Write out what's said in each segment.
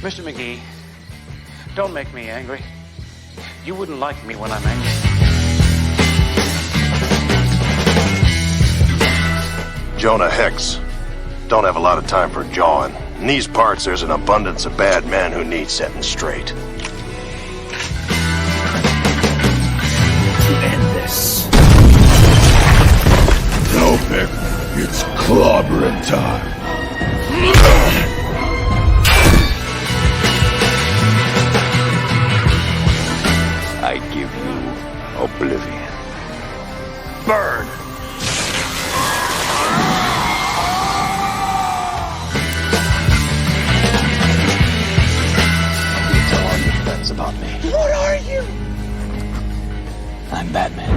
Mr. McGee, don't make me angry. You wouldn't like me when I'm angry. Jonah Hex. Don't have a lot of time for jawing. In these parts, there's an abundance of bad men who need setting straight. To end this. No, Vic. It's clobbering time. I give you oblivion. Burn! You tell all your friends about me. What are you? I'm Batman.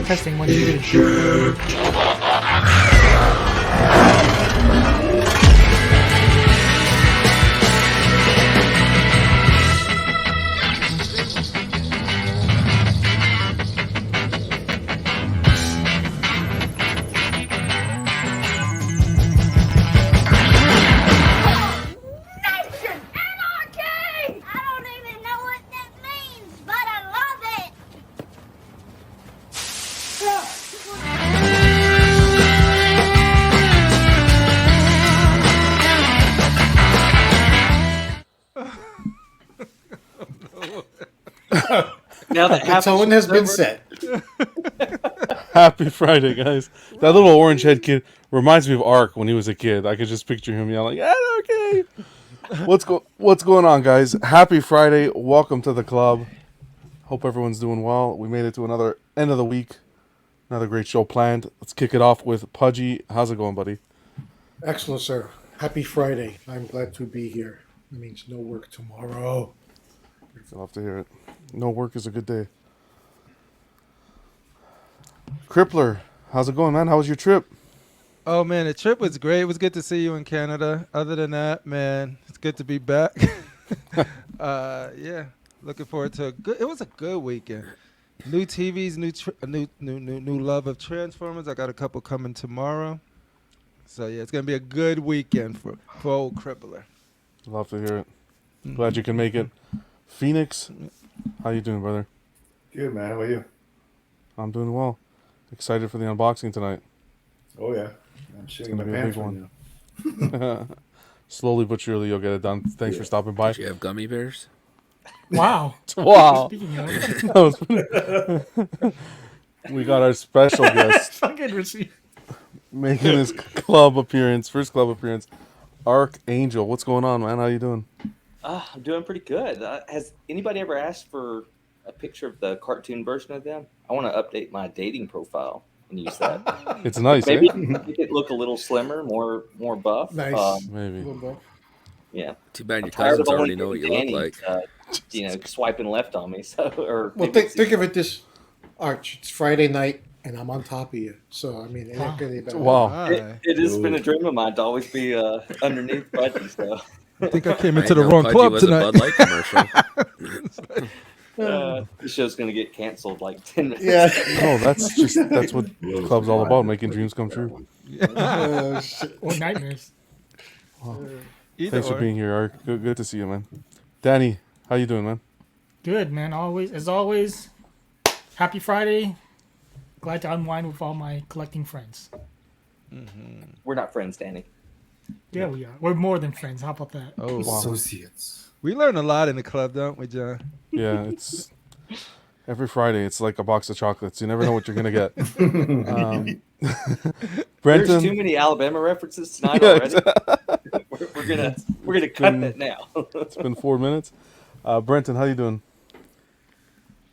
Testing 1, 2, 3. Now that tone has been set. Happy Friday, guys. That little orange head kid reminds me of Ark when he was a kid. I could just picture him yelling, "Yeah, okay." What's going on, guys? Happy Friday. Welcome to the club. Hope everyone's doing well. We made it to another end of the week. Another great show planned. Let's kick it off with Pudgy. How's it going, buddy? Excellent, sir. Happy Friday. I'm glad to be here. That means no work tomorrow. Love to hear it. No work is a good day. Crippler, how's it going, man? How was your trip? Oh, man, the trip was great. It was good to see you in Canada. Other than that, man, it's good to be back. Yeah, looking forward to it was a good weekend. New TVs, new love of Transformers. I got a couple coming tomorrow. So, yeah, it's going to be a good weekend for old Crippler. Love to hear it. Glad you can make it. Phoenix, how you doing, brother? Good, man. How about you? I'm doing well. Excited for the unboxing tonight. Oh, yeah. I'm shitting my gonna be a pants big right one. Slowly but surely you'll get it done. Thanks for stopping by. Do you have gummy bears? Wow. Wow. Speaking of We got our special guest fucking receipt. making his club appearance, first club appearance. Archangel, what's going on, man? How you doing? I'm doing pretty good. Has anybody ever asked for a picture of the cartoon version of them? I want to update my dating profile and use that. It's nice, Maybe eh? make it look a little slimmer, more buff. Nice. Maybe. Yeah. Too bad your I'm tired cousins of already only know what you Danny, look like. swiping left on me. So, or Well, think of it this, Arch. It's Friday night, and I'm on top of you. So, I mean, it ain't gonna be bad. Wow. it has been a dream of mine to always be underneath Budgie. So. I think I came into I the know wrong Pudgy club was tonight. a Bud Light commercial. The show's going to get canceled like 10 minutes. Yeah. No, that's what the club's all about, making dreams come true. Or nightmares. Thanks for being here, Ark. Good to see you, man. Danny, how you doing, man? Good, man. As always, happy Friday. Glad to unwind with all my collecting friends. We're not friends, Danny. Yeah, we are. We're more than friends. How about that? Oh, wow. Associates. We learn a lot in the club, don't we, John? Yeah, it's every Friday. It's like a box of chocolates. You never know what you're gonna get. Brenton, There's too many Alabama references tonight already. We're gonna cut that now. it's been 4 minutes. Brenton, how you doing?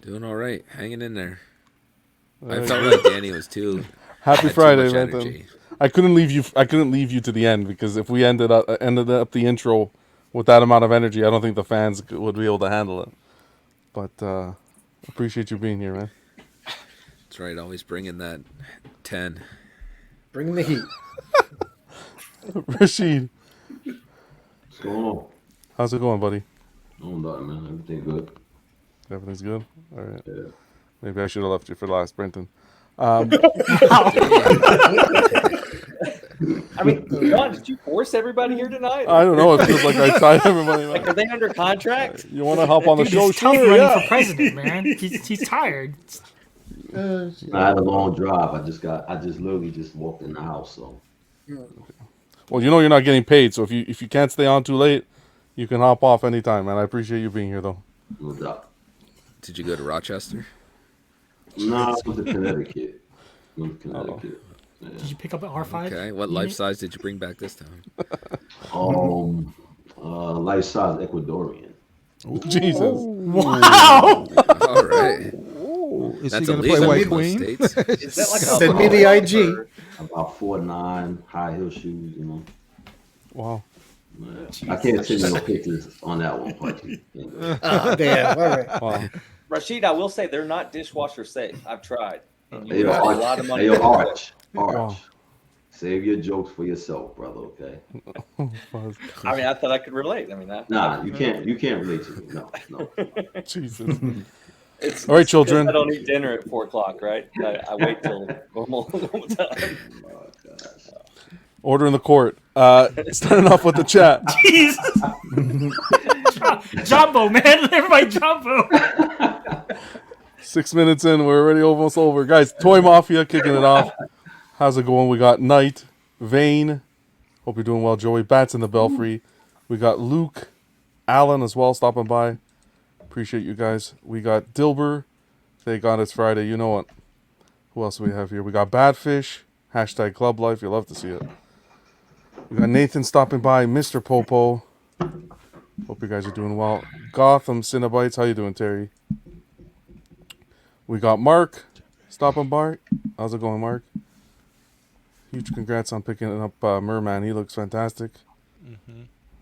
Doing all right. Hanging in there. I felt like Danny was too. Happy had too Friday, much Brenton. energy. I couldn't leave you to the end because if we ended up the intro with that amount of energy, I don't think the fans would be able to handle it. But appreciate you being here, man. That's right. Always bringing that 10. Bring the heat. Rashid, What's going on? how's it going, buddy? Oh, nothing, man. Everything good. Everything's good? All right. Yeah. Maybe I should have left you for last, Brenton. I mean, John, did you force everybody here tonight? I don't know. It feels like I tied everybody. Like, are they under contract? You want to hop on the Dude, show? it's tough Sure, running yeah. for president, man. He's tired. I had a long drive. I just literally just walked in the house. So Well, you know you're not getting paid, so if you can't stay on too late, you can hop off anytime, man. I appreciate you being here, though. no doubt. Did you go to Rochester? No, I went to Connecticut. Yeah. Did you pick up an R5? Okay. What life size did you bring back this time? Life size Ecuadorian. Jesus. Wow. All right. Is That's she gonna illegal play in White most Queen? states. Is that like a Send me the IG. About 4'9", high heel shoes. You know. Wow. Yeah. I can't send you no pictures on that one, Punchy. Damn. All right. Wow. Rashid, I will say they're not dishwasher safe. I've tried. And Hey, you yo, have a lot of money. Hey, yo, Arch. Wow. Save your jokes for yourself, brother. Okay. I mean, I thought I could relate. I mean, Nah, you can't. You can't relate to me. No. Jesus. It's, All right, it's children. I don't eat dinner at 4:00, right? I wait till normal time. Oh, gosh. Order in the court. Starting off with the chat. Jesus. Jumbo, man. Everybody Jumbo. 6 minutes in, we're already almost over. Guys, Toy Mafia kicking it off. How's it going? We got Knight, Vane. Hope you're doing well, Joey. Bats in the Belfry. We got Luke, Alan as well stopping by. Appreciate you guys. We got Dilber. Thank God it's Friday. You know what? Who else do we have here? We got Badfish. Hashtag Club Life. You love to see it. We got Nathan stopping by. Mr. Popo. Hope you guys are doing well. Gotham Cinnabites. How you doing, Terry? We got Mark stopping by. How's it going, Mark? Huge congrats on picking up Merman. He looks fantastic.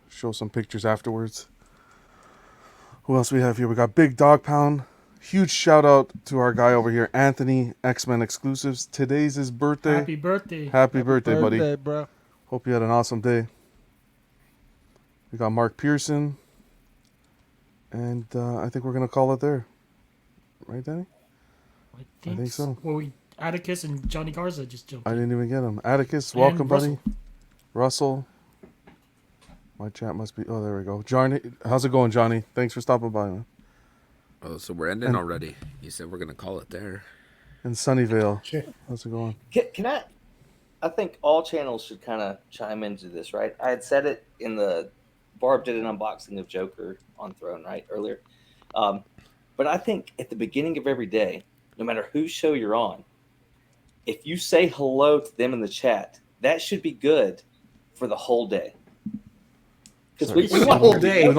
Show some pictures afterwards. Who else we have here? We got Big Dog Pound. Huge shout out to our guy over here, Anthony, X-Men Exclusives. Today's his birthday. Happy birthday. Happy birthday, buddy. Bro. Hope you had an awesome day. We got Mark Pearson. And I think we're going to call it there. Right, Danny? I think so. Well, Atticus and Johnny Garza just jumped. I didn't even get him. Atticus, And welcome, Russell. buddy. Russell. My chat must be... Oh, there we go. Johnny, how's it going, Johnny? Thanks for stopping by, man. Oh, so we're ending already. You said we're going to call it there. In Sunnyvale. Sure. How's it going? Can I think all channels should kind of chime into this, right? I had said it in the Barb did an unboxing of Joker on Throne, right, earlier. But I think at the beginning of every day, no matter whose show you're on, if you say hello to them in the chat, that should be good for the whole day. Because we The whole day. We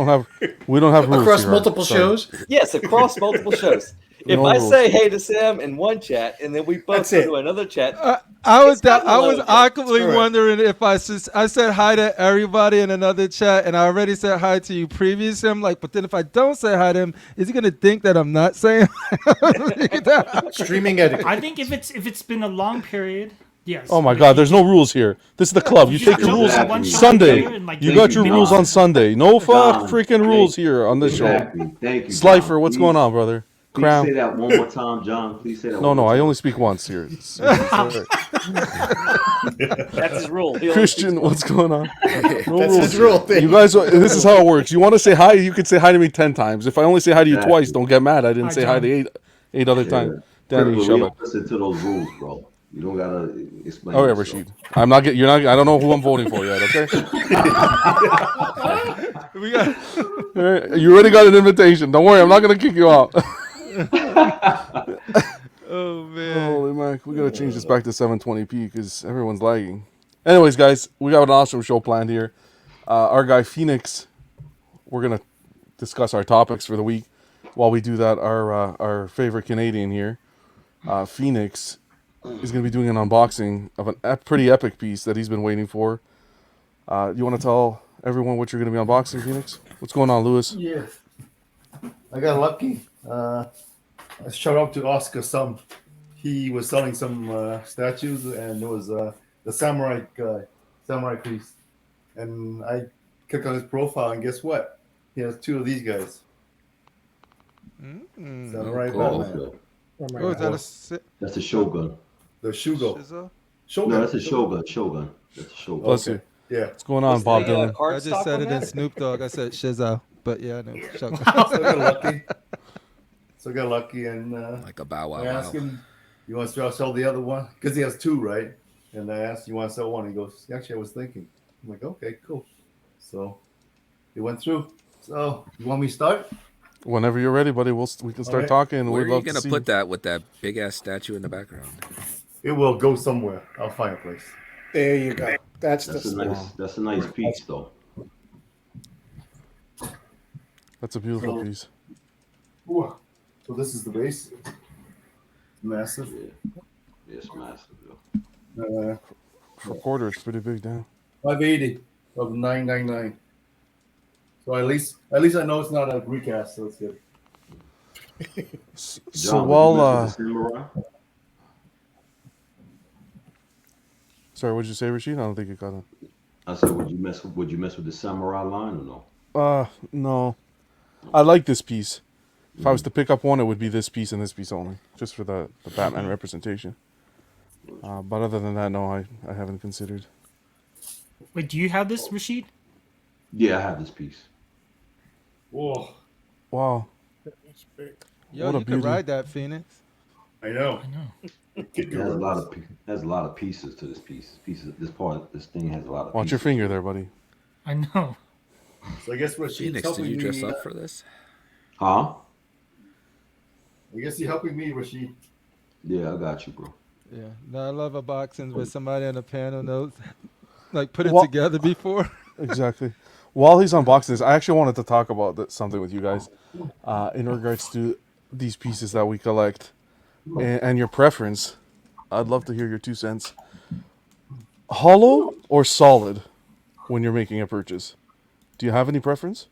don't have rules Across here, multiple sorry. shows. Yes, across multiple shows. If No I rules. say hey to Sam in one chat and then we both That's go it. to another chat, I was It's not hello, awkwardly correct. wondering if I said hi to everybody in another chat, and I already said hi to you previously. I'm like, but then if I don't say hi to him, is he gonna think that I'm not saying? Streaming etiquette. I think if it's been a long period, yes. Oh my God, there's no rules here. This is the club. You take your jump rules in one shot Sunday. here and, like, You got your Thank you, rules John. on Sunday. No John, freaking rules here on this show. Exactly. Thank you, Slifer, John. what's Please- going on, brother? Please Cram. say that one more time, John. Please say that. No, one no, more I time. only speak once here. It's all right. that's his rule. He only Christian, what's going on? No That's rules. his rule thing. You guys, this is how it works. You want to say hi, you could say hi to me 10 times. If I only say hi to you Exactly. twice, don't get mad. I didn't Hi, say hi John. to eight other times. Danny, Cripple, shut we up. don't listen to those rules, bro. You don't gotta explain. Oh yeah, yourself. Rashid. I'm not get. You're not. I don't know who I'm voting for yet. Okay. We got All right, you already got an invitation. Don't worry. I'm not gonna kick you out. oh man. Holy Mac, we gotta change this back to 720p because everyone's lagging. Anyways, guys, we got an awesome show planned here. Our guy Phoenix, we're gonna discuss our topics for the week. While we do that, our favorite Canadian here, Phoenix, is gonna be doing an unboxing of a pretty epic piece that he's been waiting for. You want to tell everyone what you're gonna be unboxing, Phoenix? What's going on, Lewis? Yeah. I got lucky. I showed up to Oscar some. He was selling some statues, and there was the samurai guy, samurai priest. And I clicked on his profile, and guess what? He has two of these guys. Samurai cool. Batman. Oh my Oh, is God. that a That's a Shogun. The Shugo. Shizo? Shogun. No, that's a Shogun. Shogun. That's a Shogun. Bless Okay. you. Yeah. What's going on, What's Bob the, Dylan? card I just stock said on it in that? Snoop Dogg. I said Shizo, but yeah, I know Shogun. So I got lucky. So I got lucky, and Like a bow wow I asked wow. him, "You want to sell the other one?" Because he has two, right? And I asked, "You want to sell one?" He goes, "Actually, I was thinking." I'm like, "Okay, cool." So it went through. So you want me to start? Whenever you're ready, buddy, we can start right. talking. Where We'd are you love to gonna see. put that with that big ass statue in the background? It will go somewhere. I'll find a place. There you go. That's That's a the nice. That's a nice piece, though. That's a beautiful So- piece. Ooh. So this is the base. Massive. Yeah. It's massive. Yo. For quarter, it's pretty big now. 580 of 999. So at least I know it's not a recast, so it's good. So John, while would you mess with the samurai? sorry, what'd you say, Rashid? I don't think you got it. I said, would you mess with the samurai line or no? No. I like this piece. If I was to pick up one, it would be this piece and this piece only, just for the Batman representation. But other than that, no, I haven't considered. Wait, do you have this, Rashid? Yeah, I have this piece. Whoa, Wow. Yo, What a you beauty. could ride that, Phoenix. I know. I know. It has a lot of pieces to this piece. This thing has a lot of. Watch your pieces. finger there, buddy. I know. So I guess Rashid's Phoenix, did helping you dress me. up for this? Huh? I guess you're helping me, Rashid. Yeah, I got you, bro. Yeah. No, I love unboxings where somebody on the panel knows, like, put it Well- together before. Exactly. While he's unboxing this, I actually wanted to talk about something with you guys in regards to these pieces that we collect and your preference. I'd love to hear your 2 cents. Hollow or solid when you're making a purchase? Do you have any preference?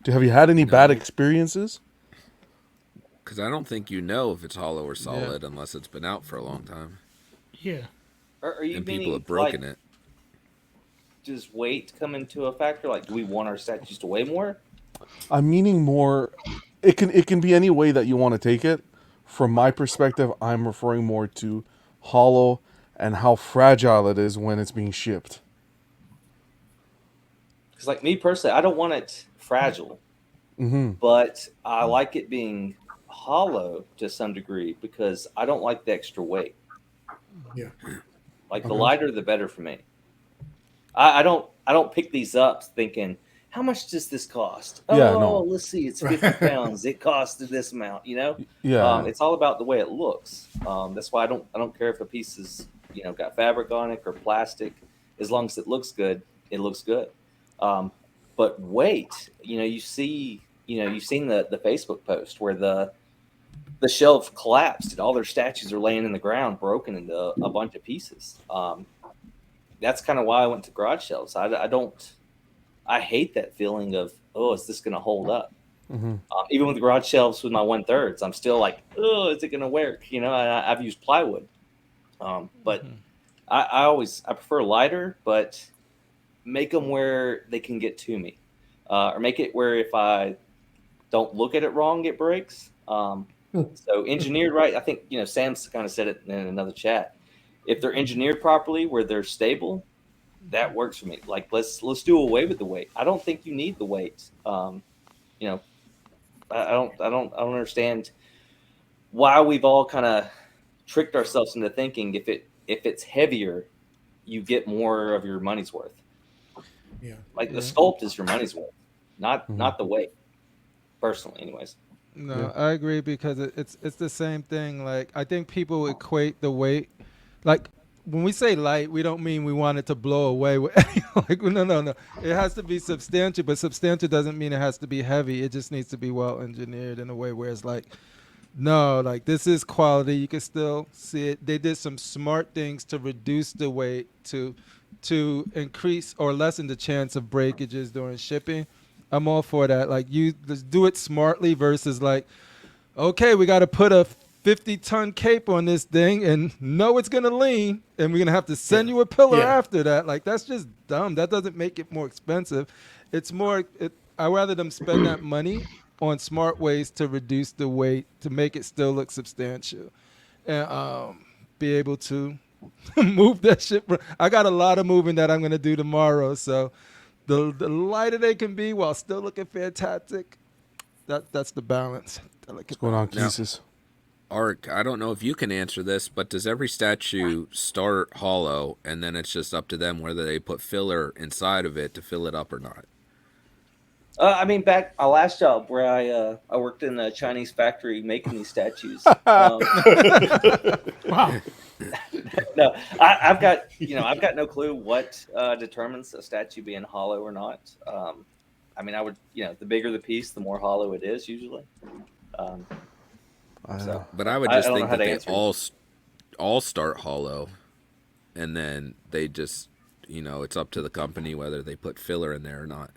Have you had any bad experiences? Because I don't think you know if it's hollow or solid unless it's been out for a long time Yeah. Are you and meaning people have broken like, it. does weight come into a factor? Like, do we want our statues to weigh more? I'm meaning more. It can be any way that you want to take it. From my perspective, I'm referring more to hollow and how fragile it is when it's being shipped. Because, like me personally, I don't want it fragile, but I like it being hollow to some degree because I don't like the extra weight. Yeah. Like the lighter, the better for me. I don't pick these up thinking, how much does this cost? Yeah, Oh, no. let's see, it's 50 pounds. It costed this amount. You know. Yeah. It's all about the way it looks. That's why I don't care if a piece is got fabric on it or plastic. As long as it looks good, it looks good. But weight, you've seen the Facebook post where the shelf collapsed and all their statues are laying in the ground, broken into a bunch of pieces. That's kind of why I went to garage shelves. I hate that feeling of, oh, is this going to hold up? Even with the garage shelves with my 1/3, I'm still like, oh, is it going to work? I've used plywood, but I prefer lighter, but make them where they can get to me, or make it where if I don't look at it wrong, it breaks. So engineered right. I think Sam's kind of said it in another chat. If they're engineered properly, where they're stable, that works for me. Like let's do away with the weight. I don't think you need the weight. I don't understand why we've all kind of tricked ourselves into thinking if it's heavier, you get more of your money's worth. Yeah. Like the sculpt is your money's worth, not the weight. Personally, anyways. No, I agree because it's the same thing. Like I think people equate the weight, like when we say light, we don't mean we want it to blow away. Like no, it has to be substantial, but substantial doesn't mean it has to be heavy. It just needs to be well engineered in a way where it's like, no, like this is quality. You can still see it. They did some smart things to reduce the weight to increase or lessen the chance of breakages during shipping. I'm all for that. Like let's do it smartly versus like, okay, we got to put a 50-ton cape on this thing and know it's going to lean and we're going to have to send you a pillar after that. Like that's just dumb. That doesn't make it more expensive. It's more, I'd rather them spend that money on smart ways to reduce the weight to make it still look substantial. And be able to move that shit. I got a lot of moving that I'm gonna do tomorrow, so the lighter they can be while still looking fantastic. That's the balance. What's going on, Now, Keesis? Ark, I don't know if you can answer this, but does every statue start hollow, and then it's just up to them whether they put filler inside of it to fill it up or not? I mean, back my last job where I worked in a Chinese factory making these statues. Wow. No, I've got no clue what determines a statue being hollow or not. I mean, I would, the bigger the piece, the more hollow it is usually. But I would just think that they answer all start hollow, and then they just, it's up to the company whether they put filler in there or not.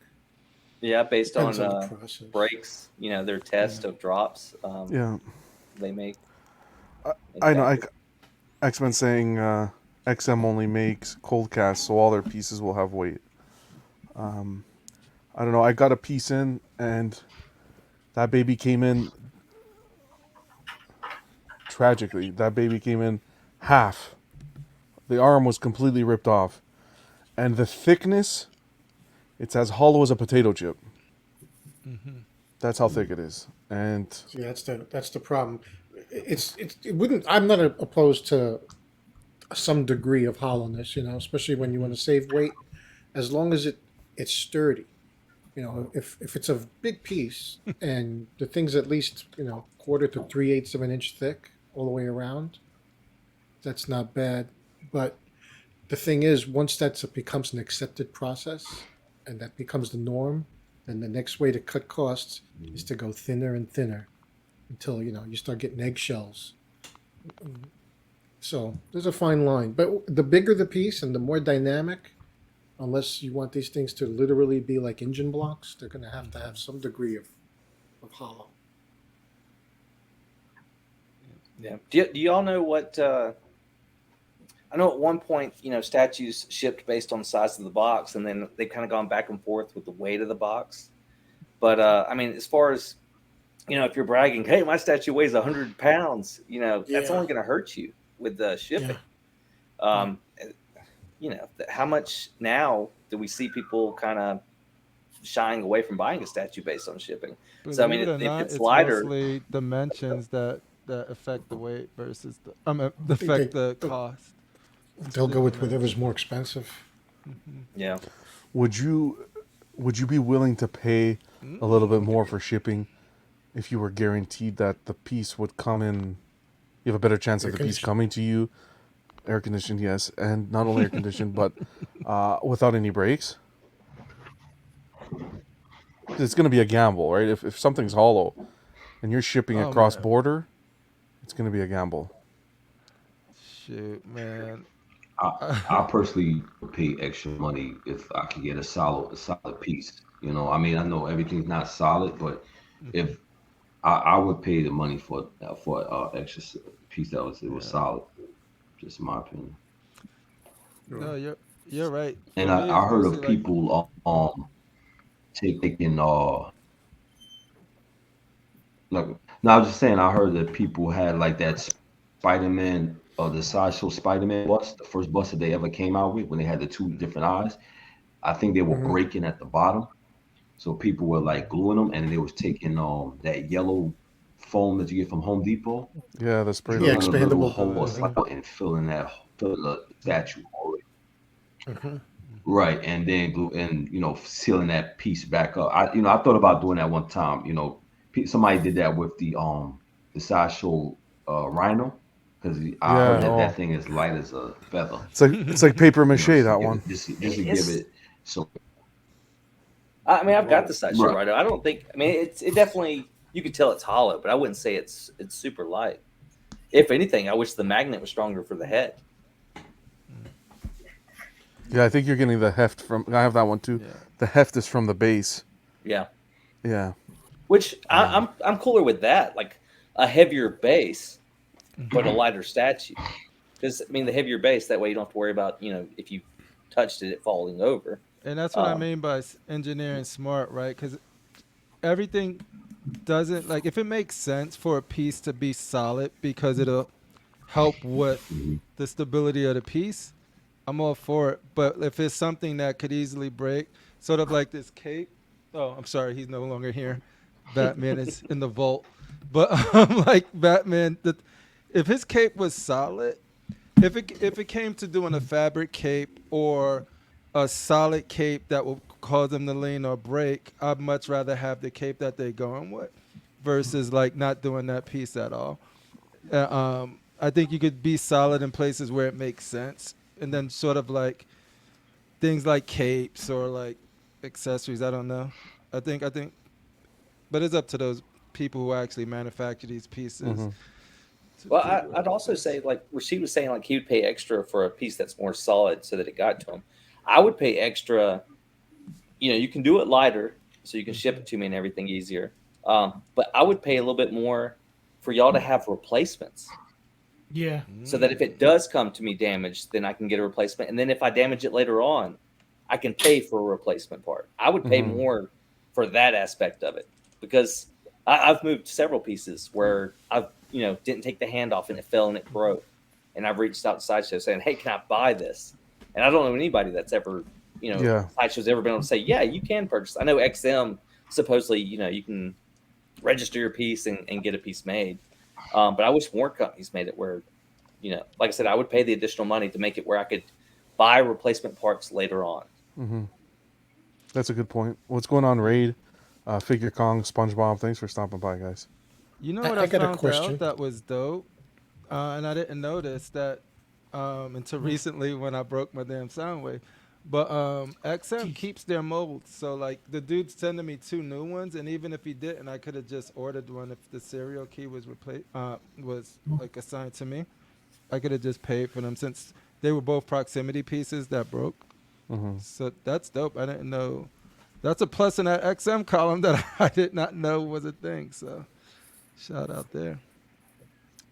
Yeah, based on the process. breaks, their test of drops. They make. I know. X-Men saying XM only makes cold cast, so all their pieces will have weight. I don't know. I got a piece in, and that baby came in. Tragically, that baby came in half. The arm was completely ripped off, and the thickness, it's as hollow as a potato chip. Mm-hmm. That's how thick it is, and See, that's the problem. It wouldn't. I'm not opposed to some degree of hollowness, especially when you want to save weight, as long as it's sturdy. If it's a big piece and the thing's at least 1/4 to 3/8 of an inch thick all the way around, that's not bad. But the thing is, once that becomes an accepted process and that becomes the norm, then the next way to cut costs is to go thinner and thinner until you start getting eggshells. So there's a fine line. But the bigger the piece and the more dynamic, unless you want these things to literally be like engine blocks, they're going to have some degree of hollow. Yeah. Do you all know what? I know at one point, statues shipped based on the size of the box, and then they've kind of gone back and forth with the weight of the box. But I mean, as far as if you're bragging, hey, my statue weighs 100 pounds, that's only going to hurt you with the shipping. Yeah. How much now do we see people kind of shying away from buying a statue based on shipping? But so I mean, if it's lighter, mostly dimensions that affect the weight versus the cost. They'll go with whatever's more expensive. Mm-hmm. Yeah. Would you be willing to pay a little bit more for shipping if you were guaranteed that the piece would come in? You have a better chance of the piece coming to you. Air conditioned, yes, and not only air conditioned, but without any brakes. It's going to be a gamble, right? If something's hollow and you're shipping across border, it's going to be a gamble. Shoot, man. I personally would pay extra money if I could get a solid piece. I mean, I know everything's not solid, but if I would pay the money for extra piece that was solid. Just my opinion. No, you're right. And I heard of people taking I was just saying, I heard that people had like that Spider-Man the Sideshow Spider-Man bus, the first bus that they ever came out with when they had the two different eyes. I think they were breaking at the bottom, so people were like gluing them, and they was taking that yellow foam that you get from Home Depot. Yeah, the spray. Yeah, expandable hole and filling the statue already. Right, and then glue and sealing that piece back up. I thought about doing that one time. Somebody did that with the Sideshow Rhino, because I heard that thing is light as a feather. It's like paper mache, that one. Just to give it so. I mean, I've got the Sideshow Rhino. I don't think. I mean, it definitely. You could tell it's hollow, but I wouldn't say it's super light. If anything, I wish the magnet was stronger for the head. Yeah, I think you're getting the heft from. I have that one too. Yeah. The heft is from the base. Yeah. Yeah. Which I'm cooler with that, like a heavier base, but a lighter statue. Because I mean, the heavier base, that way you don't have to worry about if you touched it falling over. And that's what I mean by engineering smart, right? Because everything doesn't, like, if it makes sense for a piece to be solid because it'll help with Mm-hmm. the stability of the piece, I'm all for it. But if it's something that could easily break, sort of like this cape. Oh, I'm sorry, he's no longer here. Batman is in the vault. But like Batman, if his cape was solid, if it came to doing a fabric cape or a solid cape that will cause them to lean or break, I'd much rather have the cape that they're going with versus like not doing that piece at all. I think you could be solid in places where it makes sense, and then sort of like things like capes or like accessories. I don't know. I think, but it's up to those people who actually manufacture these pieces. Mm-hmm. Well, I'd also say, like Rashid was saying, like he would pay extra for a piece that's more solid so that it got to him. I would pay extra. You can do it lighter so you can ship it to me and everything easier. But I would pay a little bit more for y'all to have replacements. Yeah. So that if it does come to me damaged, then I can get a replacement. And then if I damage it later on, I can pay for a replacement part. I would pay more for that aspect of it because I've moved several pieces where I've didn't take the hand off and it fell and it broke. And I've reached out to Sideshow saying, hey, can I buy this? And I don't know anybody that's ever, Sideshow's ever been able to say, yeah, you can purchase. I know XM supposedly, you can register your piece and get a piece made. But I wish more companies made it where, like I said, I would pay the additional money to make it where I could buy replacement parts later on. Mm-hmm. That's a good point. What's going on, Raid? Figure Kong, SpongeBob, thanks for stopping by, guys. You know what I got a found question. out that was dope? And I didn't notice that until recently when I broke my damn Soundwave. But XM keeps their molds. So, like, the dude's sending me 2 new ones. And even if he didn't, I could have just ordered one if the serial key was assigned to me. I could have just paid for them since they were both proximity pieces that broke. Mm-hmm. So that's dope. I didn't know. That's a plus in that XM column that I did not know was a thing. So shout out there.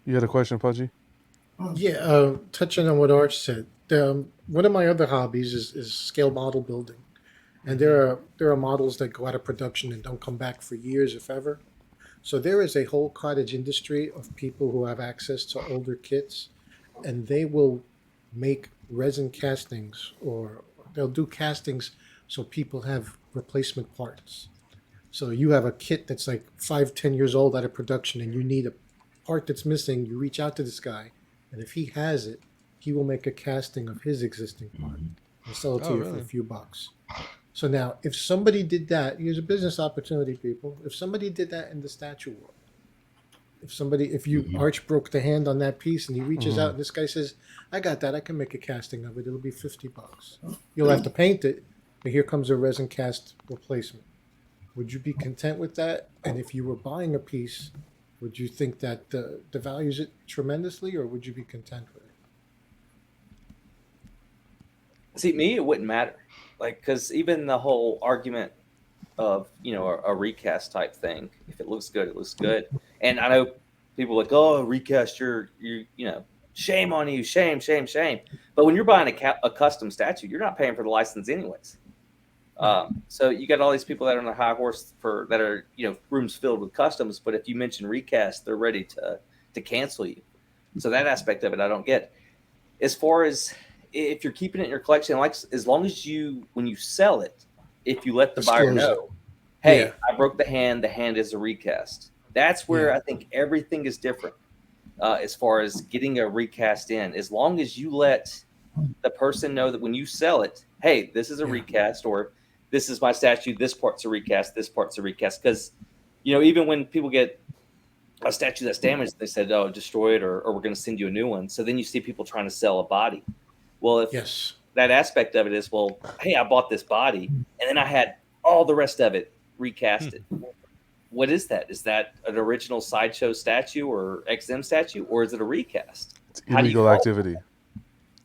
You had a question, Pudgy? Yeah, touching on what Arch said, one of my other hobbies is scale model building, and there are models that go out of production and don't come back for years, if ever. So there is a whole cottage industry of people who have access to older kits, and they will make resin castings, or they'll do castings so people have replacement parts. So you have a kit that's like 5, 10 years old out of production, and you need a part that's missing. You reach out to this guy, and if he has it, he will make a casting of his existing part and sell it to you for a few bucks. So now, if somebody did that, here's a business opportunity, people. If somebody did that in the statue world, if you Arch broke the hand on that piece and he reaches out and this guy says, I got that, I can make a casting of it, it'll be $50. You'll have to paint it, but here comes a resin cast replacement. Would you be content with that? And if you were buying a piece, would you think that devalues it tremendously, or would you be content with it? See, me, it wouldn't matter. Like, because even the whole argument of, a recast type thing, if it looks good, it looks good. And I know people are like, oh, recast, shame on you, shame. But when you're buying a custom statue, you're not paying for the license anyways. So you got all these people that are on a high horse that are, rooms filled with customs. But if you mention recast, they're ready to cancel you. So that aspect of it, I don't get. As far as if you're keeping it in your collection, like as long as when you sell it, if you let the buyer know, hey, I broke the hand is a recast. That's where I think everything is different as far as getting a recast in. As long as you let the person know that when you sell it, hey, this is a recast, or this is my statue, this part's a recast, this part's a recast. Because, even when people get a statue that's damaged, they said, oh, destroy it, or we're going to send you a new one. So then you see people trying to sell a body. Well, if that aspect of it is, well, hey, I bought this body, and then I had all the rest of it recasted. What is that? Is that an original Sideshow statue or XM statue, or is it a recast? It's illegal activity.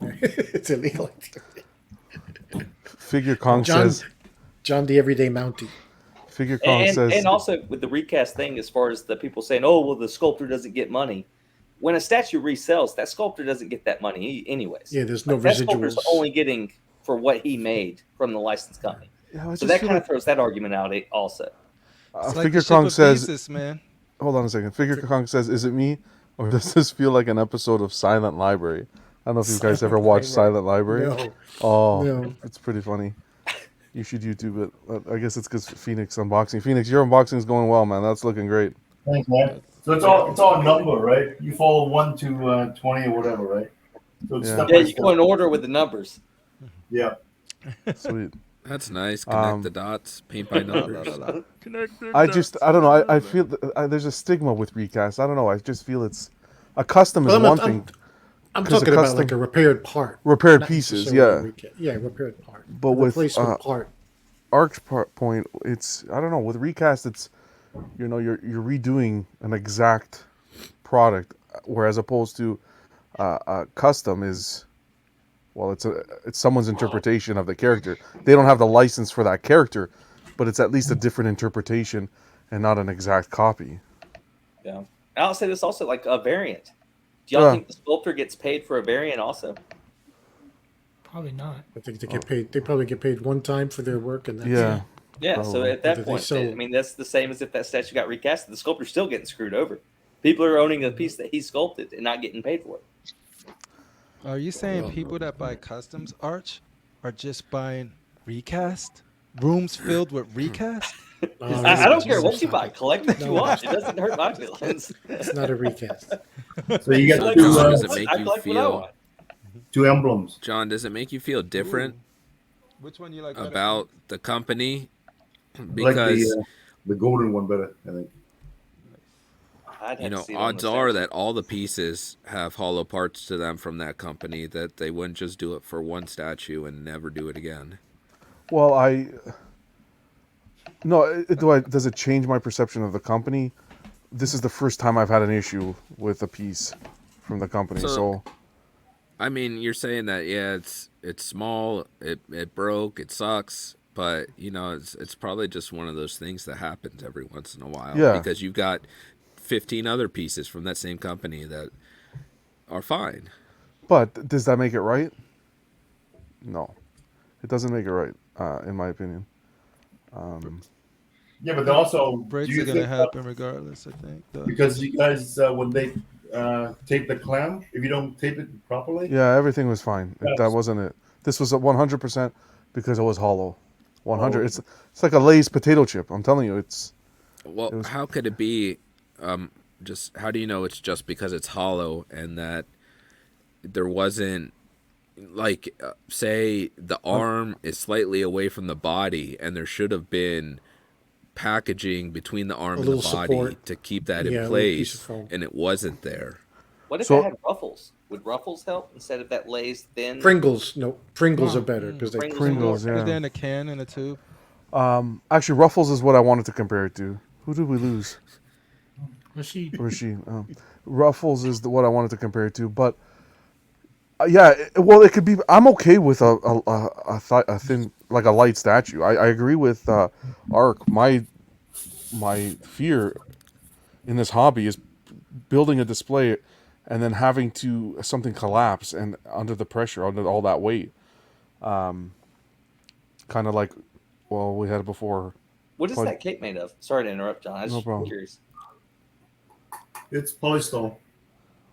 It's illegal activity. Figure Kong says... John the Everyday Mountie. Figure Kong says... And also with the recast thing, as far as the people saying, oh, well, the sculptor doesn't get money. When a statue resells, that sculptor doesn't get that money anyways. Yeah, there's no residuals. That sculptor's only getting for what he made from the licensed company. Yeah, so that kind of throws that argument out also. Figure Kong says... man. Hold on a second. Figure Kong says, is it me, or does this feel like an episode of Silent Library? I don't know if you guys ever watched Silent Library. No. Oh, No. it's pretty funny. You should YouTube it. I guess it's because Phoenix unboxing. Phoenix, your unboxing is going well, man. That's looking great. Thanks, man. So it's all number, right? You follow 1 to 20 or whatever, right? So it's step Yeah, by you step. go in order with the numbers. Yeah. Sweet. That's nice. Connect the dots. Paint by numbers. I don't know. I feel there's a stigma with recast. I don't know. I just feel it's a custom is Well, one thing. I'm 'cause a talking about custom- like a repaired part. repaired not pieces, necessarily yeah. Yeah, repaired part. But A with replacement part. Arc's point, it's I don't know. With recast, it's you're redoing an exact product, whereas opposed to a custom is, well, it's someone's interpretation of the character. They don't have the license for that character, but it's at least a different interpretation and not an exact copy. Yeah. And I'll say this also, like a variant. Do y'all think the sculptor gets paid for a variant also? Probably not. I think they get paid. They probably get paid one time for their work, and that's Yeah. it. Yeah, so at that Whether they point, sell- I mean, that's the same as if that statue got recast. The sculptor's still getting screwed over. People are owning a piece that he sculpted and not getting paid for it. Are you saying people that buy customs Arch are just buying recast? Rooms filled with recast? I don't care what you buy. Collect what you want. It doesn't hurt my feelings. It's not a recast. So you So got John, does it make I you collect what I feel? want. 2 emblems. John, does it make you feel different Which one you like better? about the company? I like Because the golden one better, I think. I'd have to see it on odds the are statue. that all the pieces have hollow parts to them from that company, that they wouldn't just do it for one statue and never do it again. Well, does it change my perception of the company? This is the first time I've had an issue with a piece from the company. So I mean, you're saying that it's small, it broke, it sucks, but it's probably just one of those things that happens every once in a while. Yeah. Because you've got 15 other pieces from that same company that are fine. But does that make it right? No, it doesn't make it right, in my opinion. Yeah, but also, Breaks do you are going to think happen regardless, I think. though. because you guys, when they tape the clam, if you don't tape it properly, Yeah, everything was fine. Yes. That wasn't it. This was 100% because it was hollow. 100. It's like a Lay's potato chip. I'm telling you, Well, how could it be? Just how do you know it's just because it's hollow and that there wasn't, like, say the arm is slightly away from the body and there should have been packaging between the arm and the little body support. to keep that Yeah, in a little piece of place, foam. and it wasn't there. What if So- it had ruffles? Would ruffles help instead of that Lay's thin? Pringles, no, Pringles are better because they Pringles, Is yeah. there in a can, in a tube? Actually, Ruffles is what I wanted to compare it to. Who did we lose? Rashid. Or she? Ruffles is what I wanted to compare it to, but it could be. I'm okay with a thin, like a light statue. I agree with Ark. My fear in this hobby is building a display and then having something collapse and under the pressure, under all that weight. Kind of like, well, we had it before. What is But- that cape made of? Sorry to interrupt, John. I was No just problem. curious. it's polystone.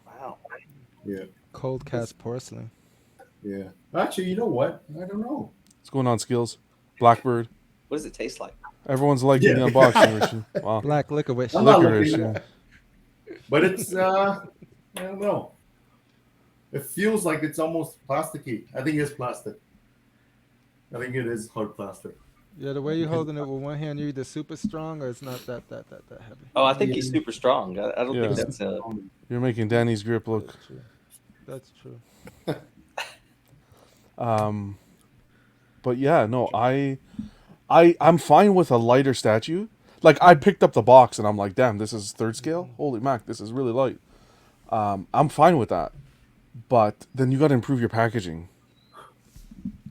Wow. Yeah, Cold cast porcelain. yeah. Actually, you know what? I don't know. What's going on, Skills? Blackbird. What does it taste like? Everyone's liking Yeah. the unboxing. Richie. Wow. Black licorice. I'm not Licorice, looking at but it's I don't know. It feels like it's almost plasticky. I think it's plastic. I think it is hard plastic. Yeah, the way you're holding it with one hand, you're either super strong or it's not that heavy. Oh, I think he's super strong. I don't Yeah. think that's You're making Danny's grip look. That's true. But yeah, no, I'm fine with a lighter statue. Like I picked up the box and I'm like, damn, this is third scale. Holy mac, this is really light. I'm fine with that, but then you got to improve your packaging.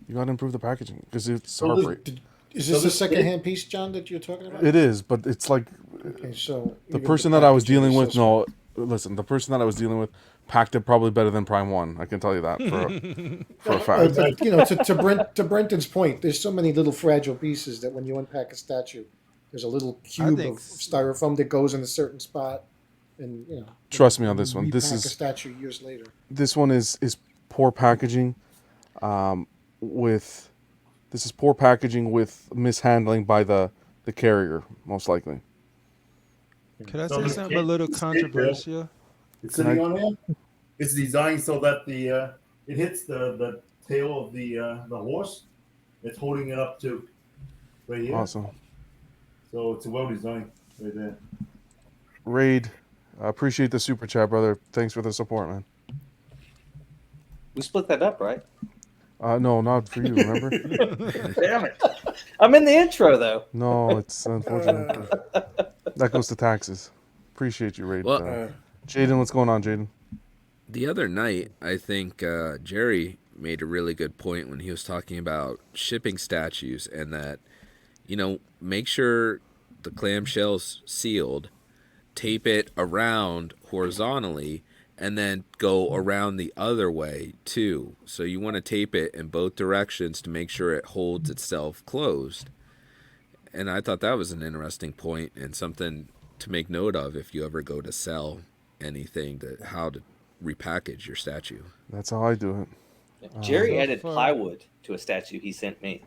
You got to improve the packaging because it's So heart this- rate. Is So this a this- secondhand piece, John, that you're talking about? It is, but it's like Okay, so the even person that I was packaging dealing is with. so No, listen, the person that I was dealing with packed it probably better than Prime One. I can tell you that for a fact. But, you know, to Brenton's point, there's so many little fragile pieces that when you unpack a statue, there's a little cube think of styrofoam that goes in a certain spot, and Trust me on this one. Repack a statue years later. This one is poor packaging, with poor packaging with mishandling by the carrier, most likely. Could I say something a little controversial? It's sitting on there. It's designed so that it hits the tail of the horse. It's holding it up to right here. Awesome. So it's well designed right there. Raid, I appreciate the super chat, brother. Thanks for the support, man. We split that up, right? No, not for you. Remember? Damn it! I'm in the intro though. No, it's unfortunate. That goes to taxes. Appreciate you, Raid. Well, Jaden, what's going on, Jaden? The other night, I think Jerry made a really good point when he was talking about shipping statues and that, make sure the clamshell's sealed, tape it around horizontally, and then go around the other way too. So you want to tape it in both directions to make sure it holds itself closed. And I thought that was an interesting point and something to make note of if you ever go to sell anything, how to repackage your statue. That's how I do it. Jerry added plywood to a statue he sent me.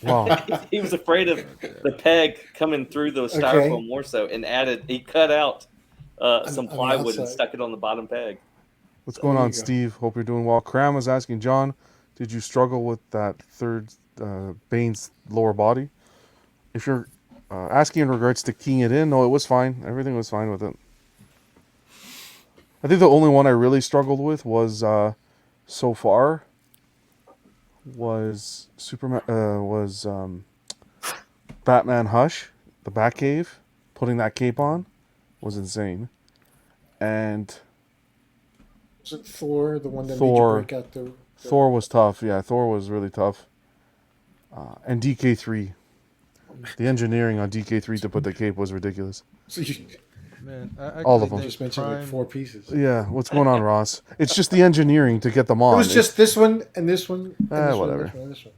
Wow. He was afraid of the peg coming through the styrofoam more so, and he cut out some plywood and stuck it on the bottom peg. What's going on, Steve? Hope you're doing well. Cram was asking, John, did you struggle with that third Bane's lower body? If you're asking in regards to keying it in, no, it was fine. Everything was fine with it. I think the only one I really struggled with was so far was Batman Hush, the Batcave. Putting that cape on was insane. And Was it Thor, the one that Thor, made you break out the Thor was tough. Yeah, Thor was really tough. And DK3. The engineering on DK3 to put the cape was ridiculous. So you, Man, all of them. just mentioned like 4 pieces. Yeah, what's going on, Ross? It's just the engineering to get them on. It was just this one and this one. And this whatever. One, this one, and this one.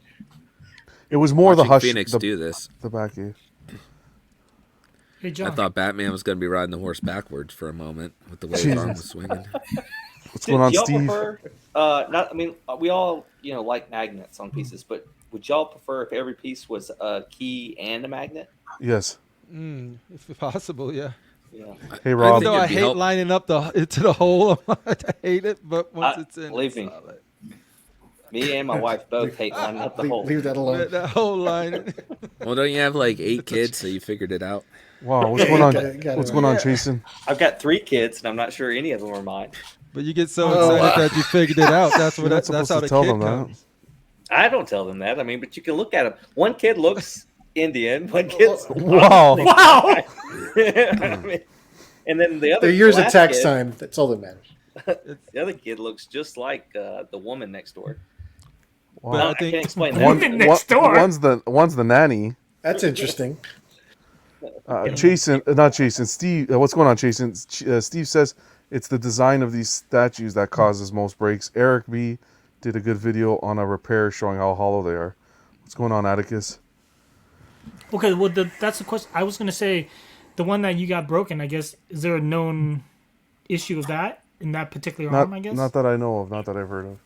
It was more the Hush. Phoenix do this. The Batcave. Hey, John. I thought Batman was going to be riding the horse backwards for a moment with the way his arm was swinging. What's going on, y'all Steve? Prefer, we all like magnets on pieces, but would y'all prefer if every piece was a key and a magnet? Yes. If possible, yeah. Yeah. Hey, Rob. Even though I hate lining up into the hole, I hate it, but once it's in, believe me. Me and my wife both hate lining up the hole. Leave that alone. That whole line. Well, don't you have like 8 kids, so you figured it out? Wow, what's going on? What's going on, Jason? I've got 3 kids, and I'm not sure any of them are mine. But you get so excited that you figured it out. That's what. That's how the kid comes. I don't tell them that. I mean, but you can look at them. One kid looks Indian. One kid's wow. I mean, and then the other. They're years of tax time. That's all that matters. The other kid looks just like the woman next door. Wow. But I can't explain that. One's the nanny. That's interesting. Jason, not Jason. Steve, what's going on, Jason? Steve says it's the design of these statues that causes most breaks. Eric B did a good video on a repair showing how hollow they are. What's going on, Atticus? Okay, well, that's the question. I was going to say, the one that you got broken, I guess, is there a known issue of that in that particular arm, I guess? Not that I know of, not that I've heard of.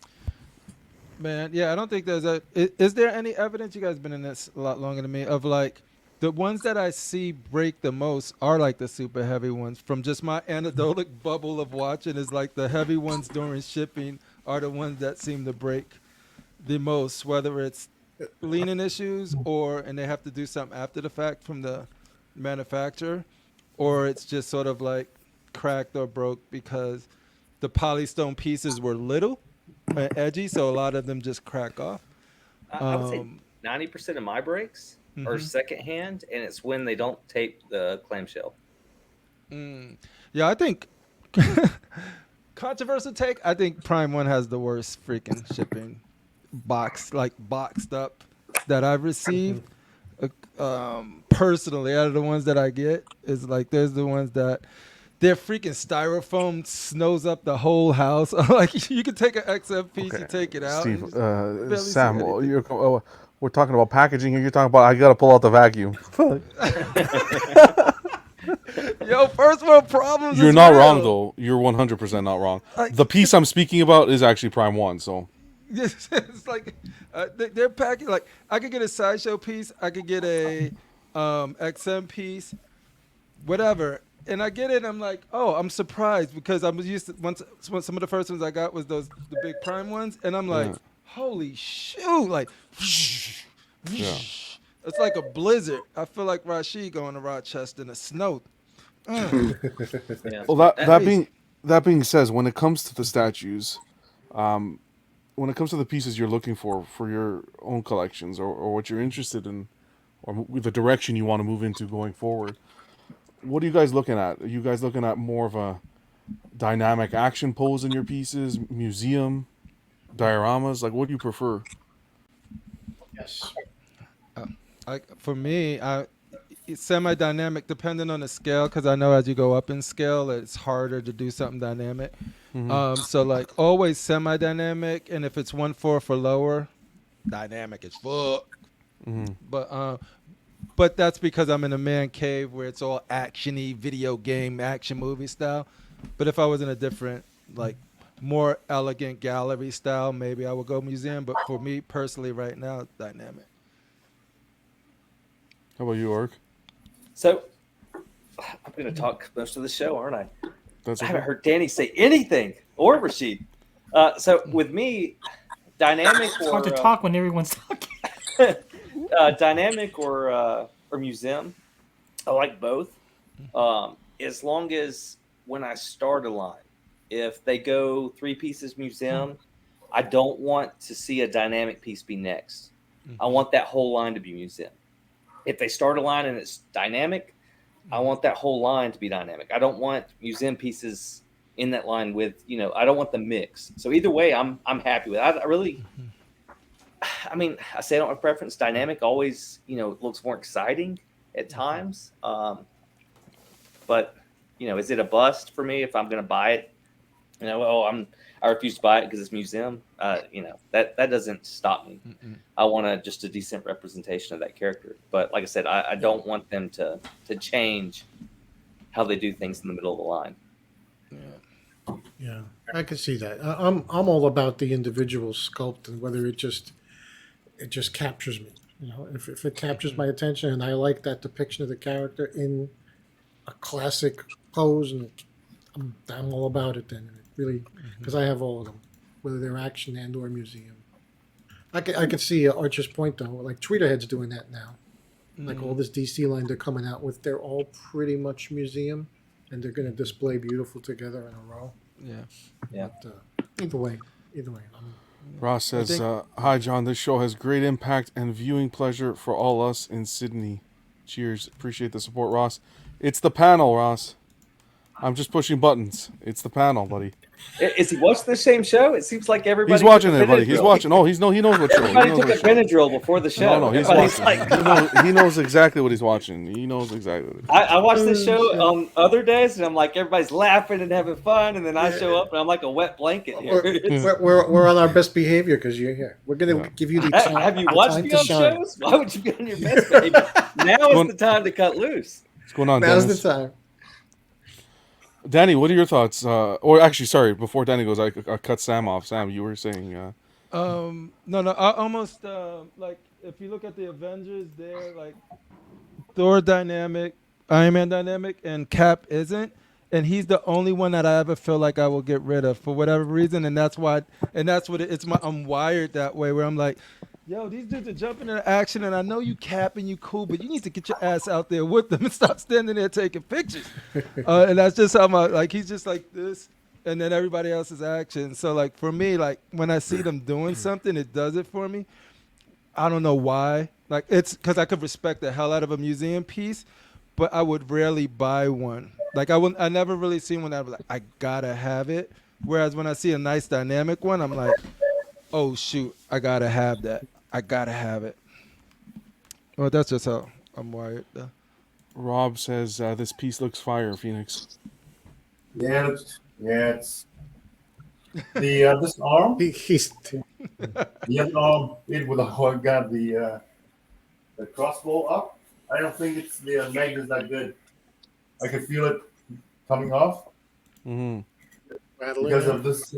Man, yeah, I don't think there's a... Is there any evidence, you guys been in this a lot longer than me, of like, the ones that I see break the most are like the super heavy ones. From just my anecdotal bubble of watching, is like the heavy ones during shipping are the ones that seem to break the most, whether it's leaning issues and they have to do something after the fact from the manufacturer, or it's just sort of like cracked or broke because the polystone pieces were little and edgy, so a lot of them just crack off. I would say 90% of my breaks are secondhand, and it's when they don't tape the clamshell. Yeah, I think controversial take. I think Prime One has the worst freaking shipping boxed up that I've received. Personally, out of the ones that I get, is like there's the ones that their freaking styrofoam snows up the whole house. Like you can take an XF piece, you take it out. Steve, Sam, we're talking about packaging here. You're talking about I gotta pull out the vacuum. Yo, first world problems. You're is not real. wrong though. You're 100% not wrong. Like- The piece I'm speaking about is actually Prime 1, so It's like they're packing. Like I could get a Sideshow piece, I could get a XM piece, whatever, and I get it. And I'm like, oh, I'm surprised because I'm used to once some of the first ones I got was the big Prime ones, and I'm like, Yeah. holy shoot, like. yeah. It's like a blizzard. I feel like Rashid going to Rochester in the snow. Yeah. Well, that being said, when it comes to the statues, when it comes to the pieces you're looking for your own collections or what you're interested in, or the direction you want to move into going forward, what are you guys looking at? Are you guys looking at more of a dynamic action pose in your pieces, museum, dioramas? Like, what do you prefer? Yes. For me, it's semi-dynamic depending on the scale because I know as you go up in scale, it's harder to do something dynamic. So like always semi-dynamic, and if it's 1/4 for lower, dynamic as fuck. But that's because I'm in a man cave where it's all actiony, video game, action movie style. But if I was in a different, like more elegant gallery style, maybe I would go museum. But for me personally, right now, it's dynamic. How about you, Ork? So I'm going to talk most of the show, aren't I? That's I okay. haven't heard Danny say anything or Rashid. So with me, dynamic It's hard to or talk when everyone's talking. dynamic or museum, I like both. As long as when I start a line, if they go 3 pieces museum, I don't want to see a dynamic piece be next. I want that whole line to be museum. If they start a line and it's dynamic, I want that whole line to be dynamic. I don't want museum pieces in that line with, I don't want the mix. So either way, I'm happy with it. I mean, I say I don't have preference. Dynamic always, looks more exciting at times. But, is it a bust for me if I'm going to buy it? I refuse to buy it because it's museum. That doesn't stop me. I want just a decent representation of that character. But like I said, I don't want them to change how they do things in the middle of the line. Yeah, I can see that. I'm all about the individual sculpt and whether it just captures me. If it captures my attention and I like that depiction of the character in a classic pose, and I'm all about it then. Really, because I have all of them, whether they're action and or museum. I could see Archer's point though, like Tweeterhead's doing that now. Like all this DC line they're coming out with, they're all pretty much museum, and they're going to display beautiful together in a row. Yeah. But, either way, Ross says, "Hi John, this show has great impact and viewing pleasure for all us in Sydney. Cheers, appreciate the support, Ross. It's the panel, Ross. I'm just pushing buttons. It's the panel, buddy. Is he watching the same show? It seems like everybody. He's watching it, buddy. He's watching. Oh, he knows what show. Everybody took a Benadryl before the show. No, he's Everybody's watching. He knows exactly what he's watching. He knows exactly what I watch this show on other days, and I'm like, everybody's laughing and having fun, and then I show up, and I'm like a wet blanket here. we're on our best behavior because you're here. We're going to give you the time. Have you watched time me to on shine. shows? Why would you be on your best behavior? Now is the time to cut loose. What's going on, Now's Dennis? the time. Danny, what are your thoughts? Or actually, sorry, before Danny goes, I cut Sam off. Sam, you were saying. No, I almost like if you look at the Avengers, they're like Thor dynamic, Iron Man dynamic, and Cap isn't, and he's the only one that I ever feel like I will get rid of for whatever reason, and that's what I'm wired that way where I'm like, yo, these dudes are jumping into action, and I know you Cap and you cool, but you need to get your ass out there with them and stop standing there taking pictures. And that's just how he's just like this, and then everybody else is action. So like for me, like when I see them doing something, it does it for me. I don't know why. Like it's because I could respect the hell out of a museum piece, but I would rarely buy one. Like I never really seen one that I was like, I gotta have it. Whereas when I see a nice dynamic one, I'm like, oh shoot, I gotta have that. I gotta have it. Well, that's just how I'm wired, though. Rob says this piece looks fire, Phoenix. Yeah, it's the this arm. He's The other arm it with got the crossbow up. I don't think it's the magnet's that good. I could feel it coming off Mm-hmm. because of this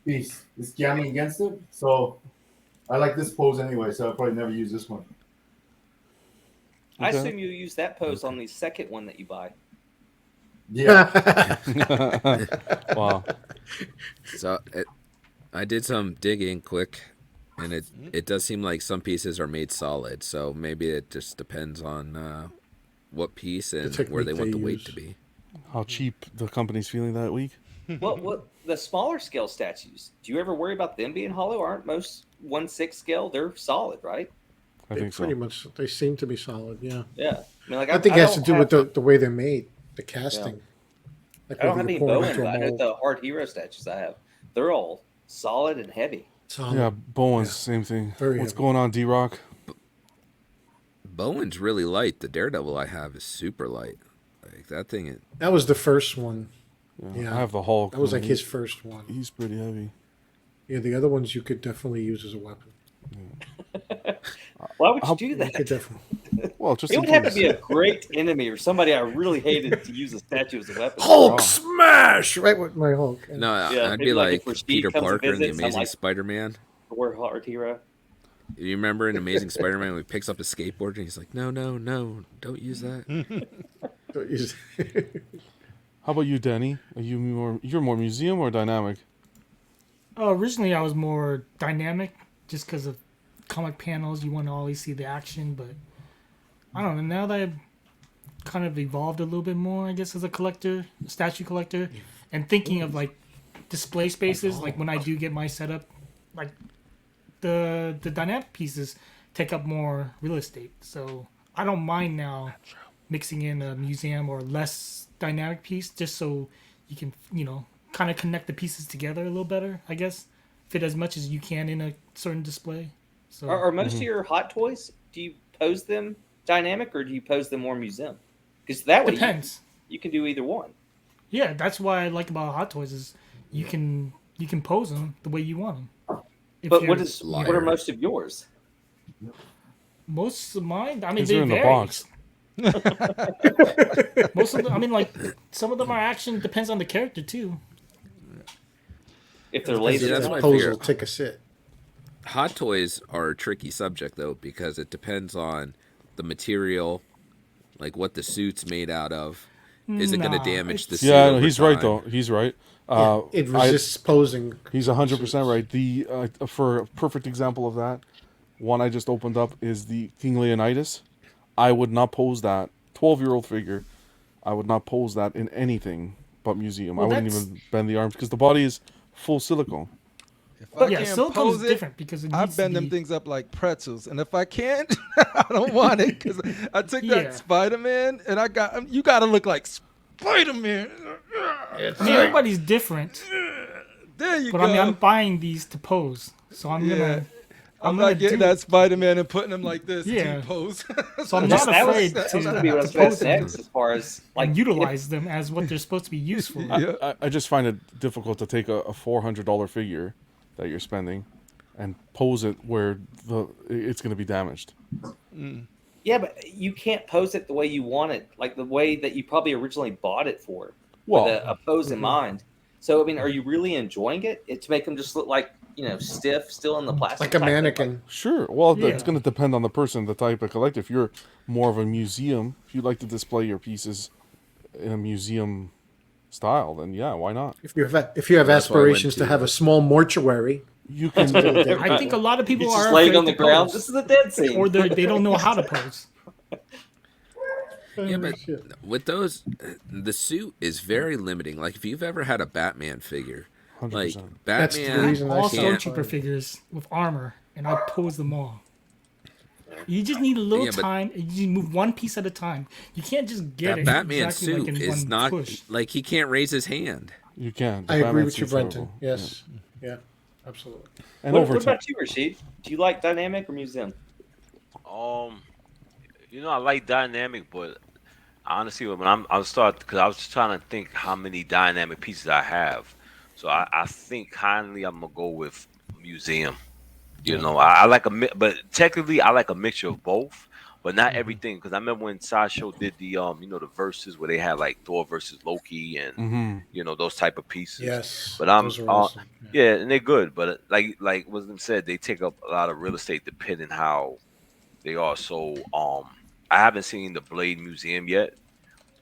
piece. It's jamming against it. So I like this pose anyway, so I'll probably never use this one. I Okay. assume you use that pose on the second one that you buy. Yeah. Wow. So I did some digging quick, and it does seem like some pieces are made solid. So maybe it just depends on what piece and where they want the weight to be. How cheap the company's feeling that week? What the smaller scale statues? Do you ever worry about them being hollow? Aren't most 1/6 scale? They're solid, right? I think so. Pretty much, they seem to be solid. Yeah. Yeah. I mean, like I think it has to don't do with have- the way they're made, the casting. Like I don't whether have any you're pouring Bowen, into a but I know mold. the hard hero statues I have. They're all solid and heavy. Solid. Yeah, Bowen's same thing. Very What's heavy. going on, D-Rock? Bowen's really light. The Daredevil I have is super light. Like that thing. That was the first one. Yeah. I have the Hulk. That was like and his first one. He's pretty heavy. Yeah, the other ones you could definitely use as a weapon. Why would you How- do You that? could definitely. Well, just It in would have to case. be a great enemy or somebody I really hated to use a statue as a weapon. Hulk smash! Right with my Hulk. No, Yeah, I'd maybe be like if like Rashid Peter comes and Parker in the visits, I'm Amazing like- Spider-Man. Or hard hero. You remember in Amazing Spider-Man when he picks up the skateboard and he's like, no, don't use that. Don't use- How about you, Danny? You're more museum or dynamic? Originally, I was more dynamic, just because of comic panels. You want to always see the action, but I don't know. Now that I've kind of evolved a little bit more, I guess, as a collector, statue collector, and thinking of like display spaces, like when I do get my setup, like the dynamic pieces take up more real estate. So I don't mind now mixing in a museum or less dynamic piece, just so you can, kind of connect the pieces together a little better, I guess. Fit as much as you can in a certain display. So Are most of your hot toys, do you pose them dynamic or do you pose them more museum? Because that way depends. You can do either one. Yeah, that's what I like about Hot Toys is you can pose them the way you want them. But what are most of yours? Most of mine? I mean, Because they they're in the vary. box. Most of them, I mean, like some of them are action. Depends on the character too. If they're lazy, that's or what I not. figure. Pose will take a sit. Hot toys are a tricky subject though because it depends on the material, like what the suit's made out of. Is it going to Nah, damage the suit? Yeah, over he's right time? though. He's right. It resists posing. He's 100% right. The for a perfect example of that, one I just opened up is the King Leonidas. I would not pose that 12-year-old figure. I would not pose that in anything but museum. Well, I wouldn't that's- even bend the arms because the body is full silicone. If I Yeah, can't silicone pose is it, different because it I needs to bend them be- things up like pretzels, and if I can't, I don't want it because I took Yeah. that Spider-Man and you got to look like Spider-Man. I mean, everybody's different, There you but go. I mean, I'm buying these to pose, so I'm Yeah. gonna. I'm gonna not getting do- that Spider-Man and putting him like this. Yeah. To pose. So I'm That not was- afraid that to, was going to be what I was to going to pose say them next as far as like and utilize them as what they're supposed to be used for. Yeah. I just find it difficult to take a $400 figure that you're spending and pose it where it's going to be damaged. Yeah, but you can't pose it the way you want it, like the way that you probably originally bought it for, Well, with a pose in mind. So, I mean, are you really enjoying it? To make them just look like, stiff, still in the plastic. Like a type thing? mannequin. Sure. Well, Yeah. it's going to depend on the person, the type of collector. If you're more of a museum, if you like to display your pieces in a museum style, then yeah, why not? If you have That's why I went aspirations to to, have a small mortuary, You can. I think a lot of people He's are just laying afraid on the to ground. pose, This is a dead scene. or they don't know how to pose. Yeah, but with those, the suit is very limiting. Like if you've ever had a Batman figure, like 100%. That's the Batman reason I All can't- Stormtrooper figures with armor, and I pose them all. You just need a little Yeah, but- time, and you just move one piece at a time. You can't just get that it Batman exactly suit like in is one not push. like he can't raise his hand. You can. The I agree Batman with you, suit's Brenton. horrible. Yes. Yeah, absolutely. And What over time. about you, Rashid? Do you like dynamic or museum? I like dynamic, but honestly, when I'll start because I was just trying to think how many dynamic pieces I have. So I think kindly I'm gonna go with museum. I like but technically I like a mixture of both. but not everything. Because I remember when Sideshow did the the verses where they had like Thor versus Loki and those type of pieces. Yes, But those are awesome. yeah, and they're good. But like Wisdom said, they take up a lot of real estate depending how they are. So I haven't seen the Blade Museum yet.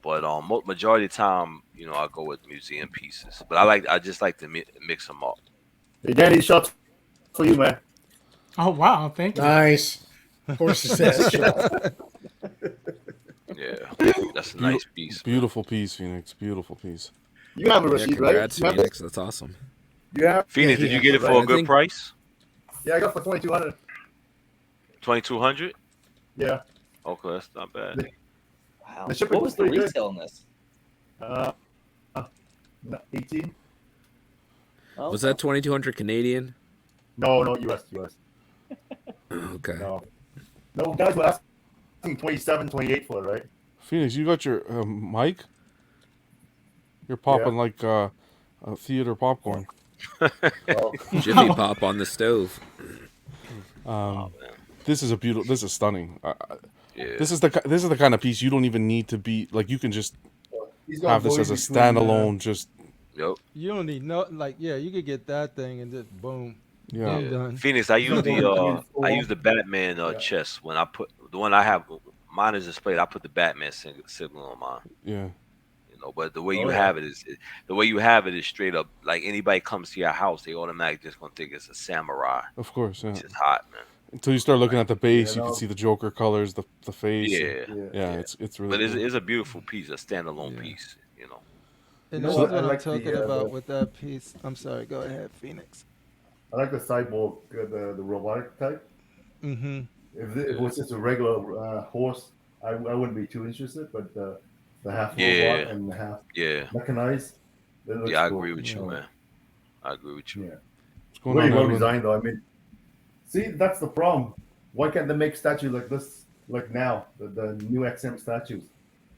But majority of the time, I go with museum pieces. But I just like to mix them up. Hey, Danny, shots for you, man. Oh wow, thank you. Nice. Of course, it says shot. Yeah, that's a nice piece. Beautiful piece, Phoenix. Beautiful piece. You have a Yeah, receipt, congrats, right? Phoenix. That's awesome. You have? Phoenix, did you get it for a good price? Yeah, I got for 2,200. 2,200? Yeah. Okay, that's not bad. Wow. The shipping What was the pretty good. retail on this? 18. Oh, Was that 2,200 Canadian? No, US. Okay. No, guys were asking 27, 28 for it, right? Phoenix, you got your mic? You're popping like theater popcorn. Jiffy Pop on the stove. This is a beautiful. This is stunning. Yeah. This is the kind of piece you don't even need to be like. You can just He's gonna have this go as a in between, standalone. Just Yep. You don't need you could get that thing and just boom. yeah. I'm done. Phoenix, I use the Batman chest when I put the one I have. Mine is displayed. I put the Batman signal on mine. Yeah. But the way you have it is straight up. Like anybody comes to your house, they automatically just gonna think it's a samurai. Of course, yeah. It's just hot, man. Until you start looking at the base, you can see the Joker colors, the face. Yeah. It's really. But cool. it's a beautiful piece, a standalone piece. And You know that's what? what I I'm like talking the, about with that piece. I'm sorry. Go ahead, Phoenix. I like the cyborg, the robotic type. Mm-hmm. If it was just a regular horse, I wouldn't be too interested. But the half robot and the half mechanized, that looks I cool. agree with you, man. I agree with you. Yeah. What's going Very on, well Edwin? designed, though. I mean, see, that's the problem. Why can't they make statues like this, like now, the new XM statues?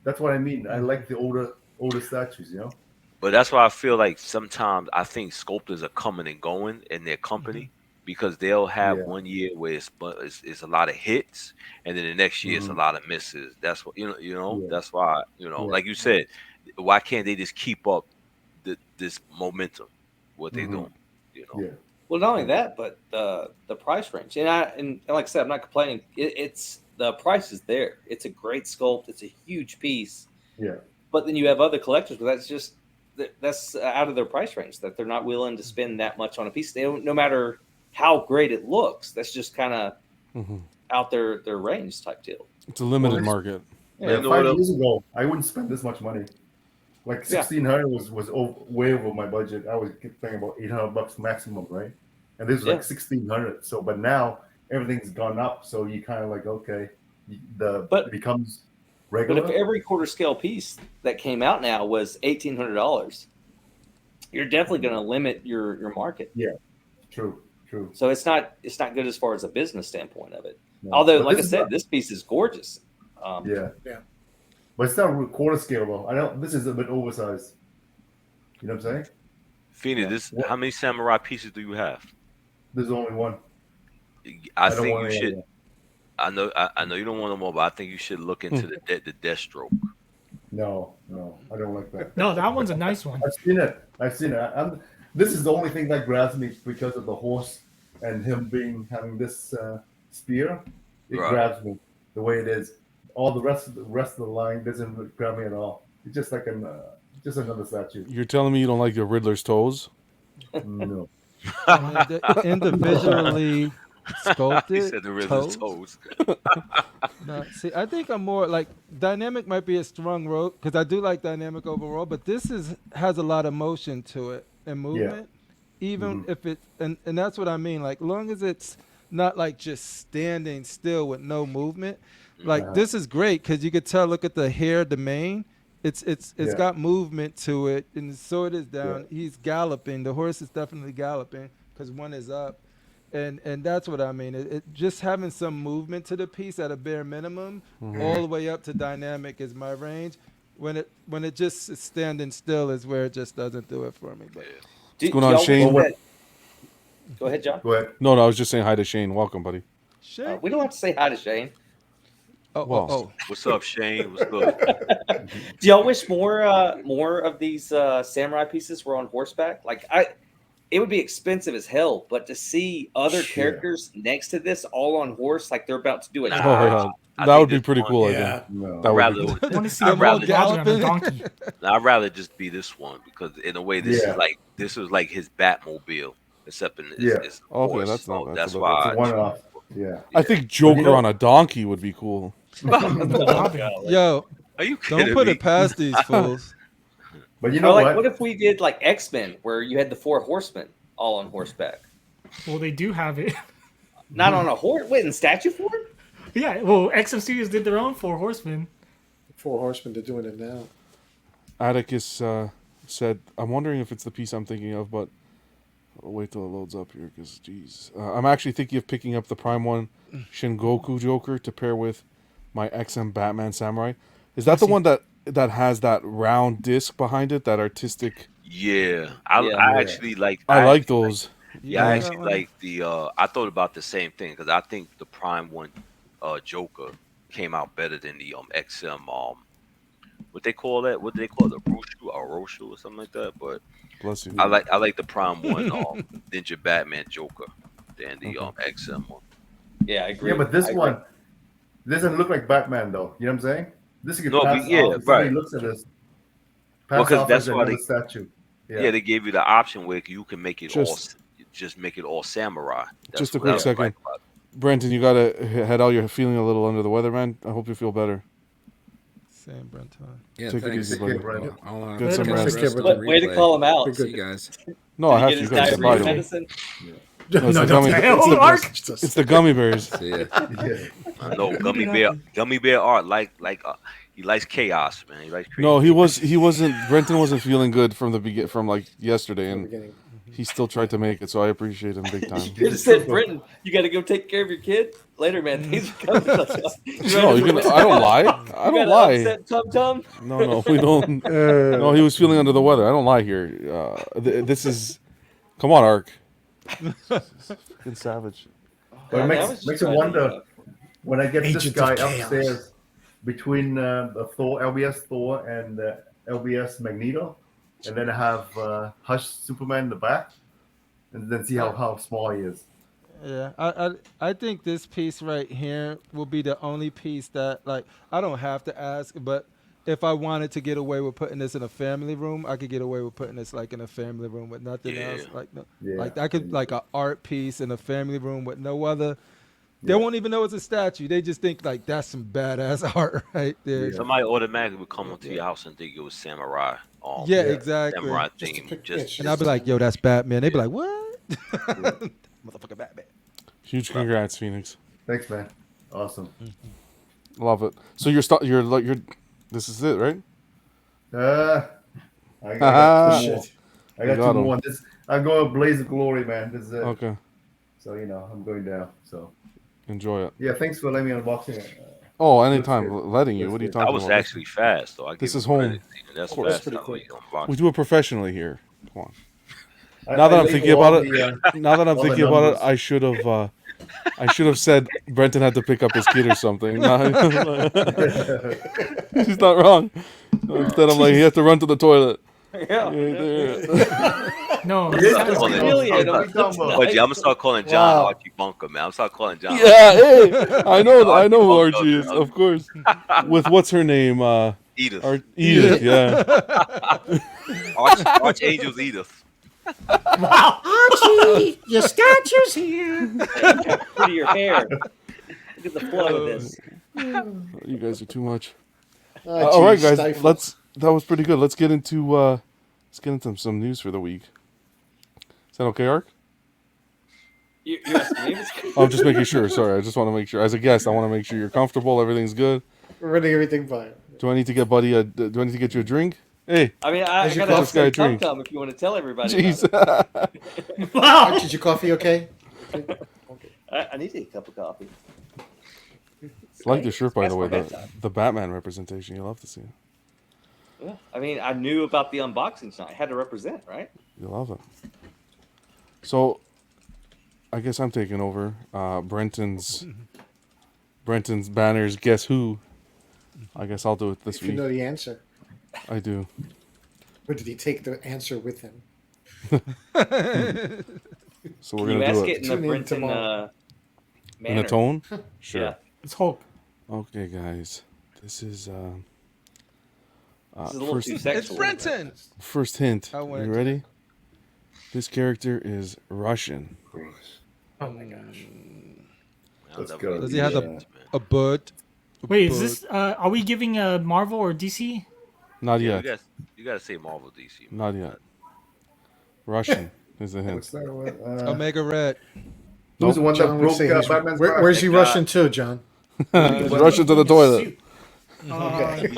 That's what I mean. I like the older statues, But that's why I feel like sometimes I think sculptors are coming and going in their company because they'll have 1 year where it's a lot of hits, and then the next year it's a lot of misses. That's what That's why like you said, why can't they just keep up this momentum? What they doing? Yeah. Well, not only that, but the price range, and like I said, I'm not complaining. It's the price is there. It's a great sculpt. It's a huge piece. Yeah. But then you have other collectors where that's out of their price range, that they're not willing to spend that much on a piece. They don't, no matter how great it looks. That's just kind of out their range type deal. It's a limited market. Yeah, 5 years ago, I wouldn't spend this much money. Like 1,600 was way over my budget. I was paying about $800 maximum, right? And this was like 1,600. So, but now everything's gone up. So you kind of like, okay, it becomes regular. But if every quarter scale piece that came out now was $1,800, you're definitely going to limit your market. Yeah, true. So it's not good as far as a business standpoint of it. No. Although, but like I said, this piece is gorgeous. Yeah. But it's not quarter scale though. This is a bit oversized. You know what I'm saying? Phoenix, how many samurai pieces do you have? There's only one. I think you should. I know you don't want them more, but I think you should look into the Deathstroke. No, I don't like that. No, that one's a nice one. I've seen it. This is the only thing that grabs me because of the horse and him having this spear. It grabs me the way it is. All the rest of the line doesn't grab me at all. It's just like just another statue. You're telling me you don't like your Riddler's toes? No. Individually sculpted. He said the Riddler's toes. No, see, I think I'm more like dynamic might be a strong road because I do like dynamic overall, but this has a lot of motion to it and movement. Even if it and that's what I mean. Like long as it's not like just standing still with no movement. Like this is great because you could tell. Look at the hair, the mane. It's got movement to it, and the sword is down. He's galloping. The horse is definitely galloping because one is up, and that's what I mean. It just having some movement to the piece at a bare minimum, all the way up to dynamic is my range. When it just is standing still is where it just doesn't do it for me. But what's going on, Shane? Go ahead, John. Go ahead. No, I was just saying hi to Shane. Welcome, buddy. Shane, we don't have to say hi to Shane. Well, What's up, Shane? What's good? Do y'all wish more of these samurai pieces were on horseback? Like it would be expensive as hell, but to see other characters next to this all on horse, like they're about to do it. yeah. That would be pretty cool, I think. No. That would I'd be cool. I want to see I'd a rather on a donkey. I'd rather just be this one because in a way this is like his Batmobile, except in it's a Okay, horse, that's not so bad. that's So why It's I a one-off. Yeah. I think Joker on a donkey would be cool. Yo, Are you don't kidding put me? it past these fools. But you Or know like, what? what if we did like X-Men, where you had the 4 horsemen all on horseback? Well, they do have it. Not on a horse. Wait, in statue form? Yeah, well, XM Studios did their own 4 horsemen. 4 Horsemen, they're doing it now. Atticus said, "I'm wondering if it's the piece I'm thinking of, but I'll wait till it loads up here because, geez, I'm actually thinking of picking up the Prime One Shingoku Joker to pair with my XM Batman Samurai. Is that the one that has that round disc behind it, that artistic?" Yeah, I actually like. I like those. Yeah, I actually like the. I thought about the same thing because I think the Prime One, Joker came out better than the XM. What they call that? What do they call it? A Roshu or something like that. But bless you. I like the Prime One, Ninja Batman Joker, than the XM one. Yeah, I agree. Yeah, but this one doesn't look like Batman, though. You know what I'm saying? This could No, pass but yeah, off. If right. somebody looks at this, Well, pass 'cause off that's as why another they- statue. Yeah, they gave you the option where you can make it Just- just make it all samurai. That's Just a what quick I second. like about it. Brenton, you gotta head out. You're feeling a little under the weather, man. I hope you feel better. Same Brenton. Yeah, Take it thanks. easy, buddy. I'll Get some catch rest. the rest of the Way to replay. call him out. See you guys. No, I have Did to. he You get gotta his say bye diarrhea to me. medicine? No, it's the gummy. It's the gummy bears. See ya. I know gummy bear art he likes chaos, man. He likes crazy. No, he wasn't. Brenton wasn't feeling good from the from like yesterday, and he still tried to make it. So I appreciate him big time. You could have said, Britton, you got to go take care of your kid later, man. Things are coming. No, you can. I don't lie. I don't lie. Upset tum-tum? No, we don't. No, he was feeling under the weather. I don't lie here. This is. Come on, Ark. Fucking savage. But it that was makes just you trying to wonder when I get this Agents guy of Chaos. upstairs between the Thor, LBS Thor, and LBS Magneto, and then I have Hush Superman in the back, and then see how small he is. Yeah, I think this piece right here will be the only piece that, like, I don't have to ask, but if I wanted to get away with putting this in a family room, I could get away with putting this like in a family room with nothing else. Like I could like an art piece in a family room with no other. They won't even know it's a statue. They just think like that's some badass art right there. Somebody automatically would come into your house and think it was samurai. Exactly. Samurai theme. And I'd be like, yo, that's Batman. They'd be like, what? Motherfucker Batman. Huge congrats, Phoenix. Thanks, man. Awesome. Love it. So you're this is it, right? I got two more. I You got got two 'em. more. I'm going Blaze of Glory, man. This is it. Okay. So I'm going down. So Enjoy it. yeah, thanks for letting me unboxing it. Oh, anytime. Letting you. What are you talking That was about? actually fast, though. This is home. That's course. fast. We do it professionally here. Come on. I Now that I'm label thinking all about it, the, now that I'm all the thinking about it, numbers. I should have said Brenton had to pick up his kid or something. She's not wrong. Instead, I'm like, he had to run to the toilet. Yeah. No, I'm gonna start calling John Archie Bunker, man. I'm gonna start calling John. Yeah, hey, I know who Archie is, of course. With what's her name? Edith. Edith, yeah. Archangel's Edith. Wow, Archie, your statue's here. Prettier hair. Look at the flow of this. You guys are too much. All right, guys, that was pretty good. Let's get into some news for the week. Is that okay, Ark? You're asking me? I'm just making sure. Sorry, I just want to make sure. As a guest, I want to make sure you're comfortable. Everything's good. We're running everything fine. Do I need to get Buddy? Do I need to get you a drink? Hey, I mean, I gotta have some tum-tum if you want to tell everybody. Jeez. Wow. Archie, is your coffee okay? I need to get a cup of coffee. I like the shirt, by the way. That's my The Batman representation. You love to see it. Yeah, I mean, I knew about the unboxing tonight. I had to represent, right? You love it. So, I guess I'm taking over. Brenton's Brenton's banners. Guess who? I guess I'll do it this If you week. know the answer. I do. Or did he take the answer with him? So we're Can you gonna ask do it it in the Tune in Brenton tomorrow. in a manner? tone. Sure. Yeah. It's Hulk. Okay, guys. This is This is a little first too It's sexual. Brenton. first hint. I went. You ready? This character is Russian. Oh my gosh. Let's go. Does he have a bird? Wait, is this? Are we giving Marvel or DC? Not Yeah, yet. you gotta say Marvel DC. Not yet. Russian is the hint. What's that one? Omega Red. Who's the one John that would broke say he's, Batman's where's he back? Russian to, John? Russian to the toilet. He's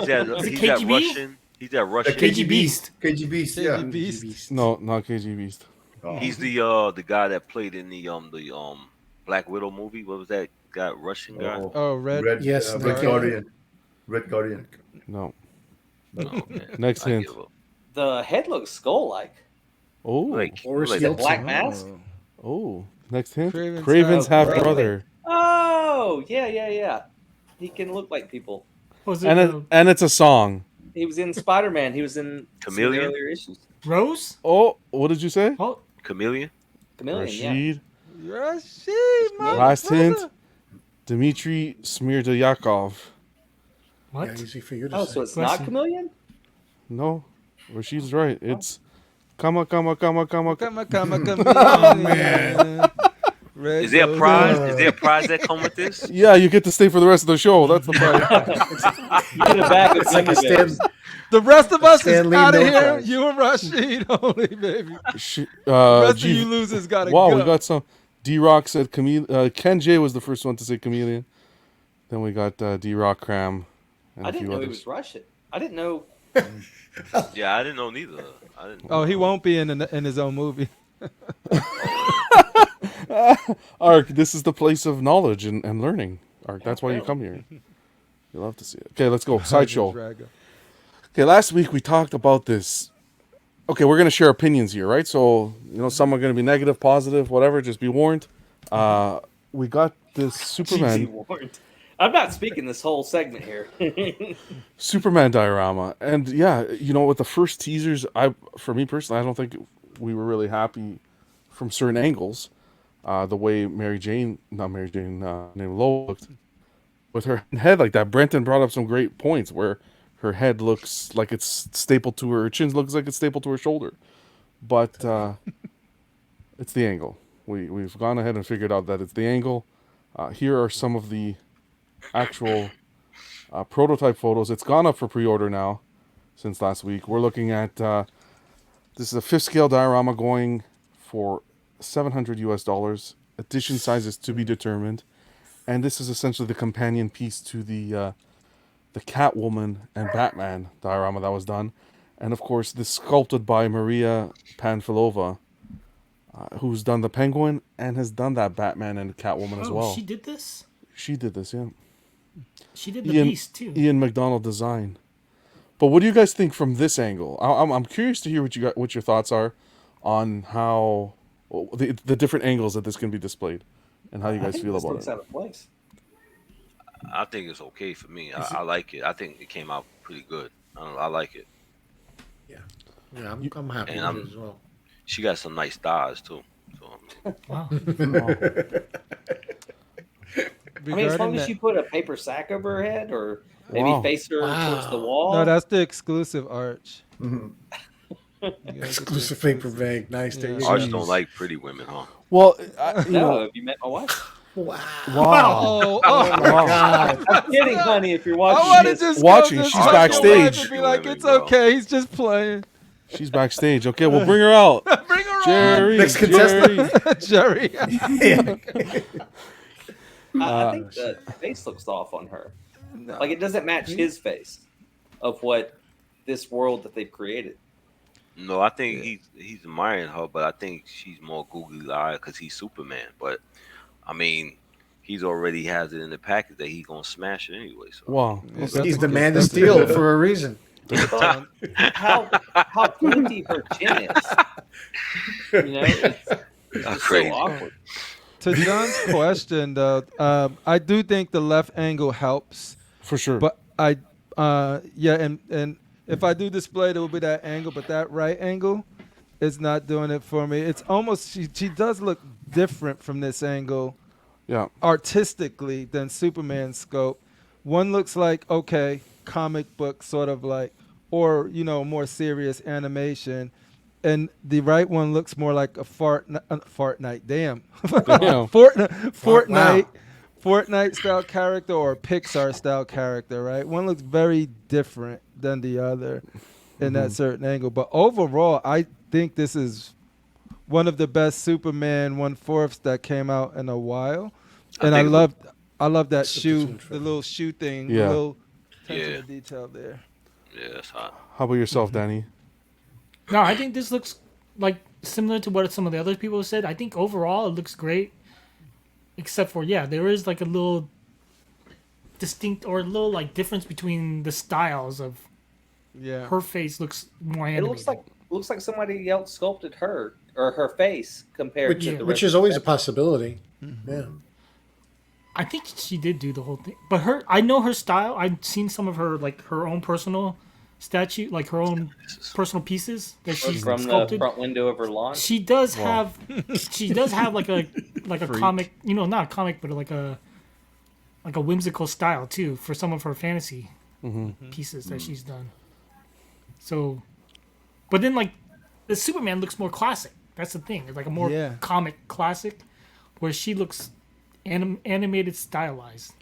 that Is it KGB? KGB? He's that Russian. KG Beast. KG Beast, yeah. KG Beast. No, not KG Beast. Oh. He's the guy that played in the Black Widow movie. What was that guy? Russian guy. Oh, Red. Yes, Red the Guardian. Red Guardian. No. Oh, man. Next I hint. give up. The head looks skull-like. Oh. Like, Or like The Steel black Toe. mask. Oh. Next hint. Craven's Craven's half half brother. Oh, yeah. He can look like people. Was it And it's a song. He was in Spider-Man. He was in some of the Chameleon? earlier issues. Rose? Oh, what did you say? Oh, Chameleon. Chameleon, yeah. Rashid. Rashid, my Last brother. hint. Dmitry Smirdyakov. what? Yeah, easy for you to Oh, say. so it's Question. not Chameleon? No. Rashid's right. It's Kama Kama Kama Kama. Come on, oh, man. Is there a prize? Is there a prize that come with this? Yeah, you get to stay for the rest of the show. That's the prize. You get a bag of It's like a gummy bears. The rest of us Stan is Lee out of no here. prize. You and Rashid only, baby. She- The rest of gee, you losers gotta wow, go. we got some. D-Rock said chameleon. Ken J was the first one to say chameleon. Then we got D-Rock Cram and I a didn't few know he others. was Russian. I didn't know. Yeah, I didn't know neither. I didn't. Oh, he won't be in his own movie. Ark, this is the place of knowledge and learning. Ark, that's why you come here. You love to see it. Okay, let's go. Sideshow. Drago. Okay, last week we talked about this. Okay, we're going to share opinions here, right? So, some are going to be negative, positive, whatever. Just be warned. We got this Be Superman warned. I'm not speaking this whole segment here. Superman diorama. And yeah, with the first teasers, for me personally, I don't think we were really happy from certain angles. The way named Lois looked with her head like that. Brenton brought up some great points where her head looks like it's stapled to her chin, looks like it's stapled to her shoulder. But it's the angle. We've gone ahead and figured out that it's the angle. Here are some of the actual prototype photos. It's gone up for pre-order now since last week. We're looking at this is a 5th scale diorama going for $700 US. Edition sizes to be determined, and this is essentially the companion piece to the Catwoman and Batman diorama that was done, and of course this sculpted by Maria Panfilova, who's done the Penguin and has done that Batman and Catwoman as well. She did this? She did this, yeah. She did the Beast, too. Ian McDonald design. But what do you guys think from this angle? I'm curious to hear what your thoughts are on how the different angles that this can be displayed, and how you guys feel about Looks it. out of place. I think it's okay for me. I like it. I think it came out pretty good. I like it. Yeah, I'm happy And with it as well. She got some nice thighs too. So, Wow. I mean, as long as you put a paper sack over her head, or maybe Wow. face her towards the wall. No, that's the exclusive Arch. Exclusive paper bag. Nice. There you go. Arch don't like pretty women, huh? Well, No, have you met my wife? Wow. Oh, Wow. God. I'm kidding, honey. If you're I watching want to this, just Watching, go to she's Arch backstage. and be like, it's okay. He's just playing. She's backstage. Okay, we'll bring her out. Bring her Jerry. Next contestant. on, Jerry. I think the face looks off on her. Like it doesn't match his face of what this world that they've created. No, I think he's admiring her, but I think she's more googly eyed because he's Superman. But I mean, he's already has it in the package that he's gonna smash it anyway. So Wow. He's the man to steal for a reason. How pointy her chin is. It's crazy. so awkward. To John's question, though, I do think the left angle helps. For sure. But and if I do display it, it will be that angle, but that right angle is not doing it for me. It's almost, she does look different from this angle artistically than Superman's scope. One looks like, okay, comic book sort of like, or, more serious animation. And the right one looks more like a Fortnite. Damn. Fortnite style character or Pixar style character, right? One looks very different than the other in that certain angle. But overall, I think this is one of the best Superman 1/4 that came out in a while. And I love that shoe, the little shoe thing, the little attention to detail there. Yeah, that's hot. How about yourself, Danny? No, I think this looks like similar to what some of the other people said. I think overall it looks great, except for there is like a little distinct or a little like difference between the styles of. Yeah, her face looks more animated. It looks like somebody else sculpted her or her face compared to the which rest is of always the a possibility. Yeah. I think she did do the whole thing, but I know her style. I've seen some of her like her own personal statue, like her own personal pieces that she's from sculpted. the front window of her lawn. She does have like a comic, not a comic, but like a whimsical style too for some of her fantasy pieces that she's done. So, but then like the Superman looks more classic. That's the thing. It's like a more comic classic, where she looks animated, stylized.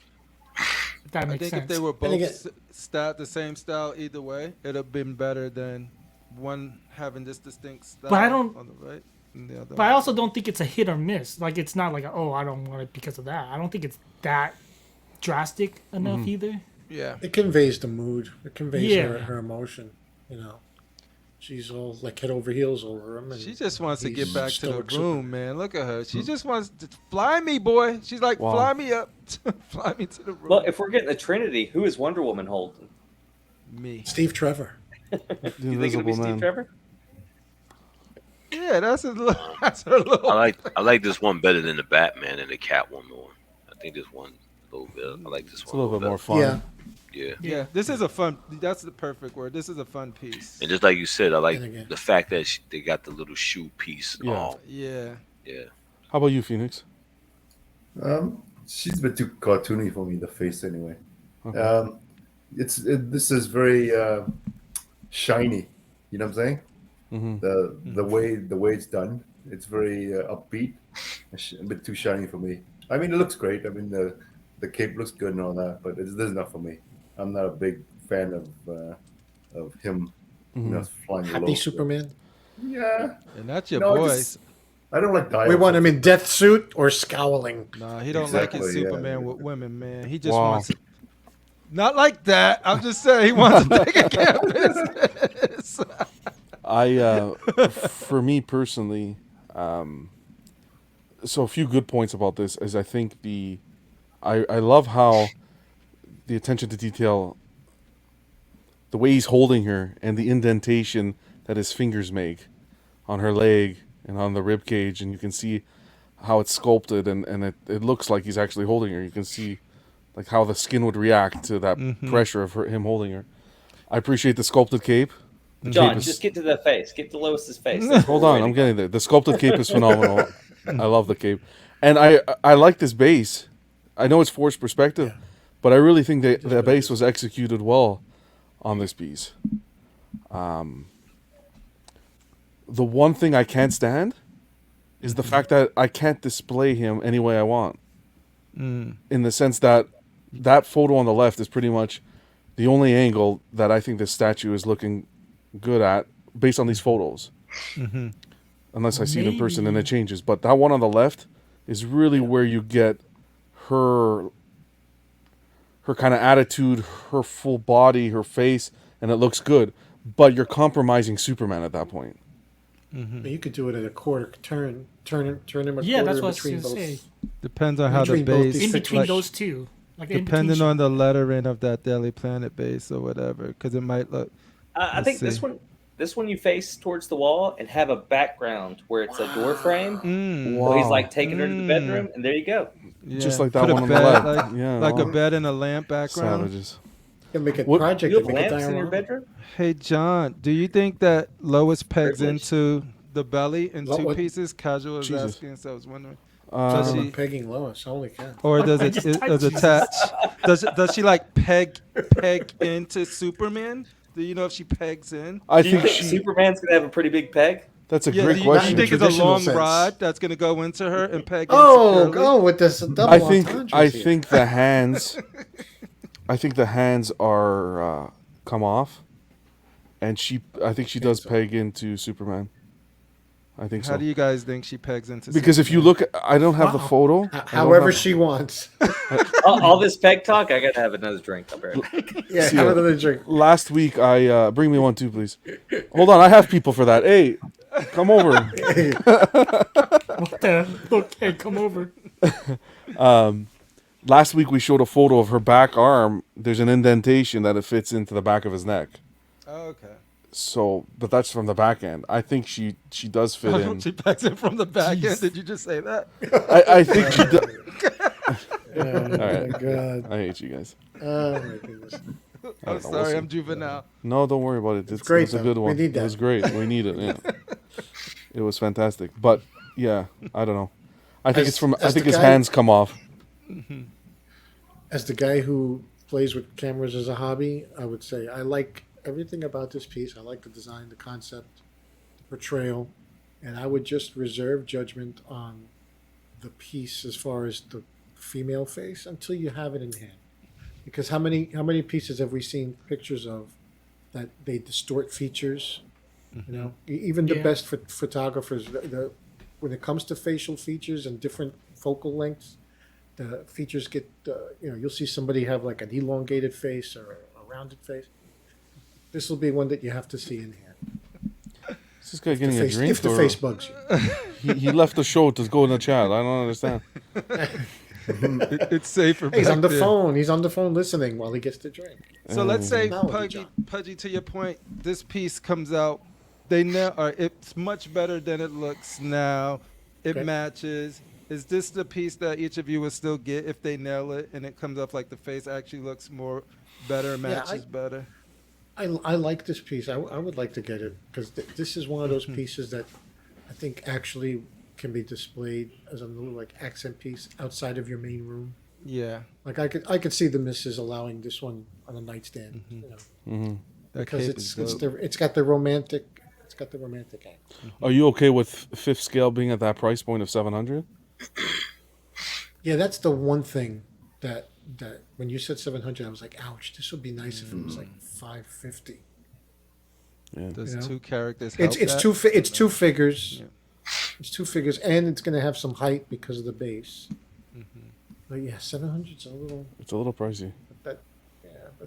If that makes sense. If they were both the same style either way, it'd have been better than one having this distinct style But I don't. on the right and the other. But I also don't think it's a hit or miss. Like it's not like I don't want it because of that. I don't think it's that drastic enough either. Yeah, it conveys the mood. It conveys her emotion. She's all like head over heels over him. And she just wants to get back to the room, man. Look at her. She just wants to fly me, boy. She's like, fly me up, fly me to the room. Well, if we're getting the Trinity, who is Wonder Woman holding? Me, Steve Trevor. You think it'll be Steve Trevor? Yeah, that's her little. I like this one better than the Batman and the Catwoman one. I think this one a little bit. I like this one. It's a little bit more fun. Yeah. This is a fun. That's the perfect word. This is a fun piece. And just like you said, I like the fact that they got the little shoe piece. Yeah. How about you, Phoenix? She's a bit too cartoony for me. The face, anyway. Okay. This is very shiny. You know what I'm saying? The way it's done, it's very upbeat. A bit too shiny for me. I mean, it looks great. I mean, the cape looks good and all that, but this is not for me. I'm not a big fan of him, flying Happy low. Superman. Yeah, and that's your boys. I don't like dialogue. We want him in death suit or scowling. Nah, he don't like his Superman with women, man. He just wants it. Not like that. I'm just saying he wants to take a care of business. For me personally, so a few good points about this is I think I love how the attention to detail, the way he's holding her and the indentation that his fingers make on her leg and on the rib cage, and you can see how it's sculpted and it looks like he's actually holding her. You can see like how the skin would react to that pressure of him holding her. I appreciate the sculpted cape. John, just get to the face. Get to Lois's face. Hold on, I'm getting there. The sculpted cape is phenomenal. I love the cape. And I like this base. I know it's forced perspective, but I really think that the base was executed well on this piece. The one thing I can't stand is the fact that I can't display him any way I want. In the sense that photo on the left is pretty much the only angle that I think this statue is looking good at based on these photos. Unless I see it in person and it changes. But that one on the left is really where you get her kind of attitude, her full body, her face, and it looks good. But you're compromising Superman at that point. You could do it at a quarter turn him a quarter that's what I was between gonna both. say. Depends on how the Between both base. these In between like, those two, like depending on the lettering of that Daily Planet base or whatever, because it might look. I think this one This one you face towards the wall and have a background where it's a door frame. So he's like taking her to the bedroom, and there you go. Yeah. Just like that Put a one on the bed, left. like a bed and a lamp background. Savages. You make a What- project. You have and make a lamps in your diorama. bedroom? Hey John, do you think that Lois pegs Privilege. into the belly in two What? pieces? Casual is Jesus. asking, so I was wondering. Talking she- about pegging Lois. Holy cow. Or does I it just is typed attach? Does she like peg into Superman? Do you know if she pegs in? I Do you think think she. Superman's gonna have a pretty big peg? That's a Yeah, great do you question. think it's a Traditional long sense. rod that's gonna go into her and peg Oh, in securely? go with this double I think entendres here. the hands. I think the hands are come off, and I think she does peg into Superman. I think How so. do you guys think she pegs into? Because if you look, I don't have the Wow. photo. I don't However have- she wants. All this peg talk, I gotta have another drink. I'll be right back. Yeah, See have ya. another drink. Last week, I bring me one too, please. Hold on, I have people for that. Hey, come over. What the? Okay, come over. Last week we showed a photo of her back arm. There's an indentation that it fits into the back of his neck. Oh, okay. So, but that's from the back end. I think she does fit in. She pegs in from the back end. Did you just say that? I think she does. Oh my god. I hate you guys. Oh my goodness. I'm don't know, sorry, we'll I'm juvenile. No, don't worry about it. It's great, It's a though. good We one. need It was that. great. We need it. Yeah. It was fantastic. But yeah, I don't know. I think As- it's from. I as think the his guy- hands come off. As the guy who plays with cameras as a hobby, I would say I like everything about this piece. I like the design, the concept, the portrayal, and I would just reserve judgment on the piece as far as the female face until you have it in hand. Because how many pieces have we seen pictures of that they distort features? You know, even the Yeah. best photographers, when it comes to facial features and different focal lengths, the features get, you'll see somebody have like an elongated face or a rounded face. This will be one that you have to see in hand. Is this guy getting a drink? If the or- face bugs you. He left the show to go in the chat. I don't understand. It's safer. He's back on the there. phone. He's on the phone listening while he gets the drink. So let's say, Technology, Pudgy, to your point, this piece comes out. It's much better than it looks now. It Okay. matches. Is this the piece that each of you will still get if they nail it and it comes off like the face actually looks more better, matches better? I like this piece. I would like to get it because this is one of those pieces that I think actually can be displayed as a little like accent piece outside of your main room. Yeah. Like I could see the missus allowing this one on a nightstand, you know, That because cape is it's dope. it's got the romantic angle. Are you okay with fifth scale being at that price point of 700? Yeah, that's the one thing that when you said 700, I was like, ouch. This would be nice if it was like 550. Does you know? two characters It's help it's that? it's two figures. Yeah. It's two figures, and it's going to have some height because of the base. But yeah, 700 is a little. It's a little pricey. But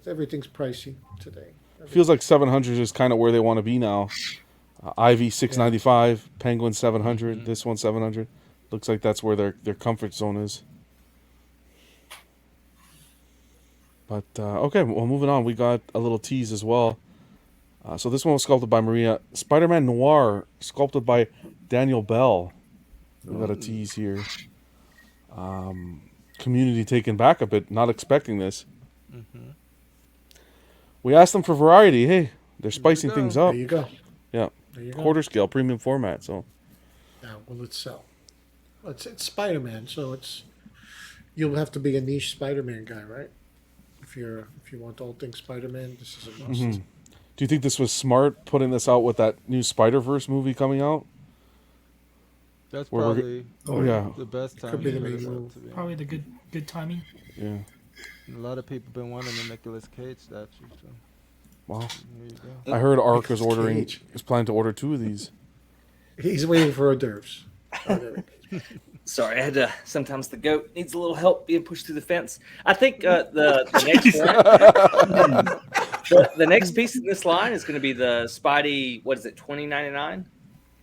everything's pricey today. Feels like 700 is kind of where they want to be now. Ivy 695, Penguin 700, this one 700. Looks like that's where their comfort zone is. But okay, well, moving on. We got a little tease as well. So this one was sculpted by Maria. Spider-Man Noir, sculpted by Daniel Bell. We got a tease here. Community taken back a bit, not expecting this. We asked them for variety. Hey, they're spicing things up. There you go. Yeah, There you go. quarter scale, premium format. So Now, will it sell? It's Spider-Man, so you'll have to be a niche Spider-Man guy, right? If you want all things Spider-Man, this is a must. do you think this was smart putting this out with that new Spider-Verse movie coming out? That's Where we're probably yeah, the best time. Could be the to main put this out, move. to be Probably the good timing. yeah. honest. A lot of people been wanting the Nicolas Cage statue. So Wow. there you go. I heard Ark is Nicolas ordering Cage. is planning to order 2 of these. He's waiting for hors d'oeuvres. Oh, there it is. Sorry, I had to. Sometimes the goat needs a little help being pushed through the fence. I think the next one, the next piece in this line is going to be the Spidey. What is it? 2099.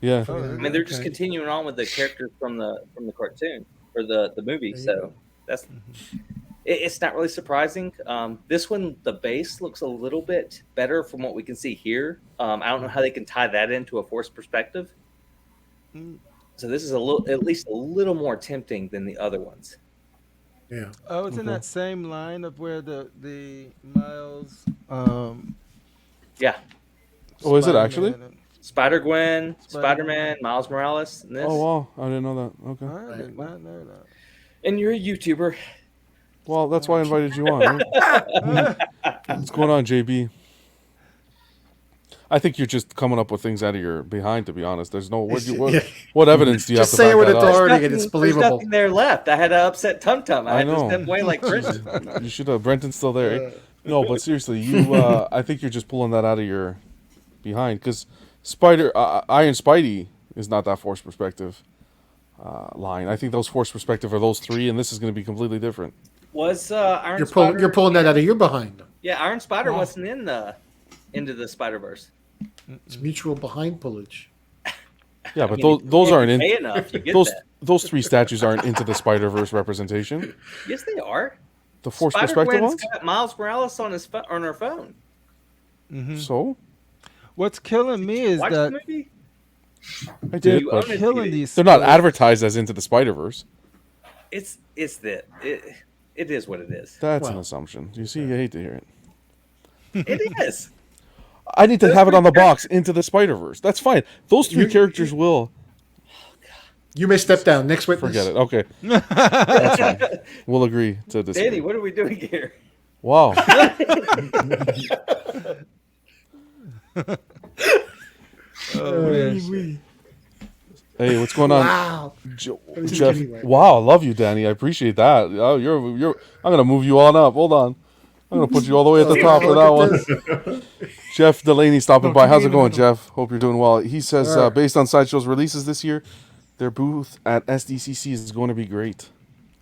Yeah. Oh, I mean, they're just okay. continuing on with the characters from the cartoon or the movie. There you So go. that's It's not really surprising. This one, the base looks a little bit better from what we can see here. I don't know how they can tie that into a forced perspective. So this is at least a little more tempting than the other ones. Yeah. Oh, it's in that same line of where the Miles. Yeah. Oh, is it actually? Spider-Gwen, Spider-Man. Spider-Man, Miles Morales, and this. Oh wow, I didn't know that. Okay. I did not know that. And you're a YouTuber. Well, that's why I invited you on. Right? What's going on, JB? I think you're just coming up with things out of your behind. To be honest, there's no what evidence do you Just have to say it back with that up? authority and it's There's believable. nothing there left. I had to upset Tum Tum. I had to step away like Brenton. You should have. Brenton's still there. No, but seriously, you. I think you're just pulling that out of your behind because Iron Spidey is not that forced perspective line. I think those forced perspective are those three, and this is going to be completely different. Was Iron Spider? You're pulling that out of your behind. Yeah, Iron Spider wasn't in the Into the Spider-Verse. It's mutual behind pullage. Yeah, but mean, those if aren't you in. pay enough, you get those that. those three statues aren't into the Spider-Verse representation. Yes, they are. The forced perspective Spider-Gwen's ones. got Miles Morales on on her phone. So What's killing me is Watch that the movie. I did, You but own it, killing dude. these. they're not spirits- advertised as into the Spider-Verse. It's that it is what it is. That's an assumption. You see, you hate to hear it. It is. I need to have it on the box into the Spider-Verse. That's fine. Those three characters will. You may step down. Next witness. Forget it. Okay. That's fine. We'll agree to disagree. Danny, what are we doing here? Wow. Hey, what's going on? Wow. Jeff. Wow, I love you, Danny. I appreciate that. Oh, you're. I'm gonna move you on up. Hold on. I'm gonna put you all the way at the top of that one. Jeff Delaney stopping by. How's it going, Jeff? Hope you're doing well. He says, based on Sideshow's releases this year, their booth at SDCC is going to be great.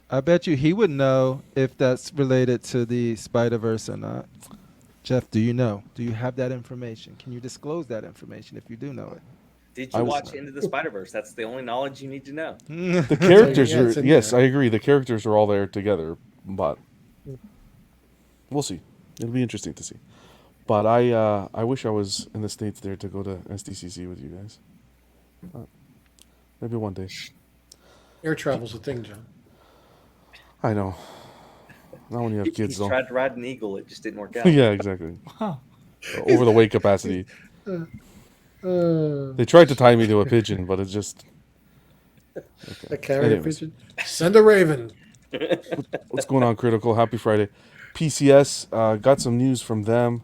I bet you he would know if that's related to the Spider-Verse or not. Jeff, do you know? Do you have that information? Can you disclose that information if you do know it? Did you watch Into the Spider-Verse? That's the only knowledge you need to know. The characters are yes, I agree. The characters are all there together, but we'll see. It'll be interesting to see. But I wish I was in the States there to go to SDCC with you guys. Maybe one day. Air travel's a thing, John. I know. Not when you have kids, He though. tried to ride an eagle. It just didn't work out. Yeah, exactly. Over the weight capacity. They tried to tie me to a pigeon, but it's just... A carrier pigeon? Send a raven. What's going on, Critical? Happy Friday. PCS, got some news from them.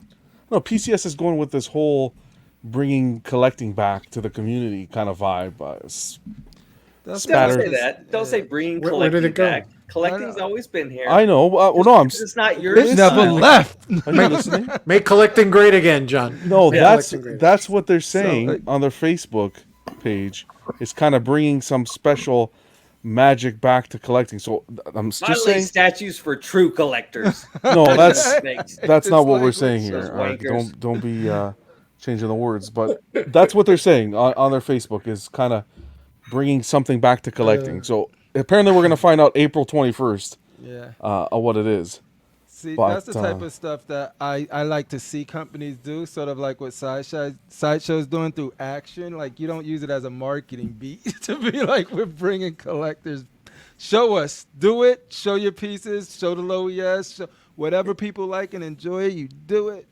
No, PCS is going with this whole bringing collecting back to the community kind of vibe. Don't say that. Don't say bringing Where collecting did it go? back. Collecting's always been here. I know. Well, no, I'm. It's not yours. It never left. Are you listening? Make collecting great again, John. No, Yeah. that's what they're saying on their Facebook page. It's kind of bringing some special magic back to collecting. So I'm just Finally, saying. statues for true collectors. No, that's Snakes. not what we're like saying those here. All right, wankers. don't be changing the words, but that's what they're saying on their Facebook is kind of bringing something back to collecting. So apparently, we're gonna find out April 21st. Yeah. What it is. See, But, that's the type of stuff that I like to see companies do, sort of like what Sideshow's doing through action. Like, you don't use it as a marketing beat to be like, we're bringing collectors. Show us. Do it. Show your pieces. Show the low yes. Show whatever people like and enjoy, you do it.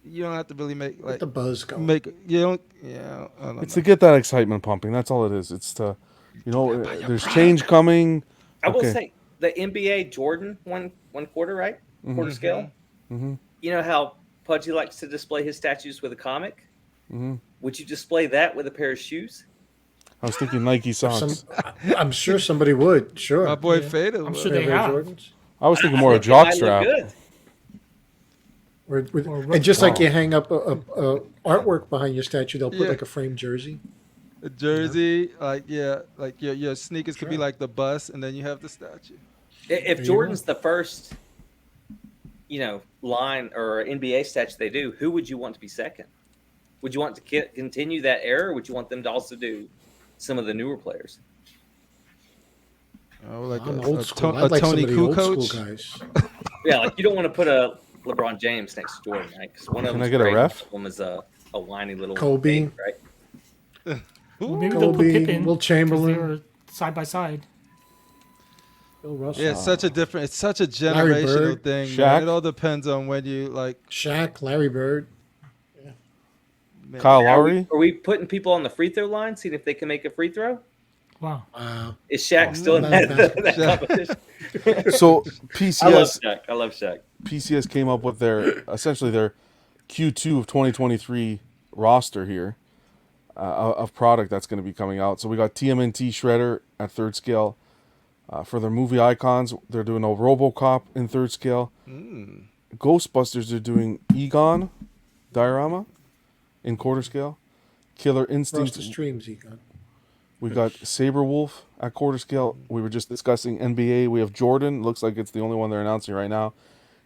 You don't have to really make, like... Let the buzz go. You don't... Yeah, I don't It's know. to get that excitement pumping. That's all it is. It's to, there's change coming. I will Okay. say the NBA Jordan one quarter, right? Quarter scale. Mm-hmm. You know how Pudgy likes to display his statues with a comic? Mm-hmm. Would you display that with a pair of shoes? I was thinking Nike socks. I'm sure somebody would. Sure. My boy Fada. I'm sure they have. Jordans. I was thinking more of It might look jockstrap. good. And just like you hang up a artwork behind your statue, they'll put Yeah. like a framed jersey. A jersey, like your sneakers could be like the bus, and then you have the statue. If you Jordan's the first, line or NBA statue they do, who would you want to be second? Would you want to continue that era, or would you want them to also do some of the newer players? Oh, like I'm a, old a, school. To- I'd a like some Tony of the Koo old coach. school guys. Yeah, like you don't want to put a LeBron James next to Jordan, right? Because one of Can them's I get a great, ref? one of them is a whiny little Kobe. baby, right? Well, maybe they'll put Kobe, Pippen Will because they Chamberlain, were side by side. Bill Russell, Yeah, it's such a different. It's such a Larry generational Bird, thing, man. Shaq. It all depends on when you like. Shaq, Larry Bird. Man, Kyle Are we, Lowry. are we putting people on the free throw line, seeing if they can make a free throw? Wow. Wow. Is Shaq still in not that, in basketball. that competition? So I love PCS Shaq. I love Shaq. PCS came up with their essentially their Q2 of 2023 roster here of product that's going to be coming out. So we got TMNT Shredder at third scale. For their movie icons, they're doing a RoboCop in third scale. Ghostbusters are doing Egon diorama in quarter scale. Killer Across Instinct. the streams, Egon. We got Saberwolf at quarter scale. We were just discussing NBA. We have Jordan. Looks like it's the only one they're announcing right now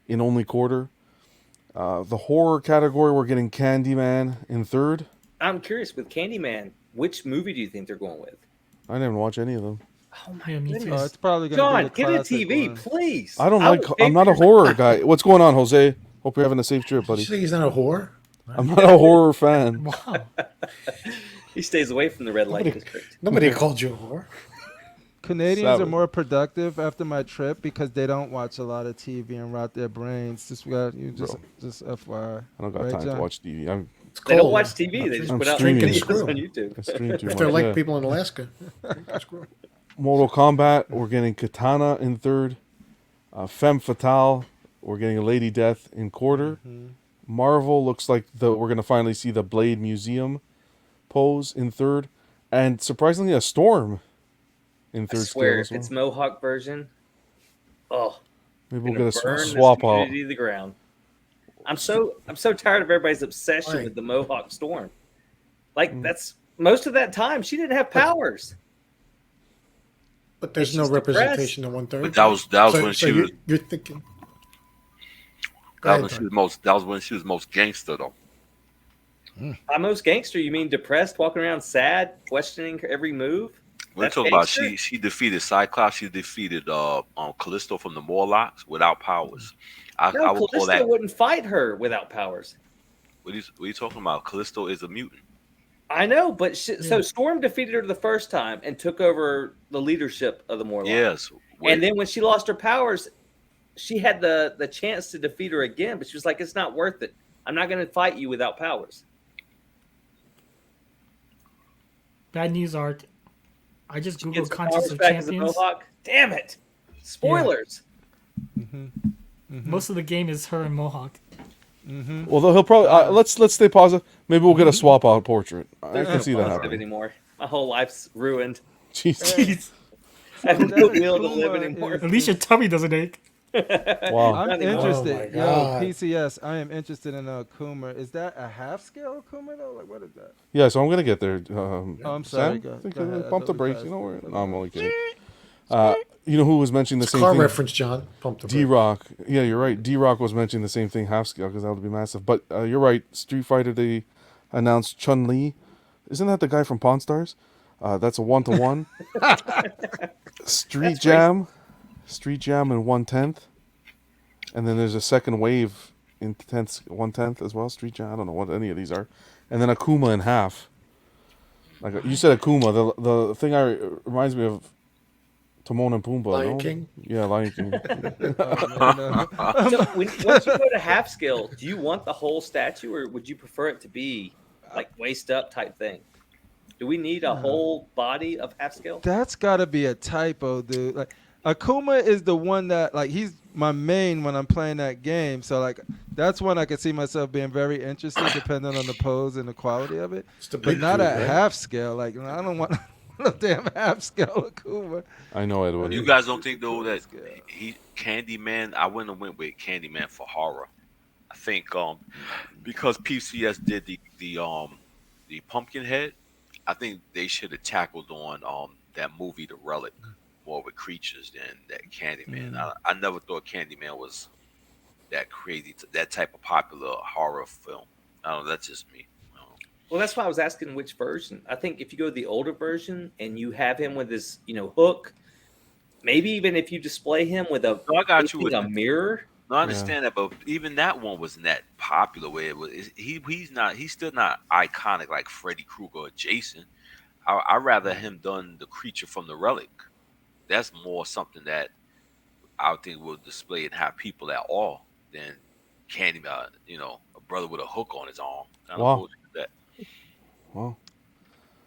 in only quarter. The horror category, we're getting Candyman in third. I'm curious with Candyman, which movie do you think they're going with? I didn't watch any of them. Oh my Yeah, me too. goodness. it's probably gonna John, be the get a classic TV, one. please. I don't I like. would pay I'm not for a horror guy. What's going on, Jose? Hope you're having a safe trip, Did buddy. you say he's not a whore? I'm not a horror fan. Wow. He stays away from the red light district. Nobody called you a whore. Canadians are Savage. more productive after my trip because they don't watch a lot of TV and rot their brains. Just FYI. I don't got Right, time John? to watch TV. I'm They don't cold. watch TV. They just I'm put out streaming. videos on YouTube. I stream too If much. they're like yeah. people in Alaska. Mortal Kombat, we're getting Katana in third. Femme Fatale, we're getting Lady Death in quarter. Marvel looks like we're going to finally see the Blade Museum pose in third. And surprisingly, a Storm in I third swear, scale if as well. it's Mohawk version, oh, Maybe we'll gonna get a burn this swap out. community to the ground. I'm so tired of everybody's obsession Right. with the Mohawk Storm. Like that's most of that time she didn't have powers. But there's She's no depressed. representation of 1/3. But that was when she was You're thinking. that was when she was most gangster though. By most gangster, you mean depressed, walking around sad, questioning every move? We're That's talking about gangster? she defeated Cyclops. She defeated Callisto from the Morlocks without powers. I No, would call Callisto that. wouldn't fight her without powers. What are you talking about? Callisto is a mutant. I know, but so Storm defeated her the first time and took over the leadership of the Morlocks. Yes. And then when she lost her powers, she had the chance to defeat her again, but she was like, "It's not worth it. I'm not going to fight you without powers." Bad news, Art. I just She googled gets her Contest powers of back as a Champions. Mohawk. Damn it! Spoilers. Most of the game is her and Mohawk. Well, he'll probably let's stay positive. Maybe we'll get a swap out portrait. I can see that Positive happening. anymore. My whole life's ruined. Jeez. I have no will to live anymore. At least your tummy doesn't ache. Wow. I'm Not anymore. interested. Oh my Yo, God. PCS. I am interested in a Akuma. Is that a half scale Akuma though? Like what is that? Yeah, so I'm gonna get there. Oh, I'm sorry. Sam, Go ahead. I pump the thought we brakes. passed You know it. where? No, I'm only kidding. You know who was mentioning the same Car thing? reference, John. Pump the D brakes. Rock. Yeah, you're right. D Rock was mentioning the same thing, half scale, because that would be massive. But you're right. Street Fighter, they announced Chun Li. Isn't that the guy from Pawn Stars? That's a 1-to-1. Street Jam in 1/10, and then there's a second wave in 1/10 as well. Street Jam. I don't know what any of these are, and then Akuma in half. Like you said, Akuma. The thing reminds me of Timon and Pumbaa. Lion no? King? Yeah, Lion King. So once you go to half scale, do you want the whole statue, or would you prefer it to be like waist up type thing? Do we need a whole body of half scale? That's got to be a typo, dude. Like Akuma is the one that like he's my main when I'm playing that game. So like that's one I could see myself being very interested, depending on the pose and the quality of it. the But big not dude, at right? half scale. Like I don't want no damn half scale Akuma. I know Edwin. You guys don't think though that Candyman? I wouldn't have went with Candyman for horror. I think because PCS did the Pumpkinhead, I think they should have tackled on that movie The Relic more with creatures than that Candyman. I never thought Candyman was that crazy, that type of popular horror film. I don't know. That's just me. Well, that's why I was asking which version. I think if you go to the older version and you have him with his, hook, maybe even if you display him with a No, I got you with a that. mirror. No, I understand that, but even that one wasn't that popular. Where it was, he's still not iconic like Freddy Krueger or Jason. I rather him done the creature from the Relic. That's more something that I would think will display and have people at awe than Candyman. A brother with a hook on his arm. I don't Wow. know that. Wow.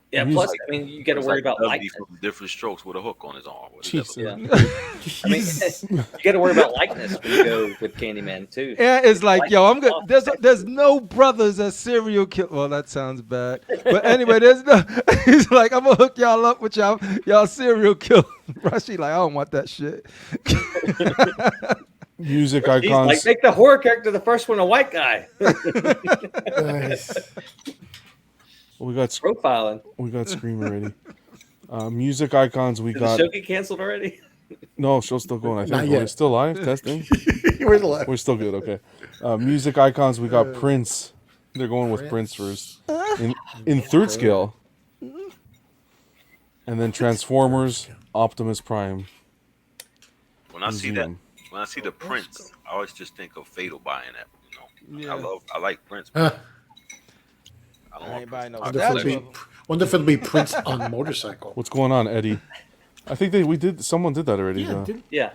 Yeah, Music. plus, I mean, you got to worry about Dudley likeness. from Different Strokes with a hook on his arm. Jesus. Yeah. I mean, you got to worry about likeness when you go with Candyman too. Yeah, it's like, yo, I'm good. There's no brothers as serial killer. Well, that sounds bad, but anyway, there's no. He's like, I'm gonna hook y'all up with y'all serial killer. Rashi like, I don't want that shit. Music He's icons. like, make the horror character the first one a white guy. Nice. We got Profiling. We got Scream already. Music icons. We Did got. the show get canceled already? No, show's still going. I Not think yet. we're still live testing. We're live. We're still good. Okay. Music icons. We got Prince. They're going with Prince first in third scale, and then Transformers, Optimus Prime. When I see that, Museum. when I see the Prince, I always just think of Fatal buying that. Yeah. I like Prince. Huh. I don't I want ain't buying no Wonder if statue. it'll be Prince on a motorcycle. What's going on, Eddie? I think someone did that already. Yeah, did, Yeah.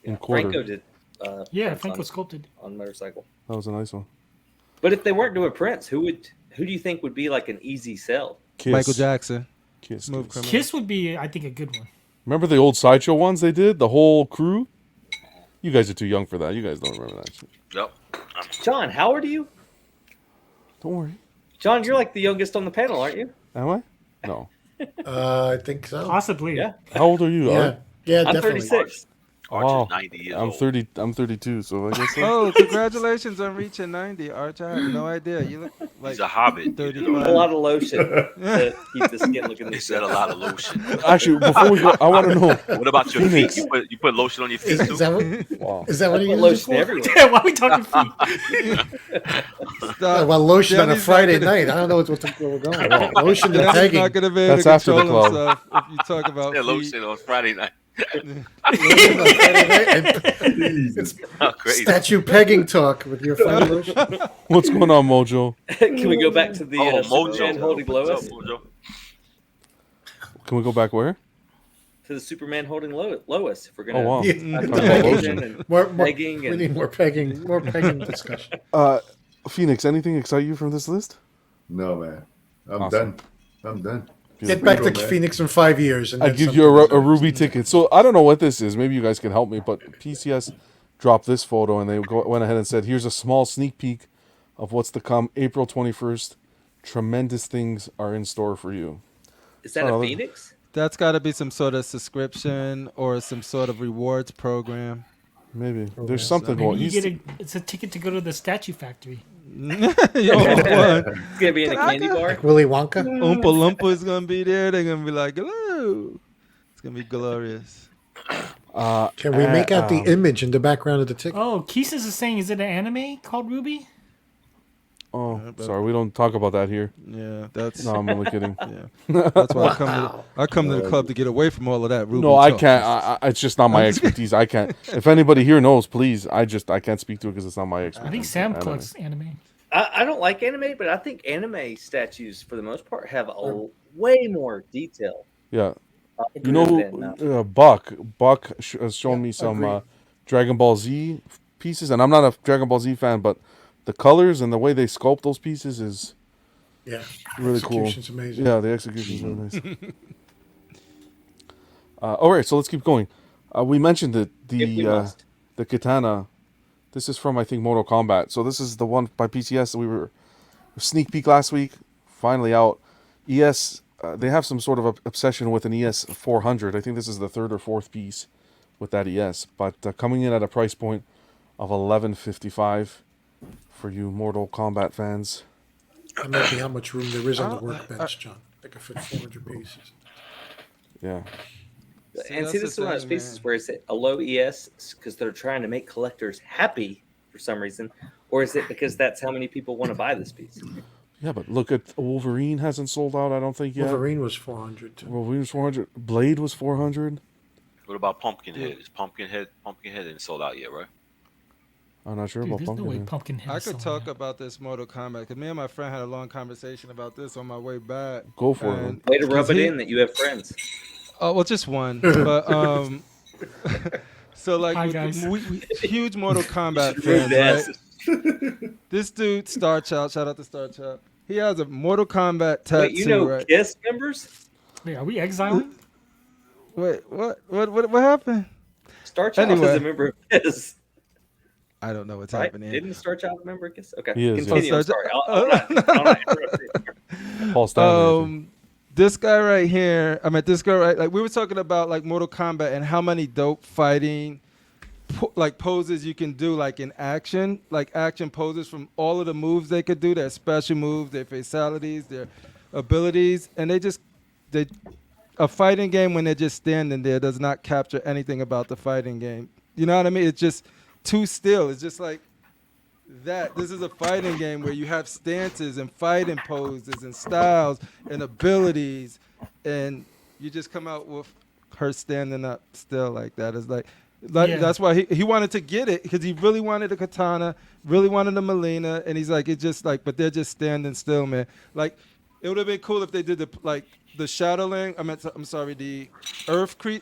in quarter. Franco did. yeah, Prince Franco on, sculpted. on motorcycle. That was a nice one. But if they weren't doing Prince, who do you think would be like an easy sell? Kiss. Michael Jackson. Kiss. Smooth Kiss. criminal. Kiss would be, I think, a good one. Remember the old Sideshow ones they did? The whole crew? You guys are too young for that. You guys don't remember that shit. Yep. John, how old are you? Don't worry. John, you're like the youngest on the panel, aren't you? Am I? No. I think so. Possibly. Yeah. How old are you? Yeah, Art? yeah, I'm definitely. 36. Arch Wow. is 90 years I'm old. 30. I'm 32. So I guess. So. Oh, congratulations on reaching 90, Arch. I had no idea. You look like He's a hobbit. 35. A lot of lotion to keep the skin looking They this said a lot of lotion. Actually, before we go, I want to know. What about your Phoenix. feet? You put lotion on your feet Is too? that what? Wow. Is that what I he put uses it lotion for? everywhere. Yeah, why are we talking feet? Well, lotion on a Danny's Friday not gonna- night. I don't know what's where we're going. Lotion and Danny's pegging. not gonna be able That's to after the control club. himself if you talk about Yeah, feet. lotion on Friday night. It's Oh, crazy. statue pegging talk with your friend Lotion. What's going on, Mojo? Can we go back to the Oh, Superman Mojo. holding What's up, Lois? Mojo? Can we go back where? To the Superman holding Lois. If we're gonna Oh wow. Yeah. talk Talking about about lotion lotion. and More, pegging we and need more pegging discussion. Phoenix, anything excite you from this list? No, man. I'm Awesome. done. I'm done. Get back to Bingo, man. Phoenix in 5 years. And I then give you something a else. ruby ticket. So I don't know what this is. Maybe you guys can help me. But PCS dropped this photo, and they went ahead and said, "Here's a small sneak peek of what's to come. April 21st. Tremendous things are in store for you." is that Oh, a Phoenix? That's got to be some sort of subscription or some sort of rewards program. Maybe Oh, there's yes. something Maybe going. you He's, get it's a ticket to go to the statue factory. Yo, one. It's gonna be in a candy bar. Like Willy Wonka. Oompa Loompa is gonna be there. They're gonna be like, hello. It's gonna be glorious. Can we make out the image in the background of the ticket? Oh, Keesis is saying, is it an anime called Ruby? Oh, sorry, we don't talk about that here. Yeah, that's No, I'm only kidding. yeah. That's why I come to the club to get away from all of that. Ruby No, I talk. can't. It's just not my expertise. I can't. If anybody here knows, please. I can't speak to it because it's not my expertise. I think Sam Anime. collects anime. I don't like anime, but I think anime statues, for the most part, have way more detail. Yeah, you know than, who? Buck has shown me some agreed. Dragon Ball Z pieces, and I'm not a Dragon Ball Z fan, but the colors and the way they sculpt those pieces is Yeah. really cool. Execution's amazing. Yeah, the execution's really nice. All right, so let's keep going. We mentioned that If we the must. the katana. This is from I think Mortal Kombat. So this is the one by PCS that we were sneak peek last week. Finally out. ES. They have some sort of obsession with an ES 400. I think this is the third or fourth piece with that ES, but coming in at a price point of $11.55 for you Mortal Kombat fans. That might be how much room there is on the workbench, John. They could fit 400 pieces. Yeah. And that's see, the this is one of those thing, pieces man. where is it a low ES because they're trying to make collectors happy for some reason, or is it because that's how many people want to buy this piece? Yeah, but look at Wolverine hasn't sold out, I don't think yet. Wolverine was 400 too. Wolverine was 400. Blade was 400. What about Pumpkinhead? Is Pumpkinhead ain't sold out yet, right? I'm not sure Dude, about there's no way Pumpkinhead. Pumpkinhead I is could selling talk out. about this Mortal Kombat because me and my friend had a long conversation about this on my way back. Go for it, And man. Way to rub 'cause it he- in that you have friends. Oh well, just one. But so like Hi, with guys. we huge Mortal You Kombat should remove fans, the right? S. This dude, Star Child, shout out to Star Child. He has a Mortal Kombat tattoo, Wait, you know right? Kiss members? Wait, are we exiling? Wait, what happened? Star Child is a Anyway, member of Kiss, I don't know what's right? happening. Didn't Star Child remember of Kiss? Okay, He is, yeah. continue. I'm sorry. I'm not interrupting. Paul Stanley. This guy right here, this girl right, like we were talking about like Mortal Kombat and how many dope fighting like poses you can do like in action, like action poses from all of the moves they could do, their special moves, their fatalities, their abilities, and they a fighting game when they're just standing there does not capture anything about the fighting game. You know what I mean? It's just too still. It's just like that. This is a fighting game where you have stances and fighting poses and styles and abilities, and you just come out with her standing up still like that. It's like Yeah. that's why he wanted to get it because he really wanted a katana, really wanted a Melina, and he's like, it just like, but they're just standing still, man. Like, it would have been cool if they did the Shadowling. The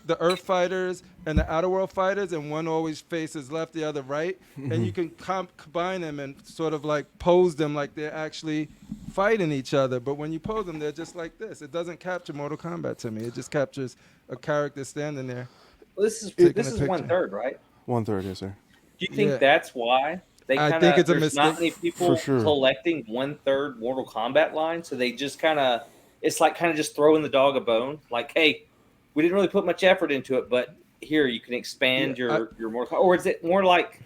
the Earth fighters and the Outer World fighters, and one always faces left, the other right, and you can combine them and sort of like pose them like they're actually fighting each other. But when you pose them, they're just like this. It doesn't capture Mortal Kombat to me. It just captures a character standing there. Well, this is Taking a 1/3, right? 1/3, yes, sir. Do you think that's why they I kind think of? it's a There's not mistake. many people For sure. collecting 1/3 Mortal Kombat line, so they just kind of. It's like kind of just throwing the dog a bone. Like, hey, we didn't really put much effort into it, but here you can expand your Mortal Kombat. Or is it more like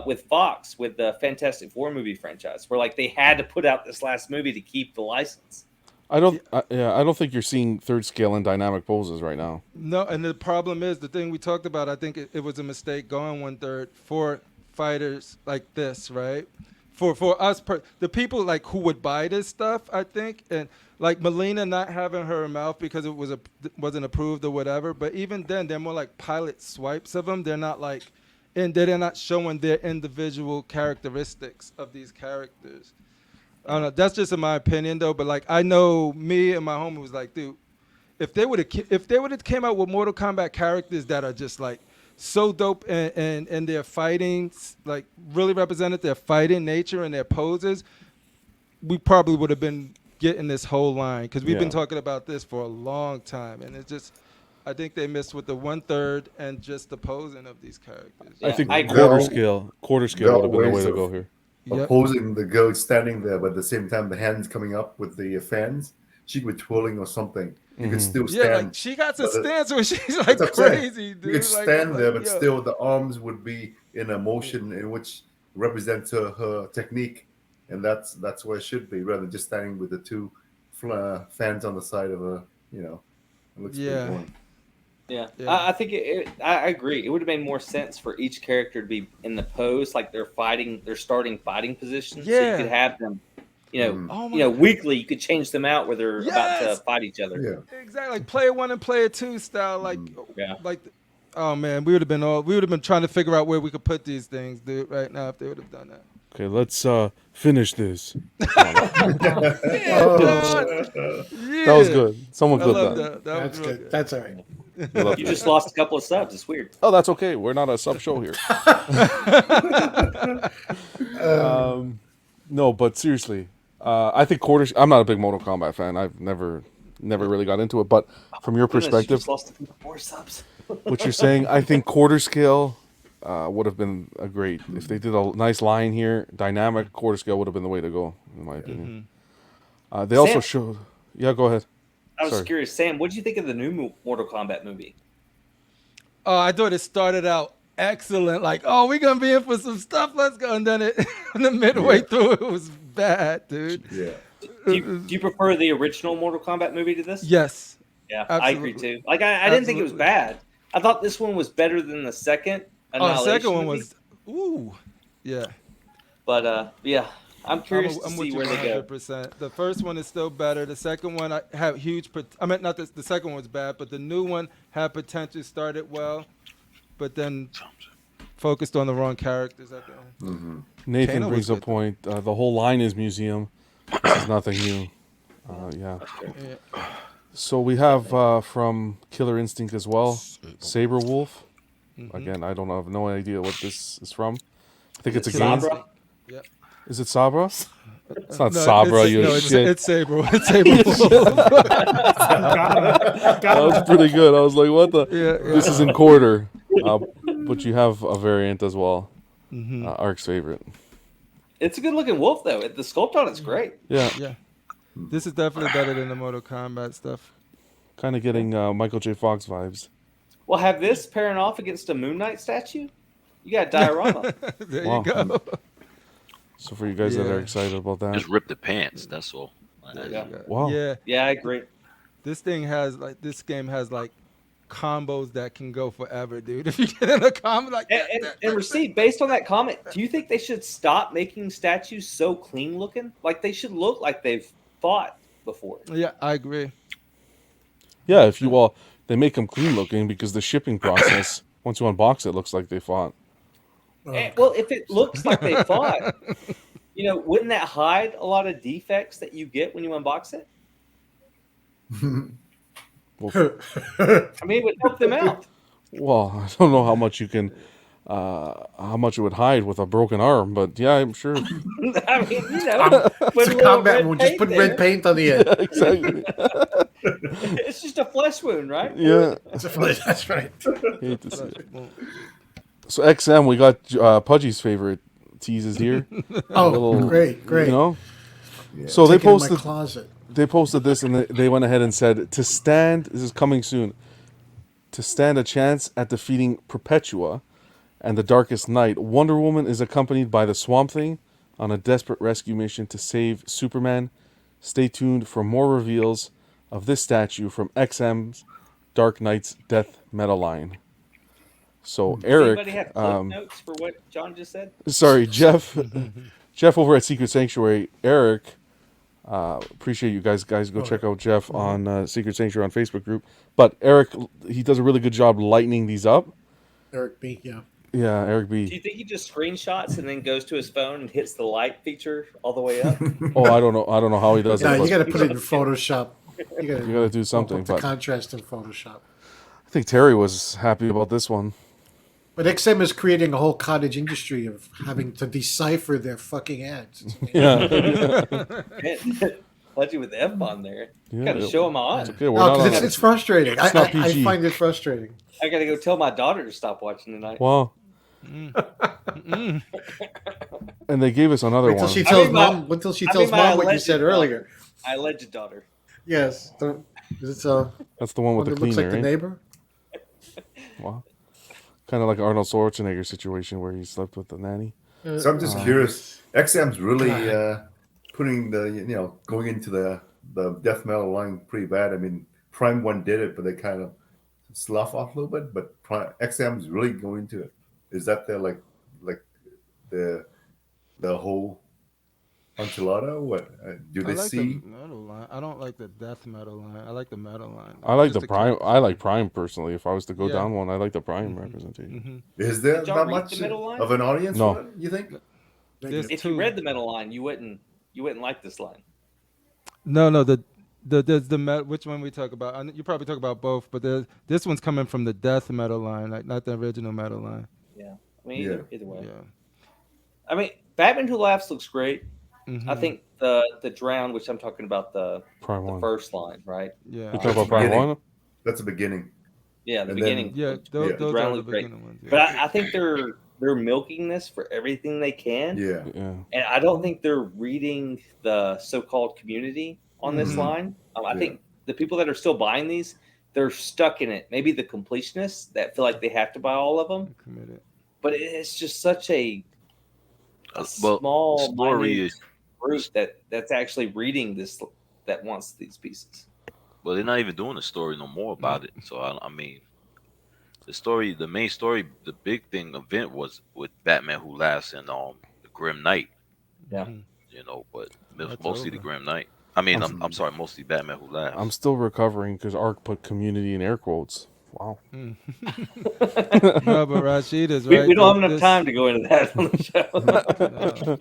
with Fox with the Fantastic Four movie franchise, where like they had to put out this last movie to keep the license? I don't think you're seeing third scale and dynamic poses right now. No, and the problem is the thing we talked about. I think it was a mistake going 1/3 for fighters like this, right? For us, the people like who would buy this stuff, I think, and like Melina not having her mouth because it wasn't approved or whatever. But even then, they're more like pilot swipes of them. They're not like, and they're not showing their individual characteristics of these characters. I don't know. That's just in my opinion, though. But like, I know me and my homie was like, dude, if they would have came out with Mortal Kombat characters that are just like so dope and their fighting like really represented their fighting nature and their poses, we probably would have been getting this whole line because we've been talking about this for a long time, and it's just. I think they missed with the 1/3 and just the posing of these characters. I think I quarter scale would have been the way to go here. Opposing the girl standing there, but at the same time, the hands coming up with the fans. She could be twirling or something. You could still stand. Yeah, like she got a stance where she's like That's what I'm saying. crazy, dude. You could Like, stand there, but yo. still the arms would be in a motion in which represents her technique, and that's where it should be, rather than just standing with the two fans on the side of her. You know, it looks pretty boring. Yeah. I think I agree. It would have made more sense for each character to be in the pose, like they're starting fighting positions. So you could have them, weekly. You could change them out where they're about to fight each other. Yeah. Exactly, like player 1 and player 2 style. Like, oh man, we would have been trying to figure out where we could put these things, dude. Right now, if they would have done that. Okay, let's finish this. That was good. Someone clip that. That's good. Good. That's all right. You just lost a couple of subs. It's weird. Oh, that's okay. We're not a sub show here. No, but seriously, I think quarters. I'm not a big Mortal Kombat fan. I've never really got into it. But from your perspective, you just lost a couple more subs. what you're saying, I think quarter scale would have been a great. If they did a nice line here, dynamic quarter scale would have been the way to go, in my opinion. They also showed. Yeah, go ahead. I was curious, Sam. What did you think of the new Mortal Kombat movie? Oh, I thought it started out excellent. Like, oh, we're gonna be in for some stuff. Let's go. And then in the midway through, it was bad, dude. Yeah. Do you prefer the original Mortal Kombat movie to this? Yes. Yeah, absolutely. I agree too. Like, I didn't think it was bad. I thought this one was better than the second. Oh, the second one movie. was, ooh, yeah. But yeah, I'm curious to I'm see with you where they go. 100%. The first one is still better. The second one, I have huge. I mean, not the second one was bad, but the new one had potential. Started well, but then focused on the wrong characters at the end. Nathan Kano brings a was good, though. point. The whole line is museum. This is nothing new. Yeah. Yeah. So we have from Killer Instinct as well, Saber Wolf. Again, I don't have no idea what this is from. I think it's a game. Sabra? Yep. Is it Sabra? It's not No, Sabra, it's, you no, shit. It's Saber. It's Saber. That was pretty good. I was like, what the? Yeah. This is in quarter. But you have a variant as well. Ark's favorite. It's a good looking wolf though. The sculpt on it's great. Yeah. Yeah. This is definitely better than the Mortal Kombat stuff. Kind of getting Michael J. Fox vibes. Well, have this pairing off against a Moon Knight statue. You got a diorama. There Wow. you go. So for you guys that are excited about that, Just rip the pants. That's all. wow. Yeah, I agree. This game has like combos that can go forever, dude. If you get in a combo like And Receipt, based on that comment, do you think they should stop making statues so clean looking? Like they should look like they've fought before. Yeah, I agree. Yeah, if you they make them clean looking because the shipping process, once you unbox it, looks like they fought. Well, if it looks like they fought, wouldn't that hide a lot of defects that you get when you unbox it? I mean, it would help them out. Well, I don't know how much you can, how much it would hide with a broken arm, but yeah, I'm sure. I mean, It's a combat wound. Just put red paint on the end. Yeah, exactly. It's just a flesh wound, right? Yeah, It's a flesh. That's right. hate to see it. So XM, we got Pudgy's favorite teases here. Oh, great. You know. So Take they it in my posted. closet. They posted this and they went ahead and said to stand. This is coming soon. To stand a chance at defeating Perpetua and the Darkest Night, Wonder Woman is accompanied by the Swamp Thing on a desperate rescue mission to save Superman. Stay tuned for more reveals of this statue from XM's Dark Knight's death metal line. So Does Eric, anybody have clip notes for what John just said? sorry, Jeff over at Secret Sanctuary. Eric, appreciate you guys go check out Jeff on Secret Sanctuary on Facebook group. But Eric, he does a really good job lightening these up. Eric B. Yeah. Yeah, Eric B. Do you think he just screenshots and then goes to his phone and hits the light feature all the way up? Oh, I don't know how he does Yeah, it. you got to put it in Photoshop. You got to do something. Put the But contrast in Photoshop. I think Terry was happy about this one. But XM is creating a whole cottage industry of having to decipher their fucking ads. Yeah. Pledgy with the F on there. Yeah, Gotta show him on. Okay, we're not on it's frustrating. It's not I PG. find it frustrating. I gotta go tell my daughter to stop watching tonight. Wow. And they gave us another Wait till one. she tells mom. Wait till she tells mom what you said earlier. My alleged daughter. Yes. It's That's the one with the that looks cleaner, like the right? neighbor. Wow. Kind of like Arnold Schwarzenegger situation where he slept with the nanny. So I'm just curious. XM's really putting going into the death metal line pretty bad. I mean, Prime One did it, but they kind of slough off a little bit. But XM's really going into it. Is that the like the whole enchilada? What do they see? The metal line. I don't like the death metal line. I like the metal line. I like Just the Prime. I like Prime personally. If I was to go Yeah. down one, I like the Prime representation. Is there Did y'all not read much the middle line? of an audience No. for it, you think? If you read the metal line, you wouldn't like this line. No, there's the which one we talk about? You probably talk about both, but this one's coming from the death metal line, like not the original metal line. Yeah, I mean either way. Yeah. I mean, Batman Who Laughs looks great. Mhm. I think the Drown, which I'm talking about the first line, right? Yeah. You talk about Prime One? That's the beginning. Yeah, the And beginning. then- those Drown are the looked great. beginning ones. Yeah. But I think they're milking this for everything they can. Yeah. And I don't think they're reading the so-called community on this line. I think the people that are still buying these, they're stuck in it. Maybe the completionists that feel like they have to buy all of them. Committed. But it's just such a Well, small story minute is group that's actually reading this, that wants these pieces. well, they're not even doing the story no more about it. So I mean, the main story, the big thing event was with Batman Who Laughs and the Grim Knight. Yeah. but That's mostly the over. Grim Knight. I mean, I'm sorry, mostly Batman Who Laughs. I'm still recovering because Ark put community in air quotes. Wow. No, but Rashid is We, right. we don't have enough time to go into that on the show.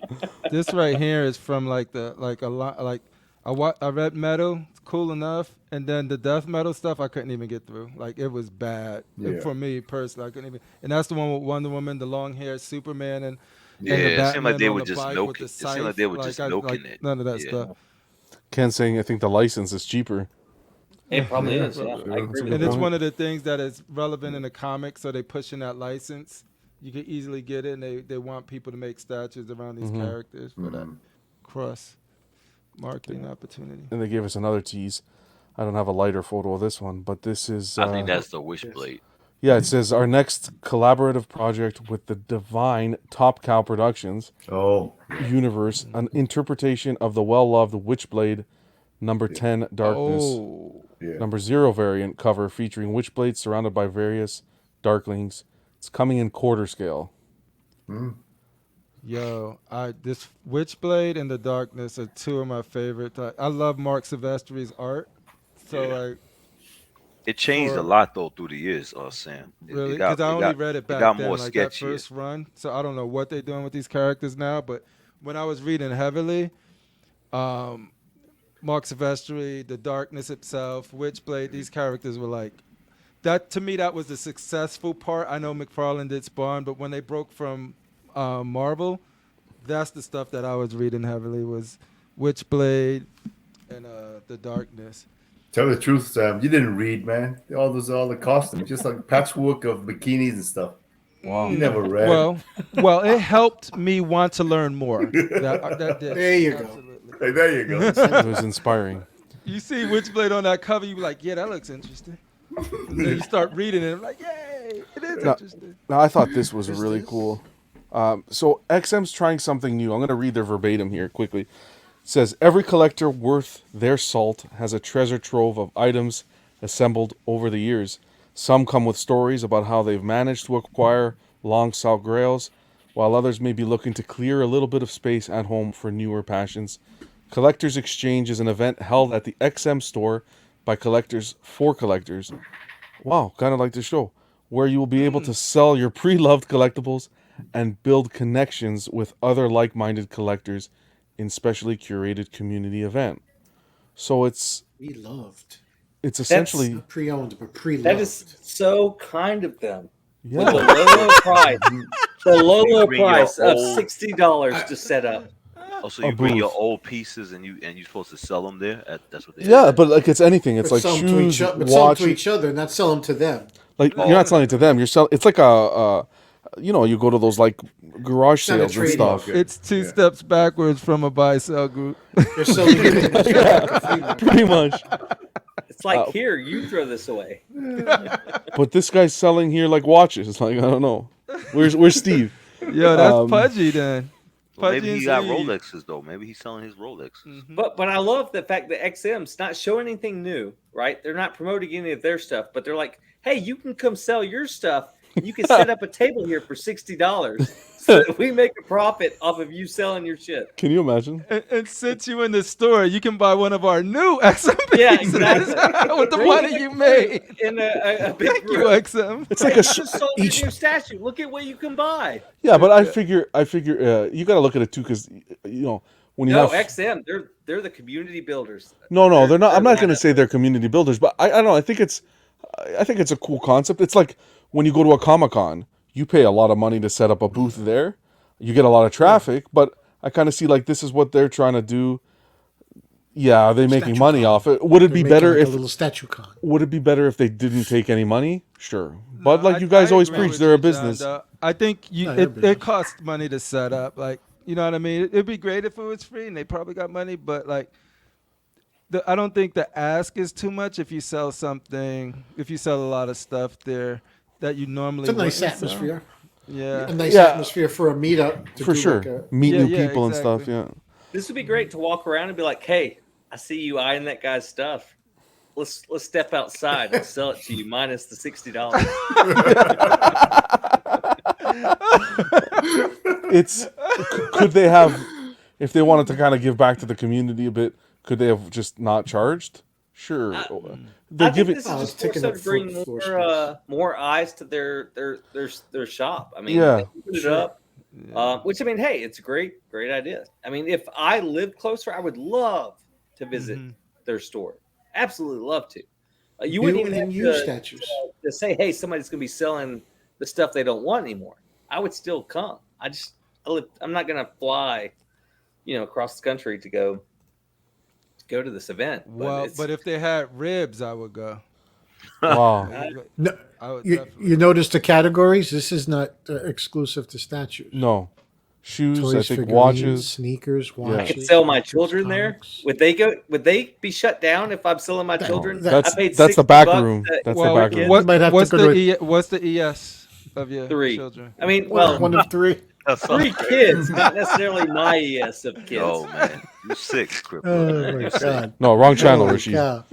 This right here is from like a lot like I read metal, it's cool enough, and then the death metal stuff I couldn't even get through. Like it was bad for me personally. I couldn't even. And that's the one with Wonder Woman, the long haired Superman, and the it seemed like Batman they on were the just bike with milking. the It seemed like scythe. they were just milking it. None of that Yeah. stuff. Ken saying I think the license is cheaper. It probably is. Yeah, I agree with And you. it's one of the things that is relevant in the comics, so they pushing that license. You can easily get it, and they want people to make statues around these characters for that cross marketing opportunity. And they gave us another tease. I don't have a lighter photo of this one, but this is. I think that's the Wishblade. Yeah, it says our next collaborative project with the Divine Top Cow Productions universe, an interpretation of the well-loved Witchblade number 10 Darkness. Number 0 variant cover featuring Witchblade surrounded by various Darklings. It's coming in quarter scale. Yo, this Witchblade and the Darkness are two of my favorite. I love Mark Silvestri's art. So like, it changed a lot though through the years, Sam. Really, because I only read it back got then, more like sketchy. that first run. So I don't know what they're doing with these characters now. But when I was reading heavily, Mark Silvestri, the Darkness itself, Witchblade, these characters were like that. To me, that was the successful part. I know McFarlane did Spawn, but when they broke from Marvel, that's the stuff that I was reading heavily was Witchblade and the Darkness. Tell the truth, Sam. You didn't read, man. All the costumes, just like patchwork of bikinis and stuff. Wow. You never read. Well, it helped me want to learn more. That did. There you Absolutely. Hey, there you go. It was inspiring. You see Witchblade on that cover, you be like, yeah, that looks interesting. And then you start reading it, and like, yay, it is interesting. Now, I thought this was really cool. So XM's trying something new. I'm going to read their verbatim here quickly. It says, every collector worth their salt has a treasure trove of items assembled over the years. Some come with stories about how they've managed to acquire long sought grails, while others may be looking to clear a little bit of space at home for newer passions. Collectors Exchange is an event held at the XM store by collectors for collectors. Wow, kind of like the show, where you will be able to sell your pre-loved collectibles and build connections with other like-minded collectors in specially curated community event. So it's essentially Not pre-owned, but pre-loved. That is so kind of them. Yeah. With the low price, the low bring price your of old- $60 to set up. Oh, so you bring your old pieces and you're supposed to sell them there? That's what they Yeah, but like it's anything. It's like sell them to shoes, each other, but sell them to watches. each other, not sell them to them. Like you're not selling it to them. You're selling. It's like you go to those like garage It's not a sales and trade stuff. It's two steps backwards from a buy-sell group. They're selling it. Pretty much. It's like, here, you throw this away. But this guy's selling here like watches. Like I don't know. Where's Steve? Yo, that's pudgy then. Well, Pudgy maybe he and got Steve. Rolexes though. Maybe he's selling his Rolexes. But I love the fact that XM's not showing anything new, right? They're not promoting any of their stuff, but they're like, hey, you can come sell your stuff. You can set up a table here for $60 so that we make a profit off of you selling your shit. Can you imagine? And since you in the store, you can buy one of our new XM pieces Yeah, exactly. with the money you made. In a big Thank you, group. XM. It's like You a just sold your new statue. Look at what you can buy. yeah, but I figure you got to look at it too because when you No, have XM, they're the community builders. no, they're not. I'm not going to lined say they're community builders, but I don't know. I think it's a cool concept. It's like when you go to a Comic-Con, you pay a lot of money to set up a booth there. You get a lot of traffic, but I kind of see like this is what they're trying to do. Yeah, are they making money off it? Would it be better like if a little statue con? Would it be better if they didn't take any money? Sure, but No, like you guys I always agree preach, with they're you, a business. John, I think it costs money to set up. Like, you know what I mean? It'd be great if it was free, and they probably got money. But like, I don't think the ask is too much if you sell something. If you sell a lot of stuff there that you normally It's a nice wouldn't sell. atmosphere. Yeah, A nice atmosphere for a meetup. To For do sure, like a, meet Yeah, new yeah, people exactly. and stuff. Yeah. This would be great to walk around and be like, hey, I see you eyeing that guy's stuff. Let's step outside and sell it to you minus the $60. It's could they have if they wanted to kind of give back to the community a bit, could they have just not charged? Sure. I think this is just more so to bring more eyes to their shop. I mean, Yeah. they put it up, which I mean, hey, it's a great idea. I mean, if I lived closer, I would love to visit their store. Absolutely love to. You wouldn't even have to say, hey, somebody's going to be selling the stuff they don't want anymore. I would still come. I'm not going to fly, across the country to go to this event. But if they had ribs, I would go. Wow. No, you notice the categories? This is not exclusive to statues. No. Shoes, Toys, I think figurines, watches. sneakers, watches. I could sell my children there. Would they be shut down if I'm selling my children? That's I paid the back $60 room. to- That's the back room. What's the ES of your 3 children? I mean, well, one of 3. 3 kids, not necessarily my ES of kids. Oh man, you sick, Cripple. Oh my You sick. God. No, wrong channel, Holy Rishi. cow.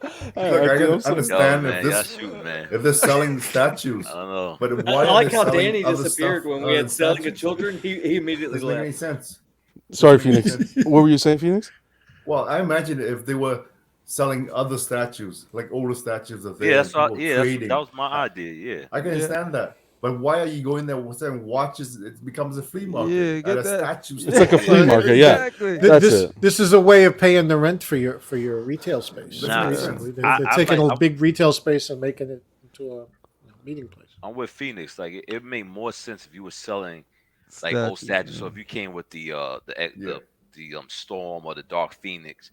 Look, I can understand man, y'all shoot, man. if they're selling the statues. I don't know. But I why like are they how selling Danny other disappeared stuff when other we than had selling the statues? children. He immediately Doesn't make any left. sense. Sorry, Doesn't make Phoenix. sense. What were you saying, Phoenix? Well, I imagine if they were selling other statues, like older statues of Yeah, that's people what, yeah, trading. that was my idea. Yeah. I can understand that. But why are you going there selling watches? It becomes a flea market. Yeah, at get a that. statue It's like a flea market, yeah. Exactly. That's it. This is a way of paying the rent for your retail space. Nah, Basically, they're I taking like- a big retail space and making it into a meeting place. I'm with Phoenix. Like it made more sense if you were selling like old statues. So if you came with the Storm or the Dark Phoenix,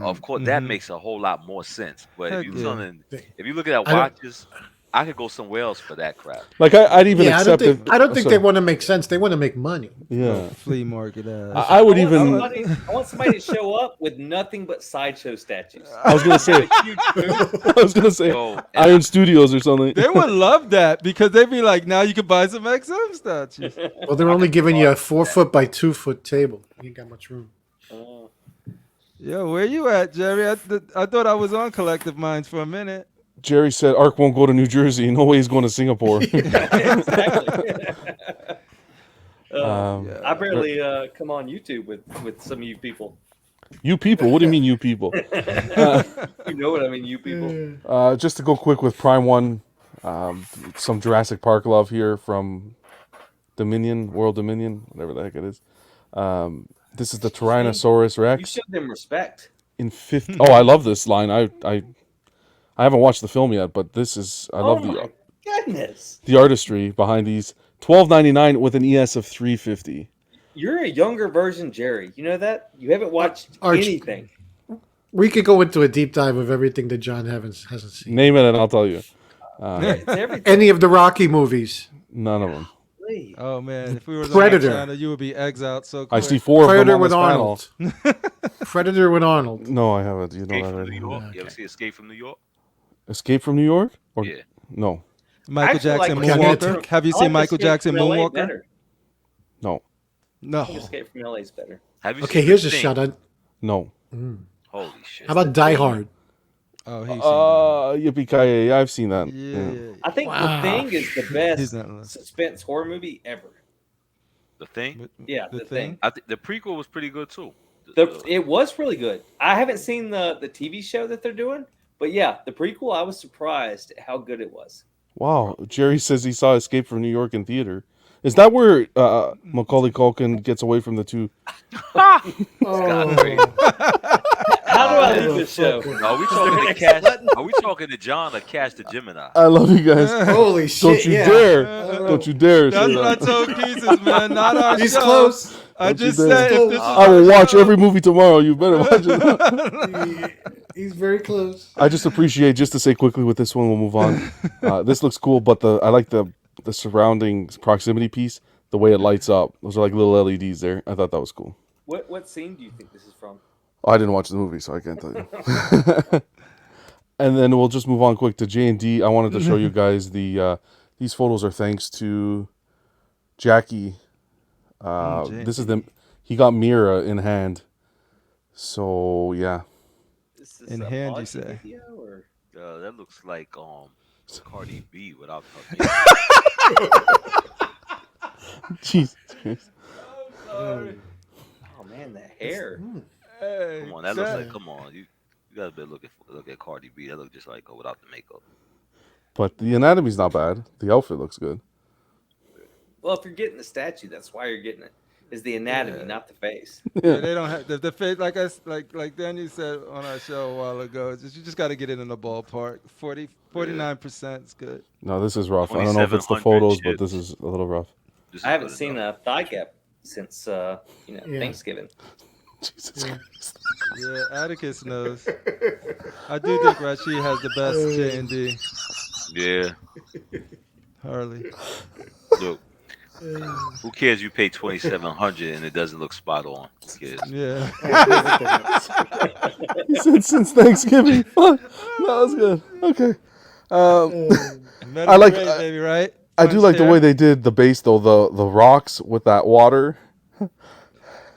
of course that makes a whole lot more sense. But Heck if yeah. you look at watches, I could go somewhere else for that crap. Like I'd even Yeah, accept it. I don't think they want to make sense. They want to make money. Yeah. Flea market. I would even. I want somebody to show up with nothing but Sideshow statues. I was gonna say. I was gonna say Iron Studios or something. They would love that because they'd be like, now you can buy some XM statues. Well, they're only giving you a 4-foot by 2-foot table. You ain't got much room. Yo, where you at, Jerry? I thought I was on Collective Minds for a minute. Jerry said Ark won't go to New Jersey. No way he's going to Singapore. I barely come on YouTube with some of you people. You people? What do you mean, you people? You know what I mean, you people. Just to go quick with Prime 1, some Jurassic Park love here from World Dominion, whatever the heck it is. This is the Tyrannosaurus You Rex. showed them respect. In 50. Oh, I love this line. I haven't watched the film yet, but this is I love my goodness. the artistry behind these. $12.99 with an ES of 350. You're a younger version, Jerry. You know that? You haven't watched anything. We could go into a deep dive of everything that John hasn't seen. Name it and I'll tell you. It's everything. Any of the Rocky movies. None of them. Oh man, if we were Predator. on that channel, you would be exiled so quick. I see 4 Predator of them on with this Arnold. panel. Predator with Arnold. No, I haven't. You know Escape that from already. New York. You ever see Escape from New York? Escape from New York? Or, Yeah. No. Michael Actually, Jackson like Moonwalker. Have you I seen like Michael Escape Jackson from LA Moonwalker? better. No. No. I think Escape from LA is better. Have you Okay, seen here's The a Thing? shot. No. Holy shit! How about Die Hard? Oh, he's Yippee-ki-yay. I've seen that. yeah. I think The Thing is the He's best not- suspense horror movie ever. The Thing? Yeah, The Thing. I think the prequel was pretty good too. It was really good. I haven't seen the TV show that they're doing, but yeah, the prequel. I was surprised at how good it was. Wow. Jerry says he saw Escape from New York in theater. Is that where Macaulay Culkin gets away from the two? Scott Grady. How do I leave this show? Are we talking to Cash? Are we talking to John or Cash the Gemini? I love you guys. Holy Don't shit! you Yeah. dare. Don't you dare. That's say what I that. told Pieces, man. Not our He's show. close. I Don't you just dare. said if this is I will our watch show- every movie tomorrow. You better watch it. He's very close. I just appreciate, just to say quickly with this one, we'll move on. This looks cool, but I like the surrounding proximity piece, the way it lights up. Those are like little LEDs there. I thought that was cool. What scene do you think this is from? I didn't watch the movie, so I can't tell you. And then we'll just move on quick to J&D. I wanted to show you guys these photos are thanks to Jackie. This is them. He got Mira in hand. So yeah. This is In a hand, you Monty say? video, or? That looks like Cardi B without her. Jesus Christ. Oh man, that hair. Hey, Come on, that looks like. Come on, you guys better look at Cardi B. That looks just like her without the makeup. But the anatomy's not bad. The outfit looks good. Well, if you're getting the statue, that's why you're getting it. Is the anatomy, not the face. Yeah, they don't have the face like Daniel said on our show a while ago. It's just, you just got to get it in the ballpark. 49% is good. No, this is rough. I don't know if it's the 2,700 photos, but chips. this is a little rough. This is I haven't good seen enough. a thigh gap since Thanksgiving. Jesus Christ. Yeah, Atticus knows. I do think Rashid has the best J&D. Yeah. Harley. Look. Who cares? You pay 2,700 and it doesn't look spot on. Who cares? Yeah. He said since Thanksgiving. Fuck. That was good. Okay. I like. Great, baby, right? I do like the way they did the base though. The rocks with that water.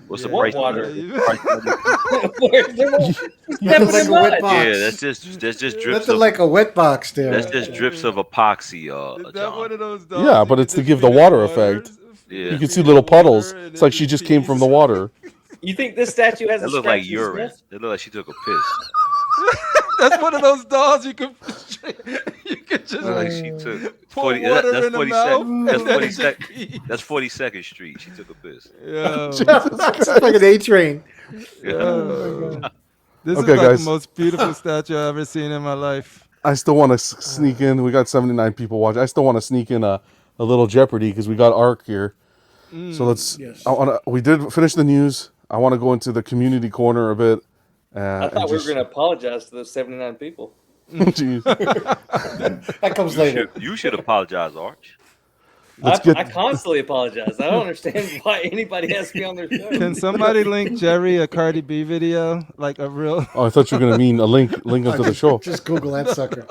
What's the What price? water? Like a wet box. Yeah, that's just drips Nothing of like a wet box there. that's just drips of epoxy. Is that John. one of those dolls Yeah, you but can it's to just give the feed it water effect. Yeah. You can see little puddles. It's like she just came from the water. You think this statue has That a looked like scratch and urine. sniff? It looked like she took a piss. That's one of those dolls you can just Looked like she took pour 40. water That's in the 40 mouth seconds. That's and then 40 it just seconds. pees. That's 42nd Street. She took a piss. Yo, It's like an A train. yo. This Okay, is like guys. the most beautiful statue I've ever seen in my life. I still want to sneak in. We got 79 people watching. I still want to sneak in a little Jeopardy because we got Ark here. So let's. Yes. We did finish the news. I want to go into the community corner a bit. I thought we were going to apologize to those 79 people. Jeez. That comes later. You should apologize, Arch. I constantly apologize. I don't understand why anybody has to be on their show. Can somebody link Jerry a Cardi B video? Like a real. Oh, I thought you were gonna mean a link into the show. Just Google that sucker.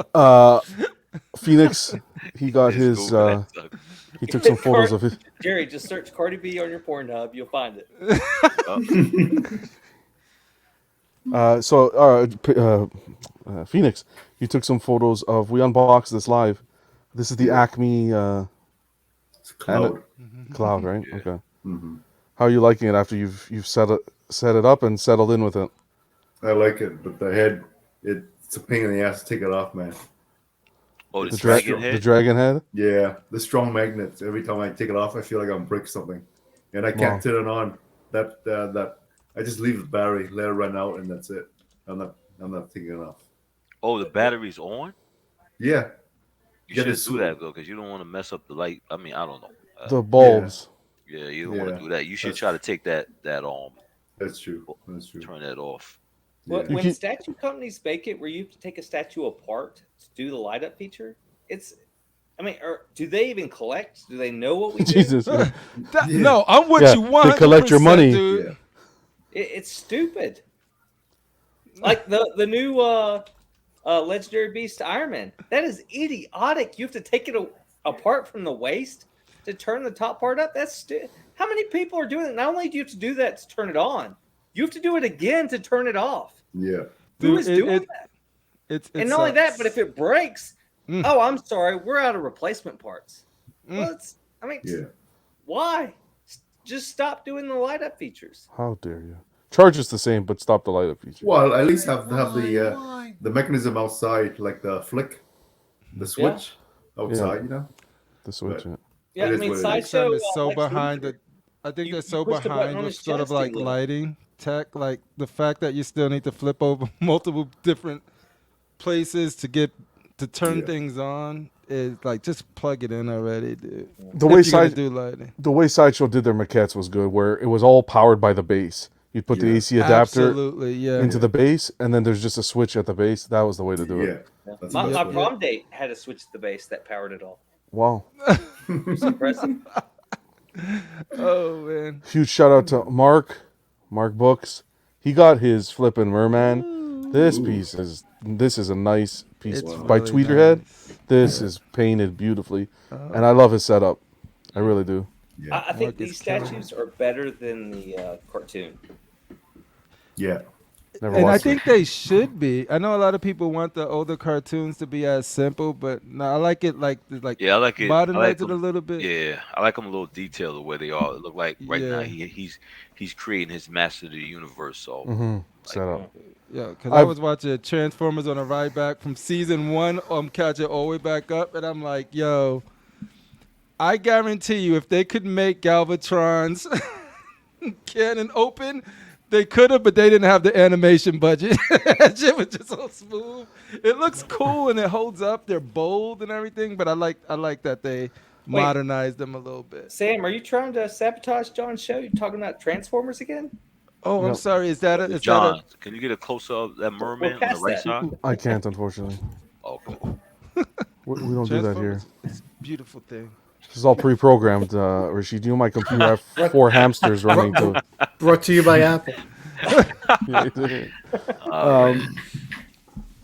Phoenix, he got his. He took some photos of it. Jerry, just search Cardi B on your Pornhub. You'll find it. Phoenix, you took some photos of. We unboxed this live. This is the Acme Cloud. Cloud, right? Yeah. Okay. Mm-hmm. How are you liking it after you've set it up and settled in with it? I like it, but the head, it's a pain in the ass to take it off, man. Oh, the The dragon head. The dragon head. Yeah, the strong magnets. Every time I take it off, I feel like I'm break something, and I can't Wow. turn it on. That I just leave the battery, let it run out, and that's it. I'm not taking it off. Oh, the battery's on. Yeah, You Get should it do that though, because you don't want to mess up the light. I mean, I don't know. The bulbs. Yeah, you don't want Yeah. to do that. You should That's- try to take that that's true. That's true. turn that off. When, Yeah. when statue companies make it where you have to take a statue apart to do the light up feature, do they even collect? Do they know what we do? Jesus. No, I'm with Yeah, you they 100%, collect your money. dude. Yeah. It's stupid. Like the new Legendary Beast Iron Man. That is idiotic. You have to take it apart from the waist to turn the top part up. That's how many people are doing it? Not only do you have to do that to turn it on, you have to do it again to turn it off. Yeah. Who Dude, is doing that? It And not only that, sucks. but if it breaks, oh, I'm sorry, we're out of replacement parts. Well, Yeah. why? Just stop doing the light up features. How dare you? Charge is the same, but stop the light up feature. Well, at least have the mechanism outside, like the flick, the switch outside. You know. The switch. But- Yeah, It I is mean, what it is. Sideshow is so likes behind Luther. I think You- they're you so push the button behind on with his sort of chest, like he will. lighting tech, like the fact that you still need to flip over multiple different places to turn Yeah. things on is like just plug it in already, dude. The If way you're gonna Side do lighting. the way Sideshow did their maquettes was good, where it was all powered by the base. You put the Yeah. AC adapter Absolutely, yeah. into the base, and then there's just a switch at the base. That was the way to do Yeah. it. That's My the best way. prom date had a switch to the base that powered it all. Wow. It's impressive. Oh man. Huge shout out to Mark Books. He got his flipping merman. This is a nice piece It's by really Tweeterhead. nice. This is painted beautifully, and I love his setup. I really do. Yeah. I think Mark is these killing statues are better than the cartoon. Yeah. Never And I watched think it. they should be. I know a lot of people want the older cartoons to be as simple, but no, I like it like Yeah, I like it. I modernize like it a them. little bit. Yeah, I like them a little detailed the way they are. It look like right now Yeah. he's creating his master of the universe. So Set up. Yeah, because I I've- was watching Transformers on a ride back from season 1. I'm catching all the way back up, and I'm like, yo, I guarantee you, if they could make Galvatron's cannon open, they could have, but they didn't have the animation budget. That shit was just so smooth. It looks cool and it holds up. They're bold and everything, but I like that they modernized them a little bit. Sam, are you trying to sabotage John's show? You talking about Transformers again? Oh, I'm sorry. Is that a John, can you get a close up of that merman on the past right that. side? I can't, unfortunately. Okay. We don't do that here. Transformers is a beautiful thing. This is all pre-programmed, Rashid. You know my computer have 4 hamsters running to. Brought to you by Apple. Yeah,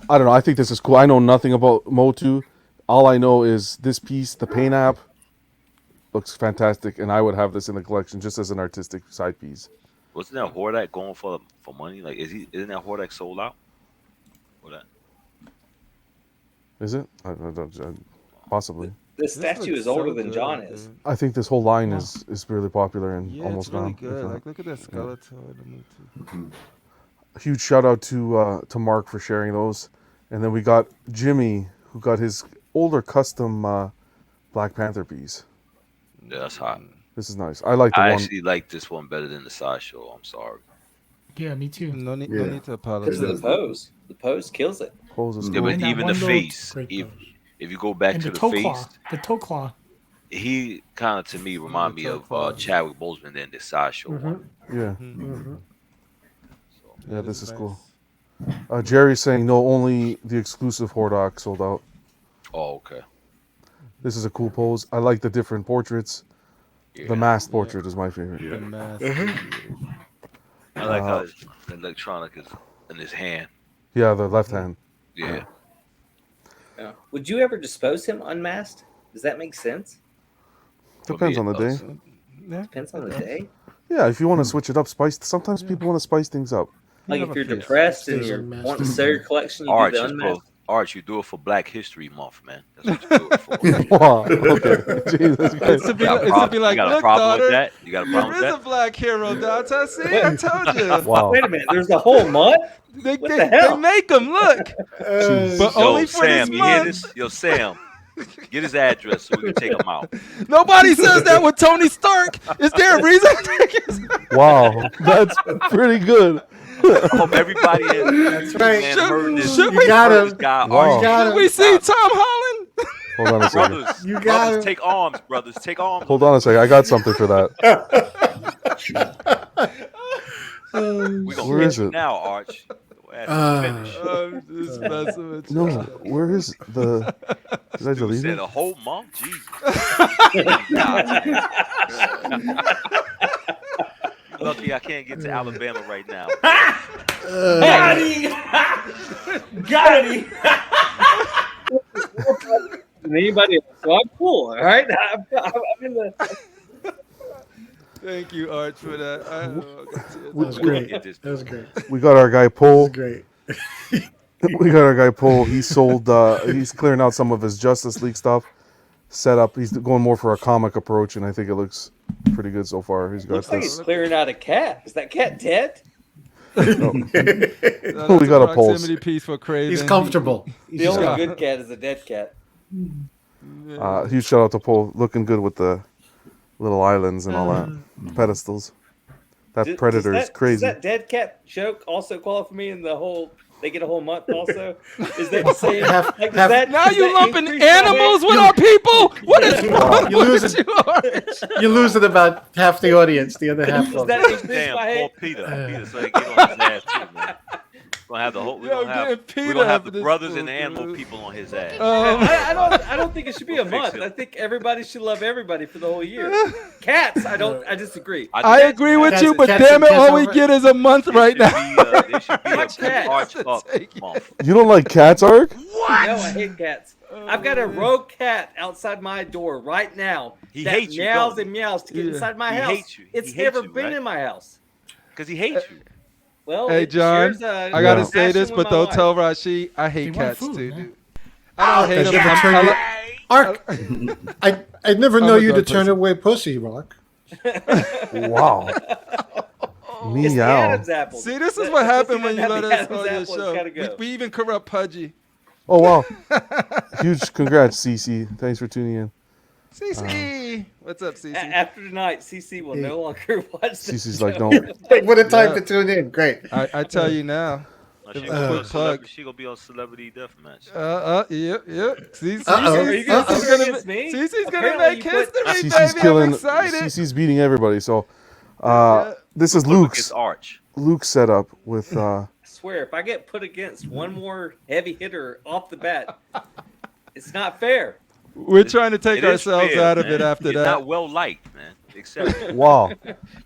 I don't know. I think this is cool. I know nothing about Motu. All I know is this piece, the Paint app, looks fantastic, and I would have this in the collection just as an artistic side piece. Wasn't that Hordak going for money? Like, isn't that Hordak sold out? Or that? Is it? I possibly. This statue is older than John is. I think this whole line is really popular and Yeah, almost it's really gone. good. Like, look at that skeleton. Huge shout out to Mark for sharing those, and then we got Jimmy who got his older custom Black Panther piece. Yeah, that's hot. This is nice. I like the I one. actually like this one better than the Sideshow. I'm sorry. Yeah, me too. No need to Because apologize. of the pose. The pose kills it. Pose is Yeah, cool. but And that even one the little- face, if you go back And to the the toe face, claw. The toe claw. he kind of to me remind me of Chadwick Boseman in the Sideshow one. Yeah. Mm-hmm. Yeah, this is cool. Jerry's saying no, only the exclusive Hordak sold out. Oh, okay. This is a cool pose. I like the different portraits. The masked portrait is my favorite. The mask. I like how the electronic is in his hand. Yeah, the left hand. Yeah. Yeah. Would you ever dispose him unmasked? Does that make sense? Depends on the day. Depends on the day. Yeah, if you want to switch it up, sometimes people want to spice things up. Like if you're depressed and you're wanting to sell your collection, you do the unmasked. Arch, you do it for Black History Month, man. That's what you do it for. Wow. Okay. Jesus Christ. It's to be like, you got a look, problem daughter, with that? You got a problem with there is that? a black hero, daughter. See, I told you. Wow. Wait a minute. There's a whole month? They the hell? make them look. But only for Sam, this you hear month. this? Yo, Sam, get his address so we can take him out. Nobody says that with Tony Stark. Is there a reason to take his... Wow, that's pretty good. I hope everybody That's right. heard this. Should You got heard this him. guy, Wow. Arch. got Did we see Tom Holland? Hold on a second. Brothers, You got brothers, him. take arms, brothers. Take arms. Hold on a second. I got something for that. We're gonna Where get is you it? now, Arch. Finish. I'm just messing with you. No, where is the? Did I Dude delete said it? a whole month? Jesus. Lucky I can't get to Alabama right now. Got him! Got him! Anybody else? So I'm cool, all right? I'm in the... Thank you, Arch, for that. That was great. That was great. We got our guy That Paul. was great. We got our guy Paul. He sold. He's clearing out some of his Justice League stuff. Set up. He's going more for a comic approach, and I think it looks pretty good so far. He's got Looks like this. he's clearing out a cat. Is that cat dead? No, We that's got a pulse. proximity piece for Craven. He's comfortable. The only good cat is a dead cat. Huge shout out to Paul. Looking good with the little islands and all that. Pedestals. That predator is crazy. Does that dead cat joke also qualify for me in the whole? They get a whole month also. Is that the same? Like, does that, Now does you that lumping increase my animals weight? with our people? What is wrong You with lose you, Arch? You're losing about half the audience. The other half. Does that increase Damn, my poor height? Peter so he get on his ass too, man. We're gonna have the whole. We're Yo, gonna have, get Peter we're gonna have after the this brothers fool, and the animal dude. people on his ass. I don't think it should be a Fix month. it. I think everybody should love everybody for the whole year. Cats, I disagree. I agree with Cats- you, but cats damn it, and all we cats get is a month right now. There should be a Cats. Arch up month. You don't like cats, Ark? No, I hate cats. I've got a rogue cat outside my door right now. He that hates you, meows don't he? and meows to get inside my He house. hates you. He It's hates never you, been right? in my house. Because he hates you. Well, Hey, it John, shares, I gotta Yeah. say passion this, with but my don't wife. tell Rashid I hate They want cats food, too, man. dude. I don't hate Does them. you ever turn your- Ark, I'd never I'm know a you to dog turn person. away pussy, Rock. Wow. It's the Meow. Adam's apple. See, this is The what pussy happened when doesn't you have let the us Adam's on your apple, it's show. gotta go. We even corrupt Pudgy. Oh wow. Huge congrats, CC. Thanks for tuning in. CC, what's up, CC? After tonight, CC will no longer watch the CC's show. like, no. Hey, what a time Yeah. to tune in. Great. I tell you now. No, Give she a gonna be quick on plug. celebrity. She gonna be on Celebrity Deathmatch. Yeah. See, Uh-oh. Are you gonna put her against me? CC's gonna Apparently make you put- history, CC's baby. killing. I'm excited. CC's beating everybody. So, this is Put him Luke's against Arch. Luke's setup with. I swear, if I get put against one more heavy hitter off the bat, it's not fair. We're trying to take It is ourselves fair, out of man. it after You're that. not well liked, man. Accept it. Wow.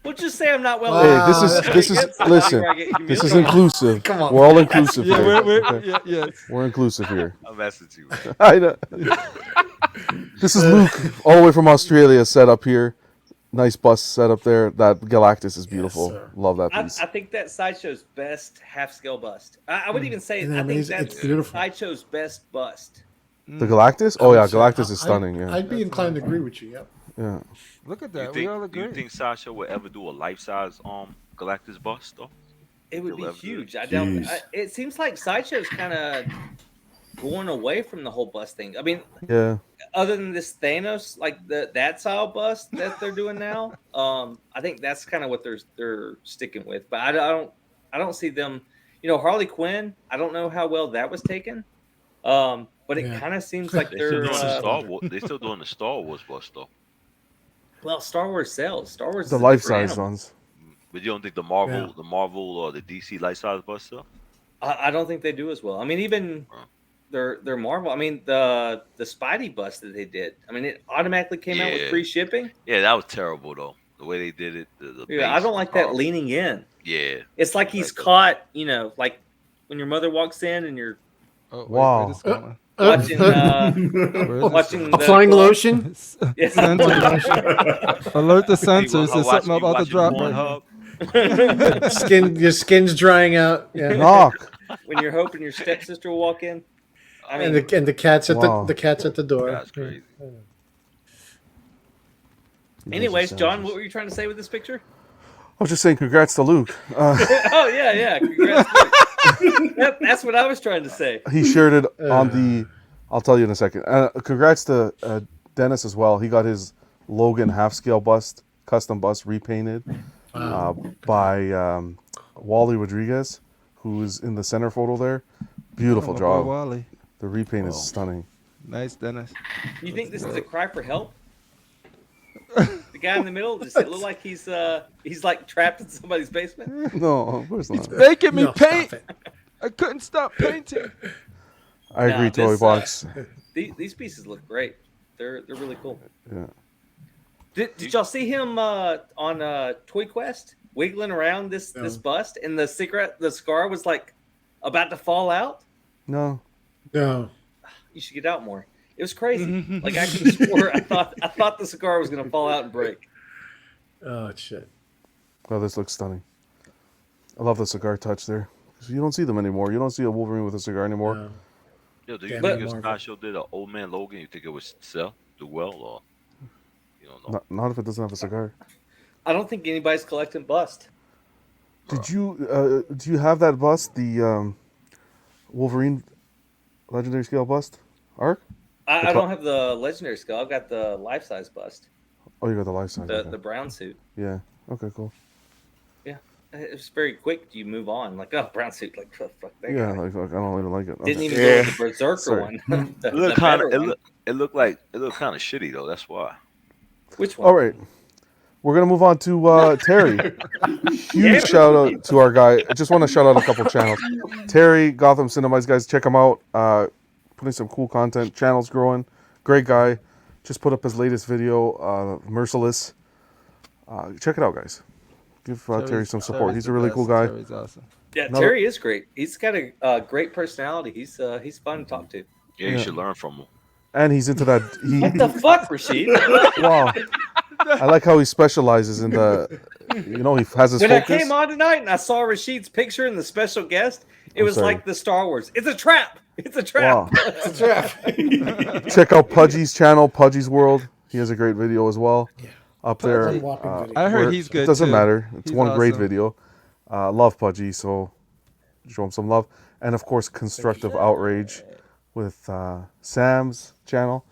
Well, just say I'm not well. Hey, this is listen. This is inclusive. Come on. We're all inclusive Yeah, here. we're Okay? yes. We're inclusive here. I'm messing with you, man. I know. This is Luke, all the way from Australia, set up here. Nice bust set up there. That Galactus is beautiful. sir. Love that piece. I think that's Sideshow's best half-scale bust. I would even say Isn't I that think amazing? that's It's beautiful. Sideshow's best bust. The Galactus? Oh yeah, Galactus is stunning. Yeah, I'd be inclined to agree with you. Yep. yeah. Look at Do you that. think, We all do agree. you think Sasha would ever do a life-size Galactus bust though? It would be He'll ever do it? huge. I don't. Jeez. It seems like Sideshow's kind of going away from the whole bust thing. I mean, Yeah. other than this Thanos, like that style bust that they're doing now, I think that's kind of what they're sticking with. But I don't see them. You know, Harley Quinn. I don't know how well that was taken. But it Yeah. kind of seems like They still they're doing the Star Wars. They still doing the Star Wars bust though. well, Star Wars sells. Star Wars The is a life different size animal. ones. But you don't think the Marvel or the DC life-size bust though? I don't think they do as well. I mean, even Huh. their Marvel. I mean, the Spidey bust that they did. I mean, it automatically came out with Yeah. free shipping. Yeah, that was terrible though. The way they did it. The Yeah, I base don't was like that horrible. leaning in. Yeah. It's like he's Like that. caught. You know, like when your mother walks in and you're Oh, wait, Wow. where this going? watching Where is this watching the Applying club. lotion. Yeah. Alert the You sensors. There's something you about to watching drop right now. Pornhub? Your skin's drying out. Yeah. Knock. When you're hoping your stepsister will walk in. I mean, And the cat's at Wow. the cat's at the door. That's crazy. anyways, John, what were you trying to say with this picture? I was just saying, congrats to Luke. Oh yeah. Congrats. That's what I was trying to say. He shared it on the. I'll tell you in a second. Congrats to Dennis as well. He got his Logan half-scale bust, custom bust, repainted by Wally Rodriguez, who's in the center photo there. Beautiful Oh, my boy job. Wally. The repaint is stunning. Nice, Dennis. You think this is a cry for help? The guy in the middle, does it look like he's like trapped in somebody's basement? No, of course not. Making me No, paint. stop it. I couldn't stop painting. I agree, Toy this, Box. These pieces look great. They're really cool. Yeah. Did y'all see him on Toy Quest wiggling around this bust, and the scar was like about to fall out? No. No. You should get out more. It was crazy. Like I could have swore I thought the cigar was gonna fall out and break. Oh shit. Oh, this looks stunning. I love the cigar touch there. 'Cause you don't see them anymore. You don't see a Wolverine with a cigar anymore. No. Yo, do you Damn think it, if Marvel. Sideshow did an Old Man Logan, you think it would do well, or you don't know? Not if it doesn't have a cigar. I don't think anybody's collecting bust. Did you do you have that bust, the Wolverine legendary scale bust? Arc? I don't have the legendary skull. I've got the life size bust, Oh, you got the life size. the okay. brown suit. Yeah. Okay, cool. Yeah, it's very quick. You move on. Like brown suit. Like fuck that Yeah, guy. like I don't even like it. Didn't Okay. even go with the berserker Sorry. one. It looked kind of it looked kind of shitty though. That's why. Which one? All right. We're gonna move on to Terry. Huge shout out to our guy. I just want to shout out a couple channels. Terry, Gotham Cinemize, guys, check him out. Putting some cool content. Channel's growing. Great guy. Just put up his latest video, Merciless. Check it out, guys. Give Terry some support. Terry's He's the a really best. cool guy. Terry's awesome. Yeah, Another- Terry is great. He's got a great personality. He's fun to talk to. Yeah, you should learn from him. And he's into that. What the fuck, Rashid? Wow. I like how he specializes in the. You know, he has his When focus. I came on tonight and I saw Rashid's picture and the special guest, it I'm was sorry. like the Star Wars. It's a trap. It's a trap. Wow. It's a trap. Check out Pudgy's channel, Pudgy's World. He has a great video as well. Up there. Pudgy. I heard where- he's good, It doesn't too. matter. It's He's one great awesome. video. Love Pudgy, so show him some love. And of course, Constructive Outrage with Sam's channel.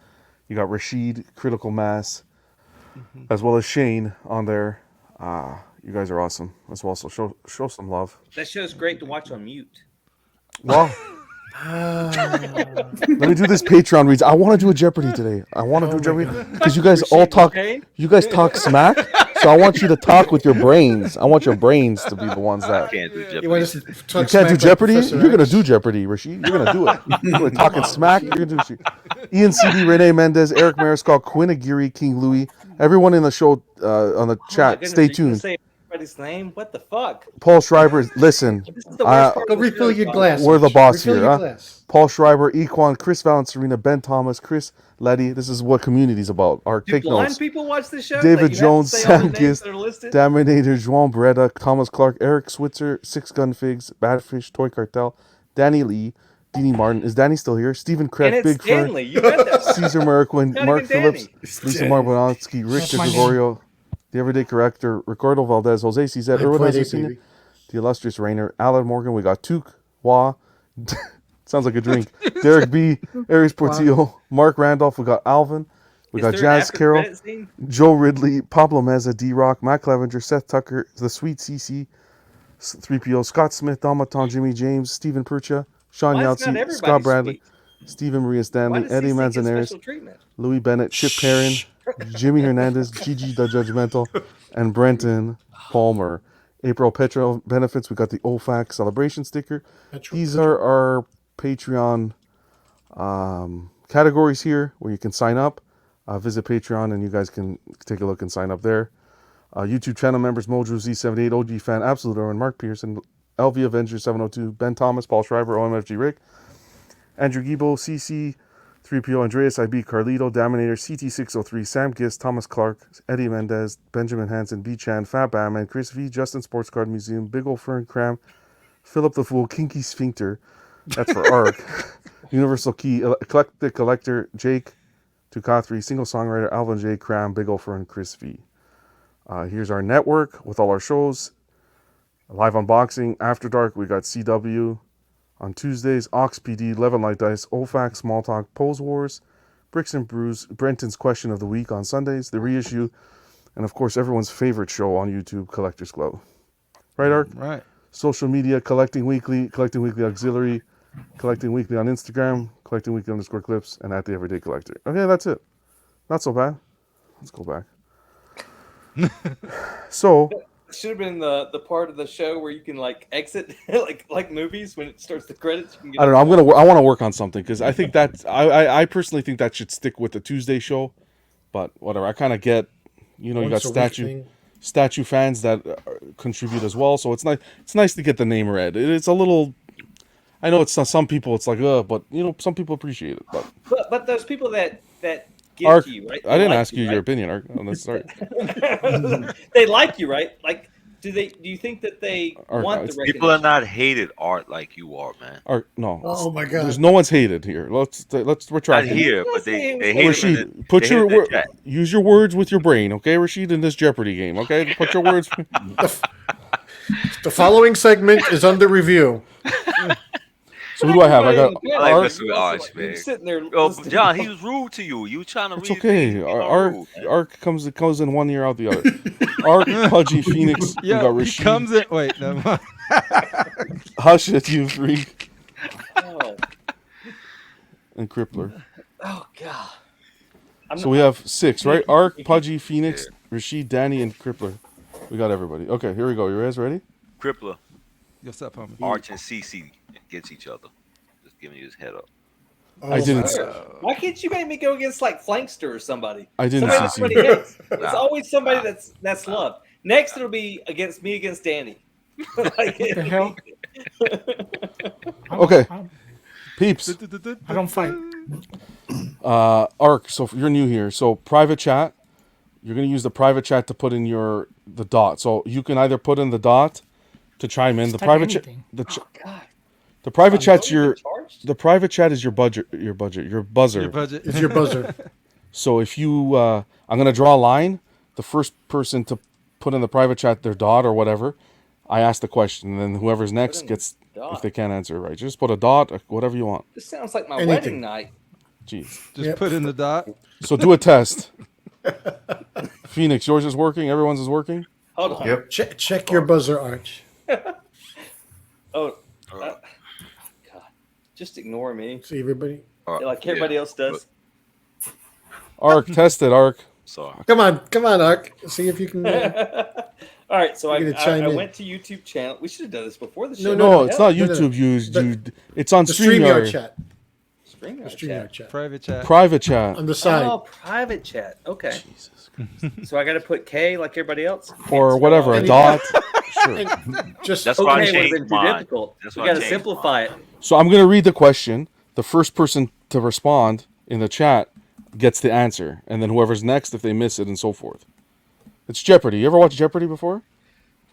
You got Rashid, Critical Mass, as well as Shane on there. You guys are awesome as well. So show some love. That show's great to watch on mute. Well, let me do this Patreon reads. I want to do a Jeopardy today. I want to do a Jeopardy because you guys all talk. You guys talk smack. So I want you to talk with your brains. I want your brains to be the ones that. Can't do Jeopardy. You want us to You talk can't smack do like Jeopardy. Professor You're gonna X? do Jeopardy, Rashid. You're gonna do it. You're talking smack. You're gonna do shit. Ian CD, Renee Mendez, Eric Mariscal, Quinn Aguirre, King Louis. Everyone in the show on the chat. Goodness, Stay are you gonna tuned. say everybody's name? What the fuck? Paul Schreiber, listen. This is the worst part Go of the refill show, your Bob. glass. We're the Rich. boss Refill here, your huh? glass. Paul Schreiber, Equan, Chris Valencerina, Ben Thomas, Chris Letty. This is what community's about. Art, Do take blind notes. people watch this show? David That you have to Jones, say all the Sam names Gist, that are listed? Daminator, Joan Beretta, Thomas Clark, Eric Switzer, Six Gun Figs, Badfish, Toy Cartel, Danny Lee, Deanie Martin. Is Danny still here? Stephen And Krebs, it's Big Fern, Stanley. You read that. Caesar Merquin, Not Mark even Phillips, Danny. Lisa Marbonowski, Richter my name. Gregorio, The Everyday Corrector, Ricardo Valdez, Jose Cizet, I Erwin played it, Isocina, baby. The Illustrious Rainer, Alan Morgan. We got Took, Wah. Sounds like a drink. Derek B, Aries Portillo, Mark Randolph. We got Alvin. We Is got there an Jazz after Carroll, credit scene? Joe Ridley, Pablo Meza, D-Rock, Matt Clevenger, Seth Tucker, The Sweet CC, 3PO, Scott Smith, Dalmaton, Jimmy James, Stephen Percha, Sean Why is not Yahtzee, everybody Scott Bradley, sweet? Stephen Maria Why Stanley, does Eddie CC get Manzanares, special treatment? Louis Bennett, Chip Perrin, Jimmy Hernandez, Gigi the Judgmental, and Brenton Palmer. April Petro benefits. We got the OFAC celebration sticker. These are our Patreon categories here where you can sign up. Visit Patreon and you guys can take a look and sign up there. YouTube channel members: Mojo Z78, OG Fan, Absolute Owen, Mark Pearson, LV Avenger 702, Ben Thomas, Paul Schreiber, OMFG Rick, Andrew Gibo, CC, 3PO, Andreas IB, Carlito, Daminator, CT603, Sam Gist, Thomas Clark, Eddie Mendez, Benjamin Hansen, B Chan, Fat Batman, Chris V, Justin Sports Card Museum, Big Ol' Fern Cram, Philip the Fool, Kinky Sphincter, that's for Ark, Universal Key, Eclectic Collector, Jake, Tukathri, Single Songwriter, Alvin J, Cram, Big Ol' Fern, Chris V. Here's our network with all our shows. Live unboxing, After Dark, we got CW. On Tuesdays, Ox PD, Levin Light Dice, OFAC, Small Talk, Pose Wars, Bricks and Brews, Brenton's Question of the Week on Sundays, the reissue, and of course everyone's favorite show on YouTube, Collectors Club. Right, Ark? Right. Social media, Collecting Weekly Auxiliary, Collecting Weekly on Instagram, Collecting Weekly _clips, and at the Everyday Collector. Okay, that's it. Not so bad. Let's go back. So Should have been the part of the show where you can like exit like movies when it starts the credits. You can get I don't know. I want to work on something because I think that I personally think that should stick with the Tuesday show. But whatever, I kind of get, you got Once a week thing. statue fans that contribute as well. So it's nice. It's nice to get the name read. It's a little. I know it's not, some people. It's like but some people appreciate it. But those people that get Ark, you right. I didn't like ask you your right? opinion, Ark. Oh, that's sorry. They like you, right? Like, do you think that they Ark, want the recognition? People are not hated art like you are, man. Ark, no. Oh my God. There's no one's hated here. Let's retract. Not here, but they hate Rashid, it in the, put they hate your it in the chat. use your words with your brain, okay, Rashid, in this Jeopardy game, okay? Put your words. The following segment is under review. So who do I have? I got I like Ark. messing with Arch, man. Sitting there, Oh, listening. John, he was rude to you. You trying to It's read okay. things, being all Ark rude, man. Ark comes in one ear out the other. Ark, Pudgy, Phoenix. We Yeah, got he Rashid. comes in. Wait, never mind. Hush it, you freak. Oh, And Crippler. oh God. So we have 6, right? Ark, Pudgy, Phoenix, Rashid, Danny, and Crippler. We got everybody. Okay, here we go. You guys ready? Crippler, What's up, homie? Arch, and CC against each other. Just giving you his head up. I didn't. Why can't you make me go against like Flankster or somebody? I didn't Somebody CC. somebody hates. It's Nah. always somebody that's loved. Next, it'll be against me against Danny. Like, What the hell? Okay. Peeps. I don't fight. Ark, so if you're new here, so private chat, you're going to use the private chat to put in the dot. So you can either put in the dot to chime in. Just The type private chat. anything. The private I'm chat's totally your. charged? The private chat is your buzzer. Your buzzer. Your budget. It's your buzzer. So if you, I'm going to draw a line. The first person to put in the private chat their dot or whatever, I ask the question, and then whoever's next in gets dot. if they can't answer it right. Just put a dot, whatever you want. This sounds like my Anything. wedding night. Jeez. Just put in the dot. So do a test. Phoenix, yours is working. Everyone's is working. Hold on. Yep. Check your buzzer, Arch. Oh, God. Just ignore me. See everybody. Like everybody else does. Arc, test it, Arc. Sorry. Come on, Arc. See if you can. All right, so You're gonna chime I in. went to YouTube channel. We should have done this before the show. No, it's not no, YouTube. no. It's on The StreamYard StreamYard. chat. The StreamYard StreamYard chat. chat. Private chat. Private chat. On the side. Oh, private chat. Okay. So I got to put K like everybody else, Or whatever, a Anything. dot. Sure. Just That's why I Okay, would have changed been too mine. difficult. That's We why I got to changed simplify it. So I'm going to read the question. The first person to respond in the chat gets the answer. And then whoever's next, if they miss it, and so forth. It's Jeopardy. You ever watch Jeopardy before?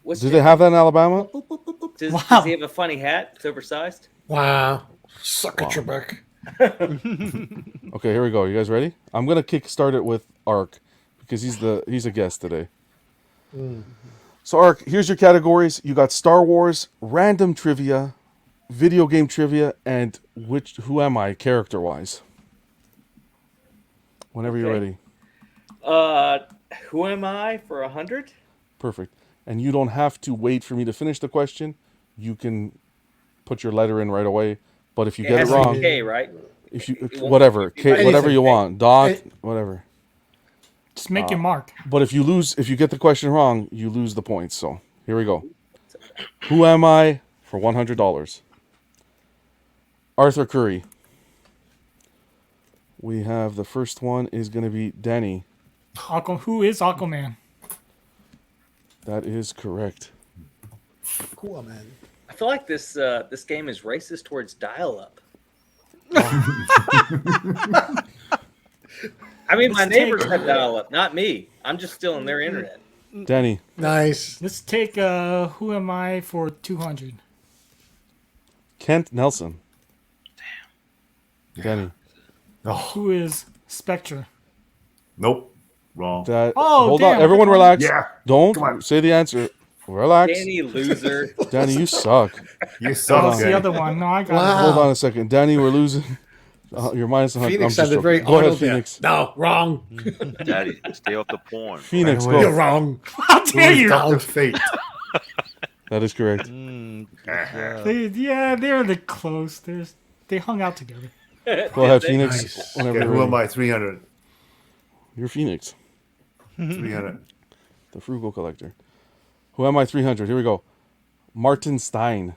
What's Do they have that in Alabama? Does he have a funny hat? It's oversized. wow. Suck at your back. Okay, here we go. You guys ready? I'm going to kickstart it with Ark because he's a guest today. So Ark, here's your categories. You got Star Wars, random trivia, video game trivia, and who am I character-wise? Whenever you're ready. Who am I for 100? Perfect. And you don't have to wait for me to finish the question. You can put your letter in right away. But if you get it has to be wrong, K, right? if you It won't whatever, be K, whatever anything. you want, dot, whatever. Just make your mark. But if you get the question wrong, you lose the points. So here we go. Who am I for $100? Arthur Curry. We have the first one is going to be Danny. Who is Aquaman? That is correct. Cool, man. I feel like this game is racist towards dial-up. I mean, my neighbors have dial-up, not me. I'm just stealing their internet. Danny. Nice. Let's take who am I for 200? Kent Nelson. Damn. Danny. Who is Spectre? Nope. Wrong. Hold damn. on. Everyone relax. Yeah. Don't Come on. say the answer. Relax. Danny, loser. Danny, you suck. You Oh, suck, it's the Danny. other one. No, I got Wow. Hold on a second. Danny, we're losing. You're minus 100. Phoenix I'm just sounded joking. very Go ahead, Arnold there. Phoenix. No, wrong. Daddy, stay off the porn. Phoenix, Right away. You're go. wrong. it. How dare you? Dr. Fate. That is correct. They're the close. They hung out together. Go ahead, Phoenix. Nice. Whenever Okay, you're who am ready. I? 300. You're Phoenix, 300. the frugal collector. Who am I? 300. Here we go. Martin Stein.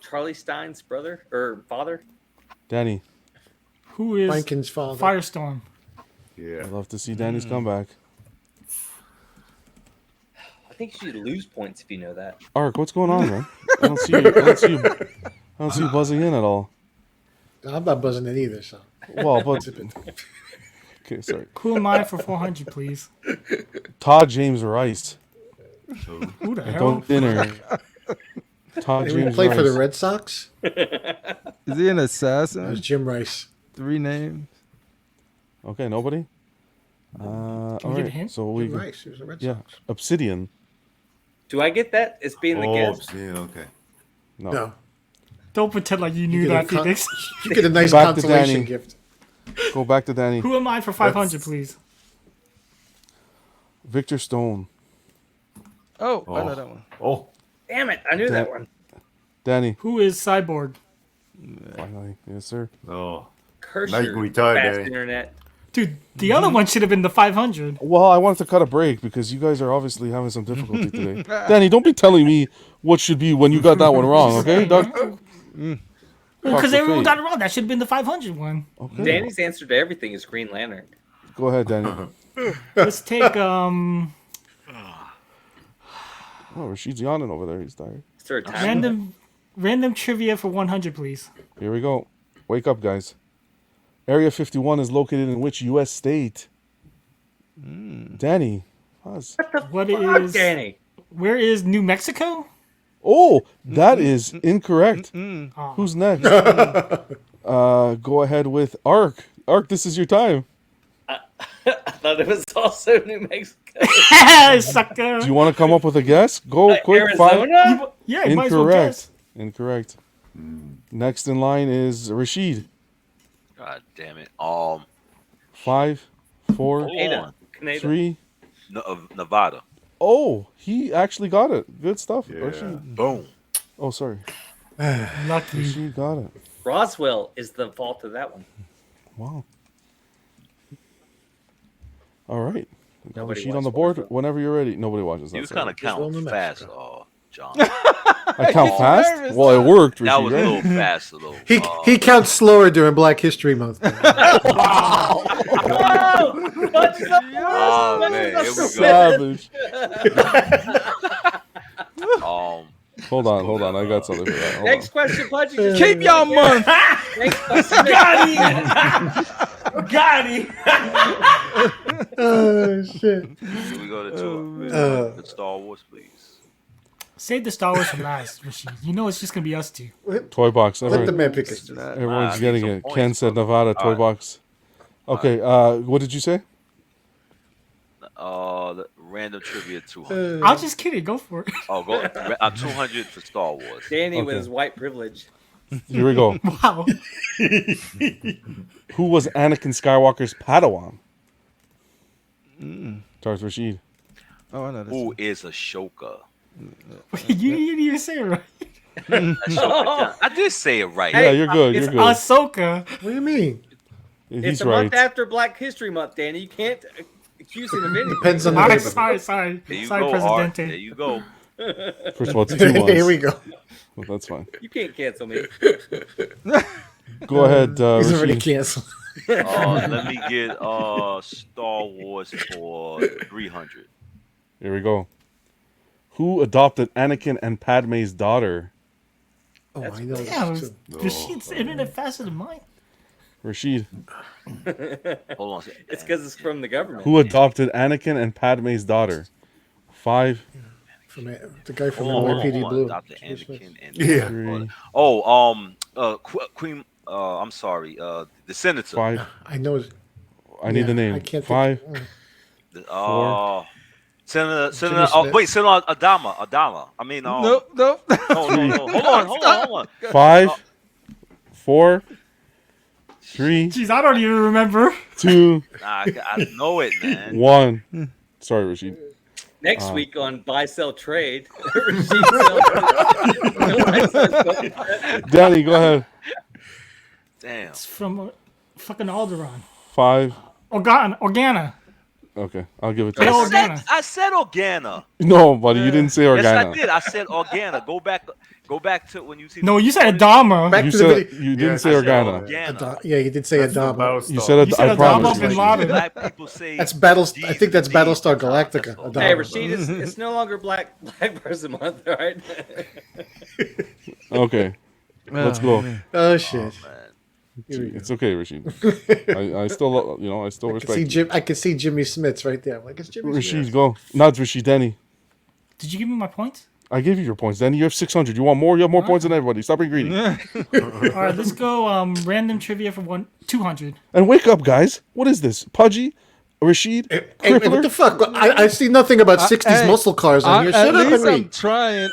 Charlie Stein's brother or father. Danny. Who is Rankin's father. Firestorm? Yeah. I'd love to see Danny's comeback. I think you should lose points if you know that. Ark, what's going on, man? I don't see you. I don't see you buzzing in at all. I'm not buzzing it either, so. Well, but okay, sorry. Who am I for 400, please? Todd James Rice. Who the hell? Don't dinner. Todd Did we James play Rice. for the Red Sox? Is he an That assassin? was Jim Rice. 3 names. Okay, nobody. All we get a right. hint? So we Jim Rice. He was a Red yeah, Sox. Obsidian. Do I get that as being the Oh, guest? yeah, okay. No. No. Don't pretend like you knew You that, get a con- Phoenix. You get a nice Back to consolation Danny. gift. Go back to Danny. Who am I for 500, please? Victor Stone. Oh, I Oh. know that one. Oh, Damn it! I knew that one. Danny. Who is Cyborg? Finally, yes, sir. oh. Curse Now you your can retire, fast Danny. internet. Dude, the other one should have been the 500. Well, I wanted to cut a break because you guys are obviously having some difficulty today. Danny, don't be telling me what should be when you got that one wrong, okay? Because everyone fate. got it wrong. That should have been the 500 one. Okay. Danny's answer to everything is Green Lantern. Go ahead, Danny. Let's take Oh, Rashid's yawning over there. He's tired. Is there a time? random trivia for 100, please. Here we go. Wake up, guys. Area 51 is located in which U.S. state? Danny. Pause. What Fuck, is Danny? Where is New Mexico? Oh, that is incorrect. Oh. Who's next? Go ahead with Ark. Ark, this is your time. I thought it was also New Mexico. Sucker. Do you want to come up with a guess? Go quick. Arizona? Yeah, you might as well Incorrect. guess. Incorrect. Next in line is Rashid. God damn it. 5, 4, Canada. 3. Nevada. Oh, he actually got it. Good stuff. Rashid. Boom. Oh, sorry. Lucky. Rashid got it. Roswell is the fault of that one. Wow. All right. We got Nobody Rashid on watched the board. Roswell. Whenever you're ready. Nobody watches that. You kind of count fast, John. I count fast? nervous. Well, it worked, That Rashid, was a right? little fast, a little. He counts slower during Black History Month. Oh, Oh man, here we go. Savage. Um, Hold on. I got something for that. Hold Next question, Pudgy. Just Keep y'all month. Next question. Got him. Oh shit! here we go to two. The Star Wars, please. Save the Star Wars for last, Rashid. You know it's just gonna be us two. on. Toy box. Let the Everyone, man pick it. everyone's I getting need it. some Ken points, said brother. Nevada. Toy Alright. box. Okay. What did you say? The random trivia 200. I was just kidding. Go for it. Oh, go 200 for Star Wars. Danny with Okay. his white privilege. Here we go. Wow. Who was Anakin Skywalker's Padawan? Starts Rashid. Oh, I know this. Who is Ashoka? You didn't even say it right. Ashoka. I did say it right. Yeah, you're good. It's You're good. Ahsoka. What do you mean? It's He's a right. month after Black History Month, Danny. You can't accuse him of anything. Depends on the All right, neighborhood. sorry. There you Sorry, go, Art. Presidente. There you go. First of all, it's 2 months. Here we go. Well, that's fine. You can't cancel me. Go ahead, He's already Rashid. canceled. Let me get Star Wars for 300. Here we go. Who adopted Anakin and Padme's daughter? Oh, I know Damn, this too. Rashid's internet faster than mine. Rashid. Hold on a second. It's because it's from the government. Who adopted Anakin and Padme's daughter? 5, From the guy from Hold on, NYPD hold on. Blue. Dr. Anakin and Yeah. 3, Queen. I'm sorry. The senator. 5. I know. I need the name. I can't 5. Senator. Smith. Oh, wait, Senator Adama. I mean, Nope. No. Hold on. 5, 4, 3, Jeez, I don't even remember. 2, Nah, I know it, man. 1. Sorry, Rashid. Next week on Buy Sell Trade. Rashid Danny, go ahead. Damn. It's from fucking Alderaan. 5. Organa. Okay, I'll give it to Yeah, you. Organa. I said Organa. No, buddy, you didn't say Yes, I Organa. did. I said Organa. Go back to when you see. No, you said Adama. Back You to the said video. you didn't Yeah, say I said Organa. Organa. Yeah, he did say That's the Adama. Battlestar. You said You said I Adama promise. bin you. Laden. Black people say That's I think that's Jesus, Battlestar that's Galactica. all. Adama. Hey, Rashid, it's no longer Black Person Month, all right? Okay, let's go. Oh shit! Here we go. It's okay, Rashid. I still, I still I can respect see you. I can see Jimmy Smits right there. I'm like, it's Jimmy Smits. Rashid, go. Not Rashid, Danny. Did you give me my points? I gave you your points, Danny. You have 600. You want more? You have more points than everybody. Stop being greedy. All right, let's go. Random trivia for 200. And wake up, guys. What is this? Pudgy? Rashid? Hey, Crippler? what the fuck? I see nothing about 60s muscle cars on here. At Shut up least and I'm read. trying.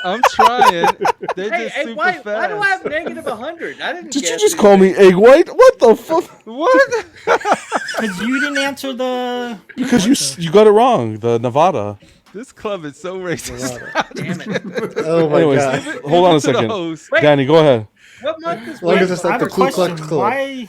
They're just super why fast. do I have negative 100? I didn't Did you guess just it. call me egg white? What the fuck? What? Because you didn't answer the. Because you got it wrong. The Nevada. This club is so racist. Damn it. Oh my Anyways, god! hold on a to the second. host. Wait. Danny, go ahead. What month is As long as Wednesday? it's I like have the a Ku question. Klux Klan. Why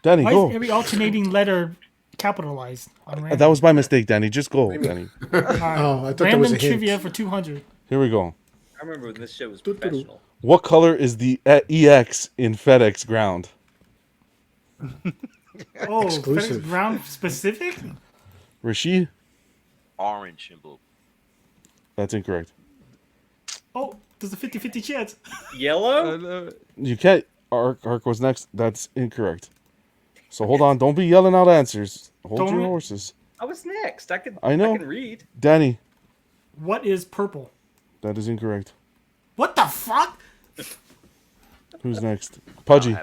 Danny, is go. every alternating letter capitalized on random? That was my mistake, Danny. Just go, Danny. All right, Oh, I thought that random was a hint. trivia for 200. Here we go. I remember when this show was professional. What color is the EX in FedEx ground? Oh, Exclusive. FedEx ground specific? Rashid? orange and blue. That's incorrect. Oh, there's a 50-50 chance. Yellow? You can't. Ark was next. That's incorrect. So hold on. Don't be yelling out answers. Hold your horses. I was next. I know. I can read. Danny. What is purple? That is incorrect. What the fuck? Who's next? Pudgy.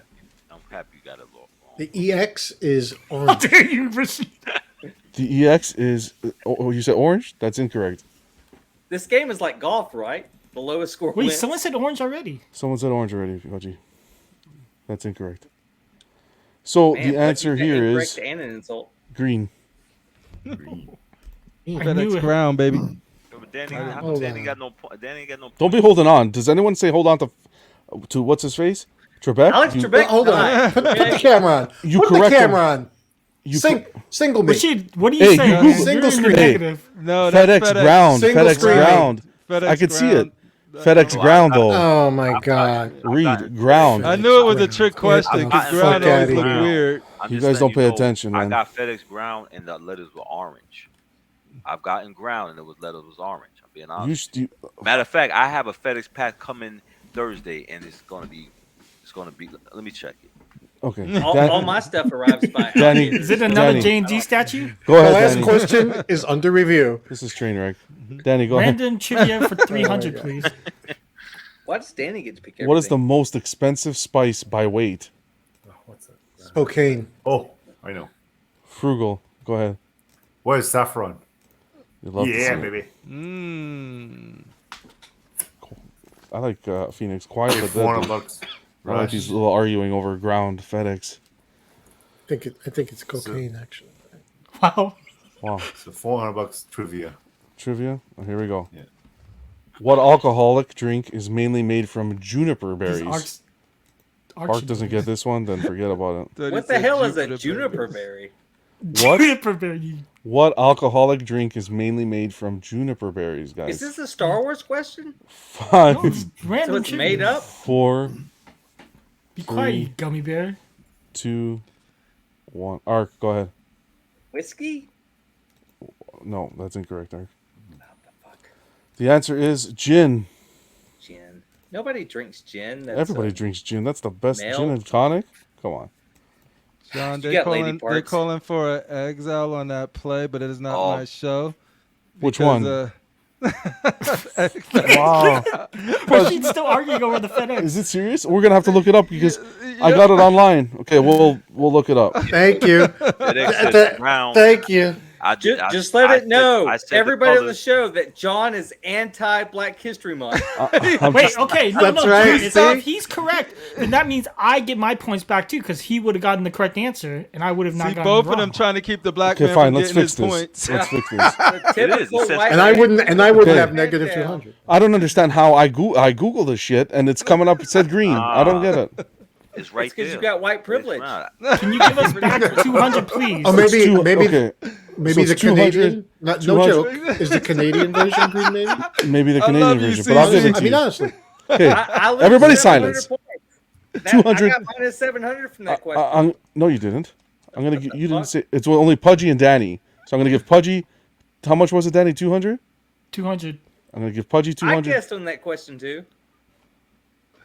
I'm happy you got it wrong. The EX is How orange. dare you, Rashid? The EX is. Oh, you said orange? That's incorrect. This game is like golf, right? The lowest score Wait, wins. someone said orange already. Someone said orange already, Pudgy. That's incorrect. So Man, the answer Pudgy's here incorrect is and an insult. green. FedEx Ground, baby. But Danny got no point. Danny ain't got no point. Don't be holding on. Does anyone say hold on to what's his face? Trebek? Alex Trebek. Hold on. Put the camera on. You Put the correct him. camera on. Single me. Rashid, what are you Hey, saying? you Google. Single You're in the screen. negative. No, that's FedEx ground. Single FedEx screen. ground. FedEx I can see ground. it. FedEx ground though. Oh my god. Read ground. I knew it was a trick question because Fuck ground always outta look here. weird. You guys don't pay attention, I man. got FedEx ground and the letters were orange. I've gotten ground and the letters was orange. I'm being honest. Matter of fact, I have a FedEx pack coming Thursday and it's gonna be. Let me check it. Okay. All my stuff arrives by. Danny, Is it another Danny. J&G statue? Go The ahead, last Danny. question is under review. This is train wreck. Danny, go ahead. Random trivia for 300, please. Why does Danny get to pick everything? What is the most expensive spice by weight? What's that? Cocaine. Oh, I know. Frugal. Go ahead. What is saffron? You love to see Yeah, it. baby. I like Phoenix. Quiet but $400 deadly. bucks. I like these little arguing over ground FedEx. I think it's cocaine actually. Wow. Wow. So $400 trivia. Trivia? Oh, here we go. Yeah. What alcoholic drink is mainly made from juniper berries? Arch Ark doesn't get this one, then forget about it. What the hell is a juniper berry? What? Juniper berry. What alcoholic drink is mainly made from juniper berries, guys? Is this a Star Wars question? 5, Random So it's trivia. made up? 4, Be quiet, you 3, gummy bear. 2, 1. Ark, go ahead. Whiskey? No, that's incorrect, Ark. The answer is gin. Gin. Nobody drinks gin. That's Everybody drinks gin. That's the best male. gin and tonic. Come on. John, You they're got lady calling, parts. they're calling for an exile on that play, but it is not Oh. my show. Which because, one? Wow. Rashid's still arguing over the FedEx. Is it serious? We're gonna have to look it up because I got it online. Okay, we'll look it up. Thank you. FedEx says ground. Thank you. Just let it know, I said everybody on the colors. show, that John is anti-Black History Month. Wait, okay, no, That's no, right, dude, see? if he's correct, then that means I get my points back too, because he would have gotten the correct answer, and I would have not See, gotten both it of them wrong. trying to keep the black Okay, man fine. from Let's getting fix his this. points. Let's fix this. Typical It is. white And I man. wouldn't Okay. have negative 200. I don't understand how I Google this shit and it's coming up. It said green. I don't get it. It's right It's because there. you got white privilege. It's not. Can you give us back 200, please? Oh, maybe It's two- maybe okay. maybe So the it's 200, Canadian. No 200. joke. Is the Canadian version green? Maybe. Maybe the I Canadian love you, version, but I'll give CC. it I to mean, you. honestly. Okay, I lose everybody 700 silence. points. 200. I got minus 700 from that question. No, you didn't. I'm gonna. You didn't say it's only Pudgy and Danny. So I'm gonna give Pudgy. How much was it, Danny? 200. 200. I'm gonna give Pudgy I 200. guessed on that question too.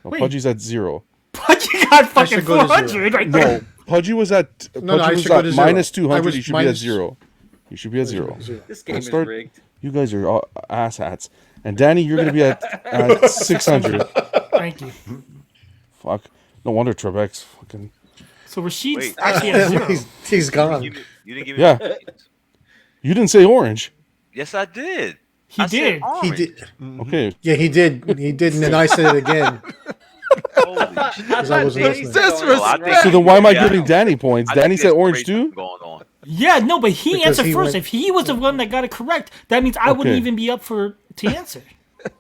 No, Wait. Pudgy's at 0. Pudgy got fucking should go to 400 right No, there. Pudgy was at. No, I Pudgy was should go at to 0. minus I 200. was You should minus- be at 0. You should be at 0. This game is start- rigged. You guys are all asshats. And Danny, you're gonna be at 600. Thank you. Fuck. No wonder Trebek's fucking. So Rashid's Wait. actually at 0. He's gone. You didn't give me Yeah. the points. You didn't say orange. Yes, I did. He I said did. He orange. did. Okay. Yeah, he did. He did, and then I said it again. Holy shit. Because I wasn't Danny listening. said Well, I think- So then why am I Yeah. giving Danny points? I Danny think said there's orange crazy too? going on. Yeah, no, but he Because answered he first. went- If he was the one that got it correct, that means I wouldn't Okay. even be up to answer.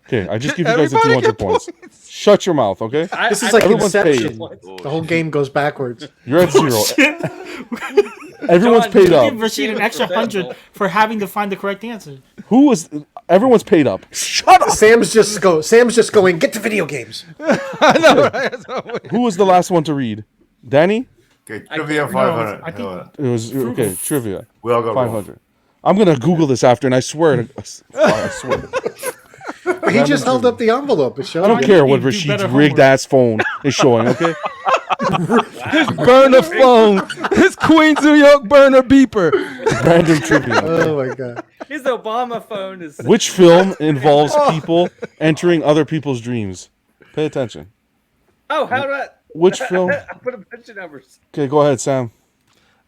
Okay, I just give you guys the Everybody 200 get points. Shut your mouth, okay? This is like Everyone's Inception. paid. The whole game goes backwards. You're at 0. Everyone's John, paid you up. Give Rashid an extra 100 for having to find the correct answer. Who was? Everyone's paid up. Shut up. Sam's just going. Get to video games. I know, right? Who was the last one to read? Danny? Okay, I trivia can't- 500. I think- It was okay. Trivia. We all got 500. I'm gonna Google this after, and I swear to. I swear. He just held up the envelope. It showed I don't you. care what do Rashid's better rigged homework. ass phone is showing. Okay. His burner phone. His Queens, New York burner beeper. Random trivia. Oh my god. His Obama phone is. Which film involves people entering other people's dreams? Pay attention. Oh, how do I? Which film? I put a bunch of numbers. Okay, go ahead, Sam.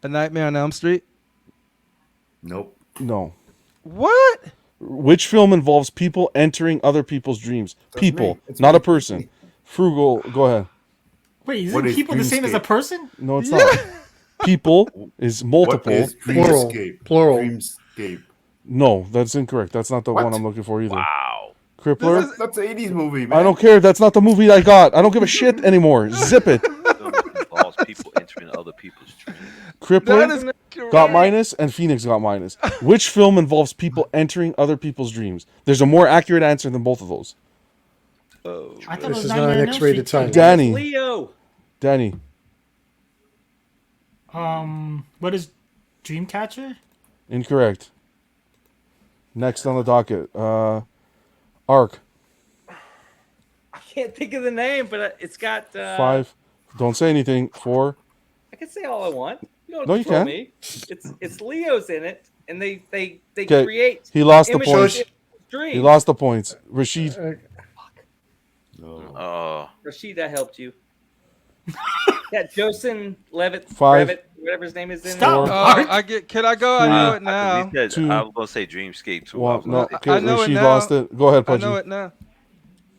A Nightmare on Elm Street. Nope. No. What? Which film involves people entering other people's dreams? People, me. It's not me. a person. Frugal, go ahead. Wait, What isn't is people the same as a dreamscape? person? No, it's not. People is multiple. What is Plural. Dreamscape? Plural. Dreamscape. No, that's incorrect. That's not the What? one I'm looking for either. Wow. Crippler? That's an 80s movie, man. I don't care. That's not the movie I got. I don't give a shit anymore. Zip it. Involves people entering other people's dreams. Crippler That is got correct. minus and Phoenix got minus. Which film involves people entering other people's dreams? There's a more accurate answer than both of those. I thought it This was is not Nightmare an on Elm X-rated Street. time. Danny. Leo. Danny. What is Dreamcatcher? Incorrect. Next on the docket. Arc. I can't think of the name, but it's got. 5. Don't say anything. 4. I can say all I want. You don't No, have to you throw can't. me. It's Leo's in it, and they Okay, create. he lost the images points. of dreams. He lost the points. Rashid. Rashid, I helped you. Yeah, Joseph Levitt, 5. Levitt, whatever his name is in Stop. it. Oh, I get. Can I go? I know it now. He said, 2. I was gonna say Dreamscape too. I Well, was no, gonna say- okay, know it Rashid now. lost it. Go ahead, I know Pudgy. it now.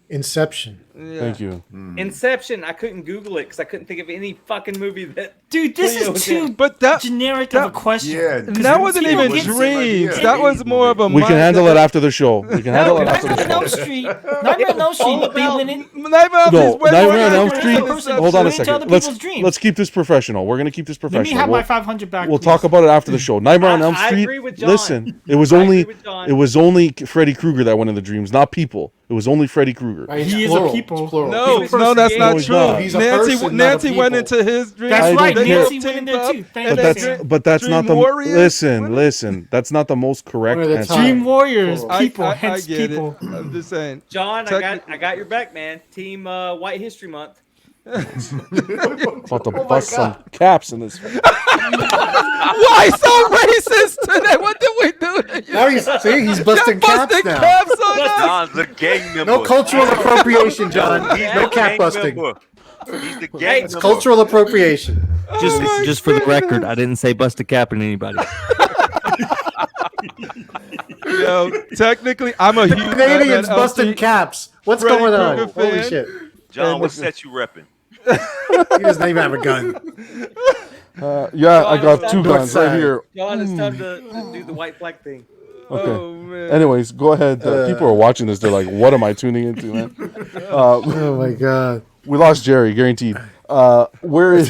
Inception. Yeah. Thank you. Inception. I couldn't Google it because I couldn't think of any fucking movie that. Dude, this Leo is was too in. But that generic of a question. Yeah. that wasn't you don't even get the same dreams. idea. That was more of a. We can mind- handle it after the show. We can handle it after Nightmare the on Elm show. Street. Nightmare on Elm Street. all They about- went in. Nightmare on No, Elm Street. Nightmare on Elm Nightmare Street. on Elm Street. Hold on a Into other second. people's dreams. Let's keep this professional. We're gonna keep this Let professional. me have my We'll- 500 back. We'll please. talk about it after the show. Nightmare on Elm I Street. agree with John. Listen, it was I only agree with John. it was only Freddy Krueger that went in the dreams, not people. It was only Freddy Krueger. Right, it's He is a plural. people. It's plural. No, He's a no, that's person. not No, he's true. not. He's a Nancy, person, not a Nancy went people. into his dream. That's I right. don't care. Nancy went in there too. Thank you. But that's not the Warriors? listen. That's not the most correct One at a answer. time. Dream Warriors, I- people, I hence get people. it. I'm just saying. John, Technic- I got your back, man. Team White History Month. About to bust some caps in this. Why so racist today? What did we do? Now he's busting caps Busting now. caps on us. John's a gang member. No cultural appropriation, John. He's No a cap gang busting. member. He's the gang Hey, It's member. cultural appropriation. Just for the record, I didn't say bust a cap in anybody. Yo, technically, I'm a huge Canadians Batman busting LC caps. What's Freddy going on? Krueger Holy fan. shit. John, what set you repping? He doesn't even have a gun. Yeah, I got John, two North guns right side. here. John, it's time to do the white flag thing. Okay. Oh, man. Anyways, go ahead. People are watching this. They're like, "What am I tuning into, man?" Oh my god. We lost Jerry, guaranteed. Where is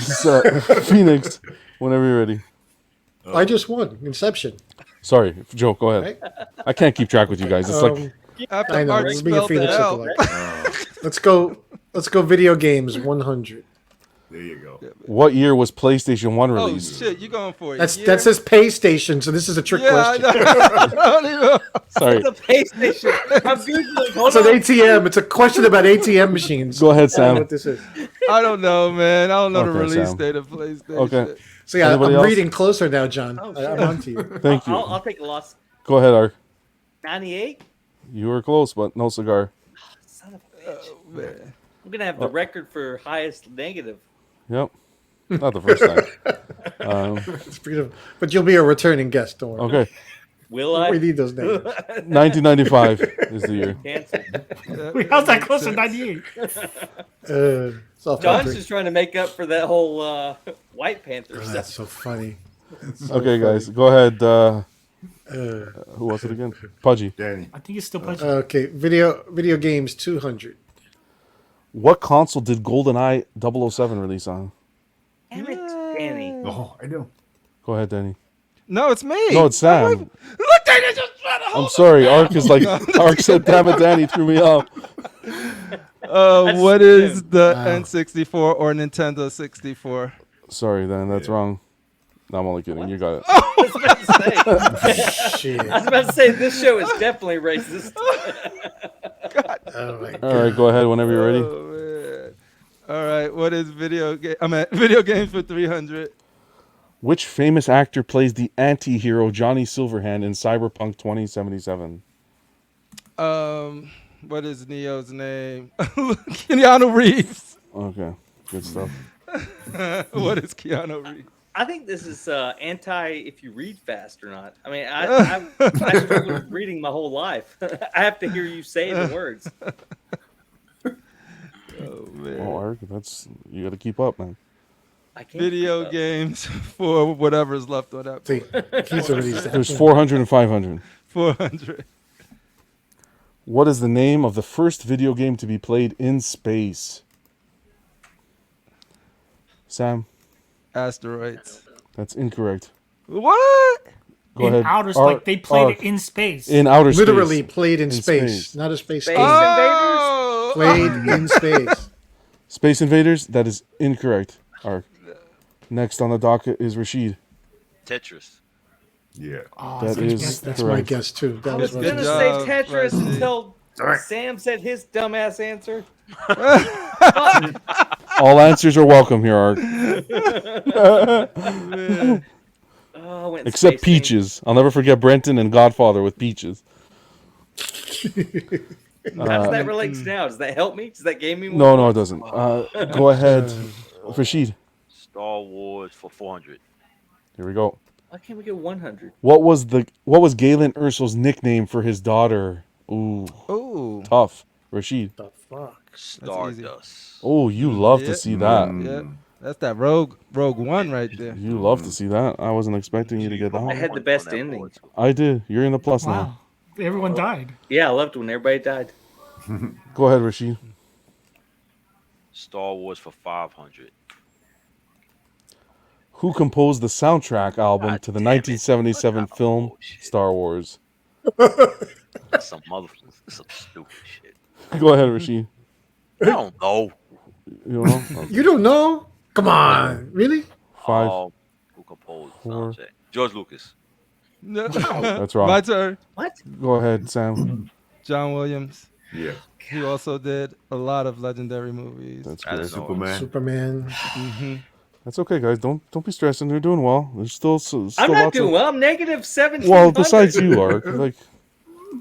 Phoenix? Whenever you're ready. I just won. Inception. Sorry, Joe. Go ahead. I can't keep track with you guys. It's like After I know. Art We're being spelled Phoenix it out. lookalike. Let's go video games 100. There you go. what year was PlayStation 1 Oh released? shit, you going for it? That says pay station, so this is a trick Yeah, question. I don't even. Sorry. The PlayStation. I'm Googling. Hold It's an on. ATM. It's a question about ATM machines. Go ahead, I don't know Sam. what this is. I don't know, man. I don't know the Okay, release Sam. date of PlayStation. Okay. So yeah, Anybody I'm else? reading closer now, John. Oh, I'm shit. on to you. Thank you. I'll take a loss. Go ahead, Ark. 98? You were close, but no cigar. Son of a bitch. Man. I'm going to have the record for highest negative. Yep. Not the first time. It's freedom. But you'll be a returning guest, don't worry. Okay. Will I? We need those names. 1995 is the year. Cancel. Wait, how's that close to 98? It's all John's free. just trying to make up for that whole White Panther Oh, stuff. that's so funny. That's so Okay, funny. guys. Go ahead. Who was it again? Pudgy. Danny. I think it's still punching. Okay, video games 200. What console did GoldenEye 007 release on? Damn it, Danny. Oh, I know. Go ahead, Danny. No, it's me. No, it's Sam. Look, Danny just trying to I'm hold sorry. Ark is like, Ark said, damn it, Danny threw me off. what is the N64 or Nintendo 64? Sorry, Dan, that's wrong. No, I'm only kidding. You got it. I was about to say, Shit. I was about to say this show is definitely racist. Oh my All right, go ahead whenever you're ready. Oh, man. All right. What is video game? I'm at video games for 300. Which famous actor plays the anti-hero Johnny Silverhand in Cyberpunk 2077? What is Neo's name? Keanu Reeves. Okay, good stuff. What is Keanu Reeves? I think this is anti if you read fast or not. I mean, I struggled with reading my whole life. I have to hear you say the words. Oh man. Oh, Ark, you got to keep up, man. I can't Video games for whatever's left on that. There's 400 and 500. 400. What is the name of the first video game to be played in space? Sam? Asteroids. That's incorrect. What? Go in ahead. outer, like they played it in space. In outer space. Literally played in space, not a space. Space game. Invaders? Played in space. Space Invaders? That is incorrect. Ark. Next on the docket is Rashid. Tetris. Yeah. That is That's my correct. guess too. That I was was my gonna guess. say job, Tetris Rusty. until Sam said his dumbass answer. All answers are welcome here, Ark. Oh, I went Except space theme. Peaches. I'll never forget Brenton and Godfather with Peaches. How does that relate to now? Does that help me? Does that game me? No, it doesn't. Go ahead, Rashid. Star Wars for 400. Here we go. Why can't we get 100? What was Galen Erso's nickname for his daughter? Ooh, Ooh. tough. Rashid. The fuck. Stardust. Oh, you love to Yeah. see that. Yeah. That's that Rogue One right there. You love to see that. I wasn't expecting you to get that I one. had the best ending. I did. You're in the plus now. Wow. Everyone died. Yeah, I loved when everybody died. Go ahead, Rashid. Star Wars for 500. Who composed the soundtrack album God to the damn it. 1977 What film bullshit. Star Wars? Some stupid shit. Go ahead, Rashid. I don't know. You don't know? You don't know? Come on, really? 5. Who composed the Four. soundtrack? George Lucas. No. That's wrong. My turn. What? Go ahead, Sam. John Williams. Yeah. He also did a lot of legendary movies. That's I great. don't know. Superman. Superman. Mm-hmm. That's okay, guys. Don't be stressing. They're doing well. There's still I'm not lots doing of... well. I'm negative 17. Well, besides you, Ark. Like,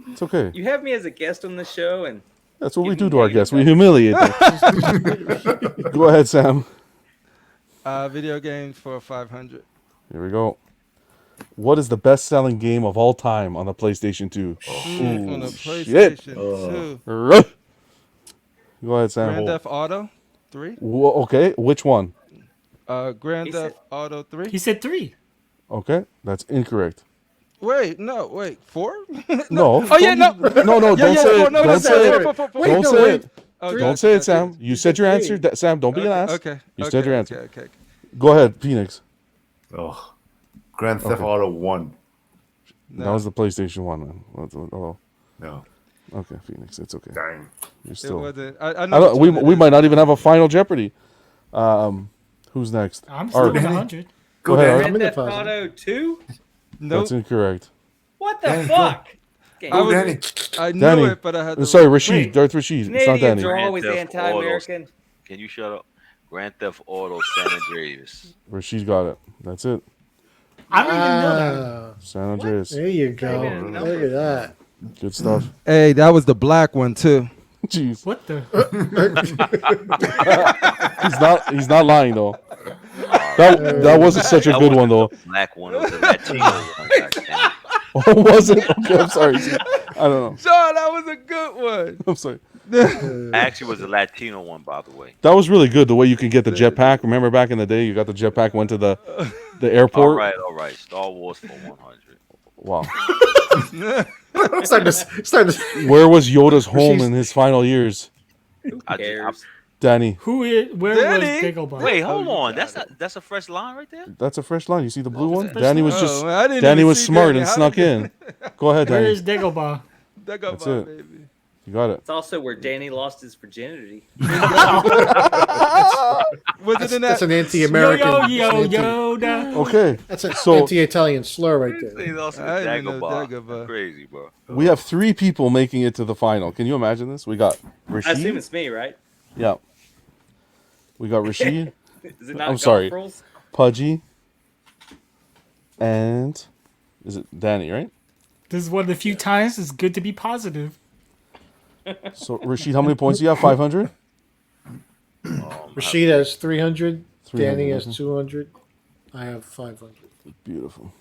it's okay. You have me as a guest on the show, and That's what we Give do me to our negative guests. We humiliate them. Go ahead, Sam. Video games for 500. Here we go. What is the best-selling game of all time on the PlayStation 2? On the shit. PlayStation 2. Go ahead, Sam. Grand Theft Auto 3. Okay, which one? Grand He Theft said- Auto 3. He said 3. Okay, that's incorrect. Wait, 4? No. Oh yeah, no. No, don't say it. Don't say it. Don't say it. Okay, Don't say it, okay. Sam. You said your answer. Sam, don't be an ass. Okay. You okay, said your answer. Okay. Go ahead, Phoenix. Oh, Grand Theft Okay. Auto 1. That was the PlayStation 1, man. Oh, No. okay, Phoenix. It's okay. Dang. You're It still... wasn't. I I know don't, which we one it we is. might not even have a final Jeopardy. Who's next? I'm still Art. at 100. Go ahead, Art. Grand in the Theft puzzle. Auto 2? Nope. That's incorrect. What the Danny, fuck? Game. I, was, Danny. I knew Danny. it, but I had to. Sorry, Rashid. Wait. Darth Rashid. It's not Canadians Danny. are always Grand Theft anti-American. Can you shut up? Grand Theft Auto San Andreas. Rashid got it. That's it. I don't even know that. San Andreas. There you go. Not even a number. Look at that. Good stuff. Hey, that was the black one too. Jeez. What the? He's not lying though. That wasn't such a good one though. Black one. It was a Latino one. goddamn. Oh, was it? Okay, I'm sorry. I don't know. Sean, that was a good one. I'm sorry. Actually, it was a Latino one, by the way. That was really good. The way you could get the jetpack. Remember back in the day, you got the jetpack, went to the airport. All right. Star Wars for 100. Wow. Start to. Where was Yoda's home in his final years? I cares? Danny. Who is? Where Danny? was Dagobah? Wait, hold on. That's a fresh line right there. That's a fresh line. You see the blue one? fresh Danny line? was just Oh, man, I didn't Danny even was see smart Danny. and How snuck did- in. Go ahead, Where Danny. is Dagobah? That's it. baby. You got it. It's also where Danny lost his virginity. Was it in That's that? an anti-American. Yo, Yoda. Okay. That's an So- anti-Italian slur right there. They lost to I didn't know Dagobah. Dagobah. Crazy, bro. We have 3 people making it to the final. Can you imagine this? We got I assume Rashid. it's me, right? Yeah. We got Rashid. Is it not I'm golf sorry, rules? Pudgy, and is it Danny? Right. This is one of the few times it's good to be positive. So Rashid, how many points do you have? 500. Rashid has 300. 300, Danny has okay. 200. I have 500. Beautiful.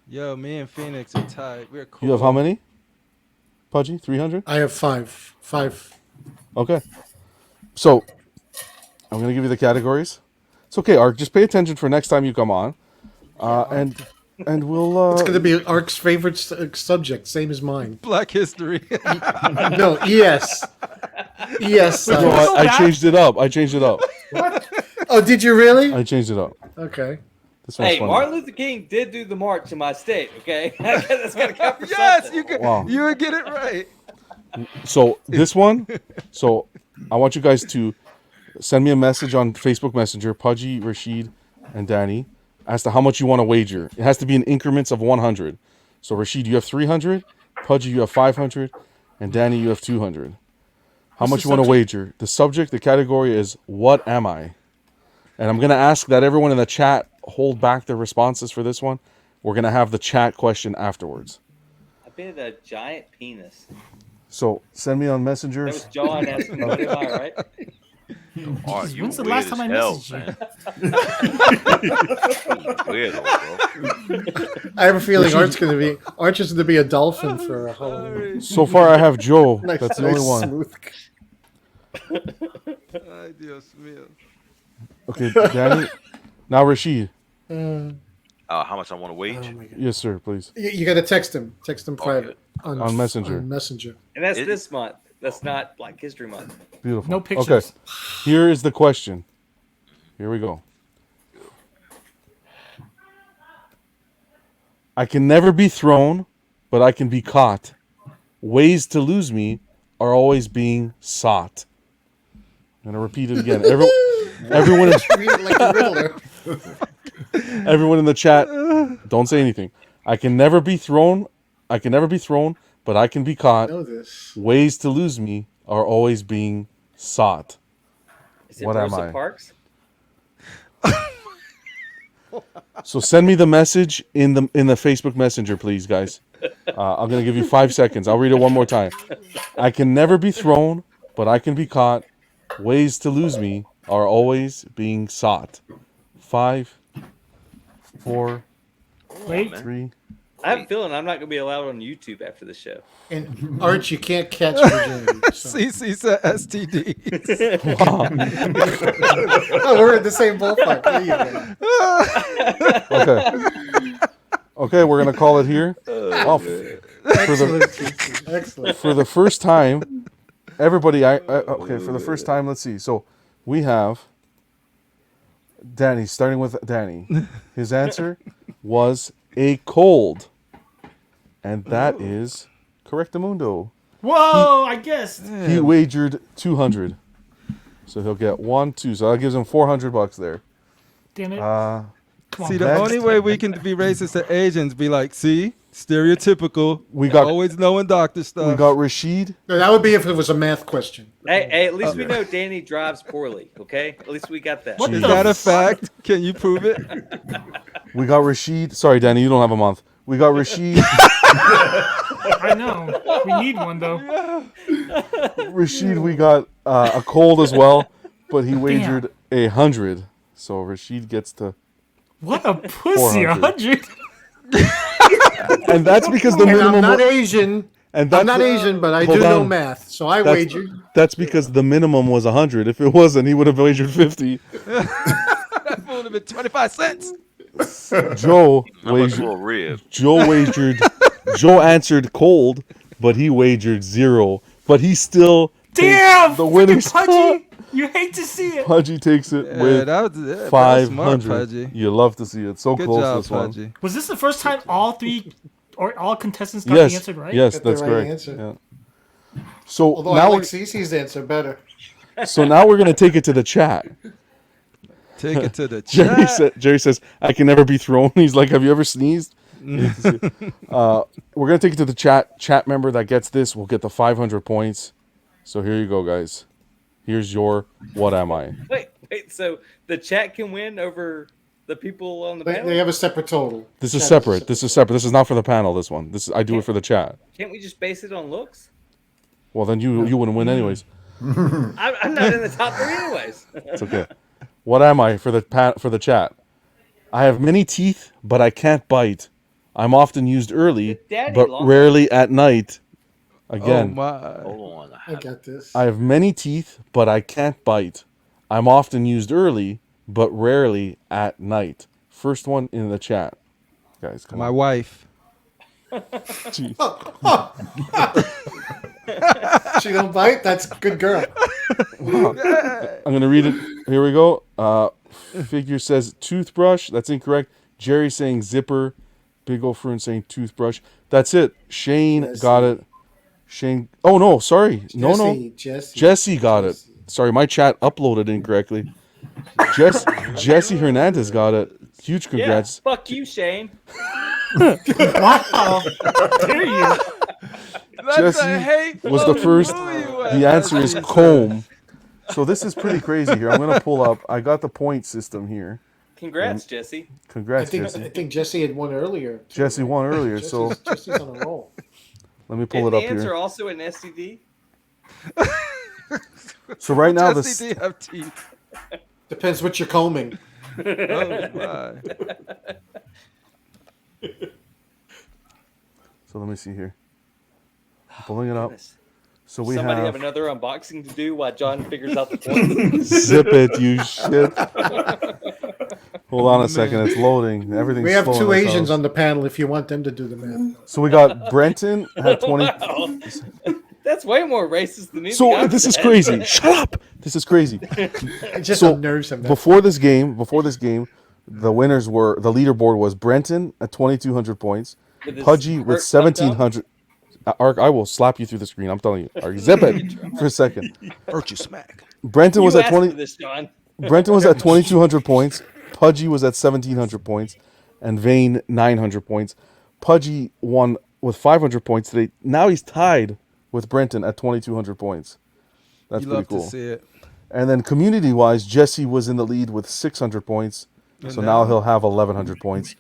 Yo, me and Phoenix are tied. We're cool. You have how many? Pudgy, 300. I have 5. 5. Okay. So I'm gonna give you the categories. It's okay, Ark. Just pay attention for next time you come on, and we'll. It's going to be Ark's favorite subject, same as mine. Black history. No, yes. Yes. No, I changed it up. Oh, did you really? I changed it up. Okay. This one's Hey, funny. Martin Luther King did do the march in my state. Okay, that's got to count for Yes, something. you could. Wow. You would get it right. So this one, so I want you guys to send me a message on Facebook Messenger, Pudgy, Rashid, and Danny, as to how much you want to wager. It has to be in increments of 100. So Rashid, you have 300, Pudgy, you have 500, and Danny, you have 200. How What's much the you want to subject? wager? The subject, the category is what am I? And I'm going to ask that everyone in the chat hold back their responses for this one. We're going to have the chat question afterwards. I bet a giant penis. So send me on Messenger. That was John asking, "What am I?" Right? Oh, you When's the weird last time as I hell, messaged you? man. Weirdo, bro. I have a feeling Art's just going to be a dolphin for a Halloween. So far, I have Joe. Nice, That's the only nice, one. smooth. Ay, Dios mío. Okay, Danny. Now Rashid. How much I want to wage? Oh my God. Yes, sir. Please. You got to text him. Text him private. On Messenger. On Messenger. And that's It- this month. That's not Black History Month. Beautiful. No pictures. Okay. Here is the question. Here we go. I can never be thrown, but I can be caught. Ways to lose me are always being sought. I'm gonna repeat it again. Everyone, Read it like the Riddler. everyone in the chat, don't say anything. I can never be thrown. But I can be caught. I know this. Ways to lose me are always being sought. Is it What am Rosa I? Parks? So send me the message in the Facebook Messenger, please, guys. I'm gonna give you 5 seconds. I'll read it one more time. I can never be thrown, but I can be caught. Ways to lose me are always being sought. 5, 4, Wait. 3. I have a feeling I'm not going to be allowed on YouTube after the show. And Art, you can't catch virginity. So. CC said STD. Oh, we're in the same ballpark. There you go. Okay. Okay, we're gonna call it here. Well, Excellent. for the first time, everybody. Okay. For the first time, let's see. So we have Danny. Starting with Danny, his answer was a cold, and that is correctamundo. Whoa! I guessed. He wagered 200, so he'll get 1, 2. So that gives him $400 there. Damn it. Come on, See, the Next. only way we can be racist to Asians be like, see, stereotypical. We got- always knowing doctor stuff. We got Rashid. No, that would be if it was a math question. Hey, at least we know Danny drives poorly, okay? At least we got that. What Is the that a fuck? fact? Can you prove it? We got Rashid. Sorry, Danny, you don't have a month. We got Rashid. I know. We need one though. Rashid, we got a cold as well, but he wagered 100. So Rashid gets to, What a pussy! 400. 100. and that's because the And minimum. I'm not Asian. and I'm not Asian, but I hold do know on. math, so I That's- wagered. That's because the minimum was 100. If it wasn't, he would have wagered 50. That would have been 25 cents. Joe How much wagered. for a rib? Joe answered cold, but he wagered 0. But he still Damn! takes the winning freaking Pudgy! You hate to see it. Pudgy takes it Yeah, with that was, yeah, that was 500. smart, Pudgy. You love to see it. So Good close job, this one. Pudgy. Was this the first time all three or all contestants got Yes, the answer right? yes, Got the that's right correct. answer. Yeah. So Although I now, like Cece's answer better. now we're gonna take it to the chat. Take it to the Jerry, chat. Jerry says, "I can never be thrown." He's like, "Have you ever sneezed?" We're gonna take it to the chat. Chat member that gets this will get the 500 points. So here you go, guys. Here's your what am I? Wait, Wait, so the chat can win over the people on the panel? They have a separate total. This is separate. This is separate. This is not for the panel. This one. I do it for the chat. Can't we just base it on looks? Well, then you wouldn't win anyways. I'm not in the top 3 anyways. It's okay. What am I for the chat? I have many teeth, but I can't bite. I'm often used early, but rarely at night. Again. Oh my. Hold on. I got this. I have many teeth, but I can't bite. I'm often used early, but rarely at night. First one in the chat. Guys, come My on. wife. Jeez. She don't bite? That's a good girl. I'm going to read it. Here we go. Figure says toothbrush. That's incorrect. Jerry saying zipper. Big old Froon saying toothbrush. That's it. Shane got it. Shane. Oh, no. Sorry. No. Jesse got it. Sorry, my chat uploaded incorrectly. Jesse Hernandez got it. Huge congrats. Yeah, fuck you, Shane. Wow. Dare you? Jesse was the first. The answer is comb. So this is pretty crazy here. I'm going to pull up. I got the point system here. Congrats, Jesse. Congrats, Jesse. I think Jesse had won earlier. Jesse won earlier, so Jesse's on a roll. Let me pull it up here. The answer also an STD. So right now the STD have teeth. Depends what you're combing. Oh my. So let me see here. I'm pulling it up. So we Somebody have have another unboxing to do while John figures out the points. Zip it, you shit. Hold on a second, it's loading. Everything's We have slow 2 in this Asians house. on the panel if you want them to do the math. So we got Brenton had 20. Wow. That's way more racist than me. So this is crazy. Shut up. This is crazy. It just So unnerves him. before this game, the leaderboard was Brenton at 2,200 points, Pudgy with 1,700. Ark, I will slap you through the screen. I'm telling you. Ark, zip it for a second. Hurt you smack. Brenton was at 20. This, John. Brenton was at 2,200 points. Pudgy was at 1,700 points, and Vane 900 points. Pudgy won with 500 points today. Now he's tied with Brenton at 2,200 points. That's You pretty love cool. to see it. And then community-wise, Jesse was in the lead with 600 points. So now he'll have 1,100 points.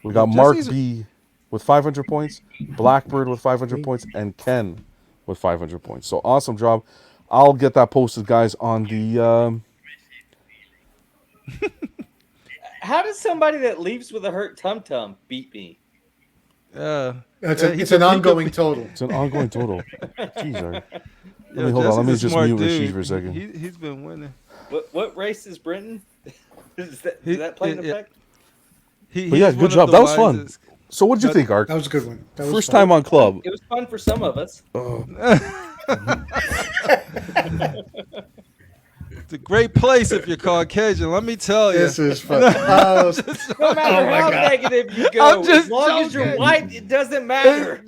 We got Mark B with 500 points, Blackbird with 500 points, and Ken with 500 points. So awesome job. I'll get that posted, guys, on the... How does somebody that leaves with a hurt tum-tum beat me? It's an ongoing total. It's an ongoing total. Jeez, Ark. Yo, Hold on. Let me Jesse's a just smart mute dude. Rashid for a second. He's been winning. What race is Brenton? Does that play an effect? But yeah, good job. That was fun. So what did you think, Ark? That was a good one. That was First fun. time on Club. It was fun for some of us. It's a great place if you're Caucasian. Let me tell you. This is fun. No matter how negative you go, as long as you're white, it doesn't matter.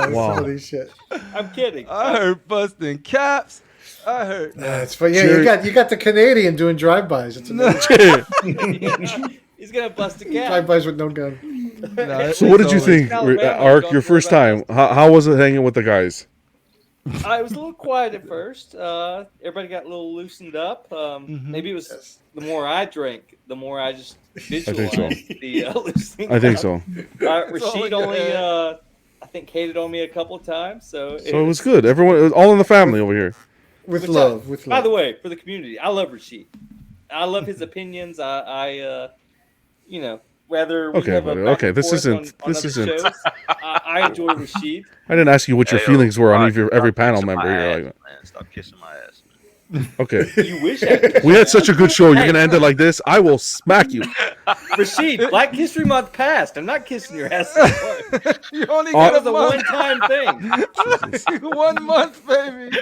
Wow. Holy shit. I'm kidding. I heard busting caps. I heard. That's fun. Yeah, you got the Canadian doing drive-bys. It's amazing. He's gonna bust a cap. Drive-bys with no gun. So what did you think, Ark, your first time? How was it hanging with the guys? I was a little quiet at first. Everybody got a little loosened up. Maybe it was the more I drank, the more I just visualized the loosening I think up. so. Rashid only, I think, hated on me a couple of times. So it was good. Everyone, it was all in the family over here. With love. By the way, for the community, I love Rashid. I love his opinions. I whether we have a back and forth on other shows, I enjoy Rashid. I didn't ask you what your feelings were on every panel kissing member my here. ass, Like, man. Stop kissing my ass. okay. You wish I could. We had such a good show. You're gonna end it like this? I will smack you. Rashid, Black History Month passed. I'm not kissing your ass anymore. You only That got was a one-time thing. 1 month, baby.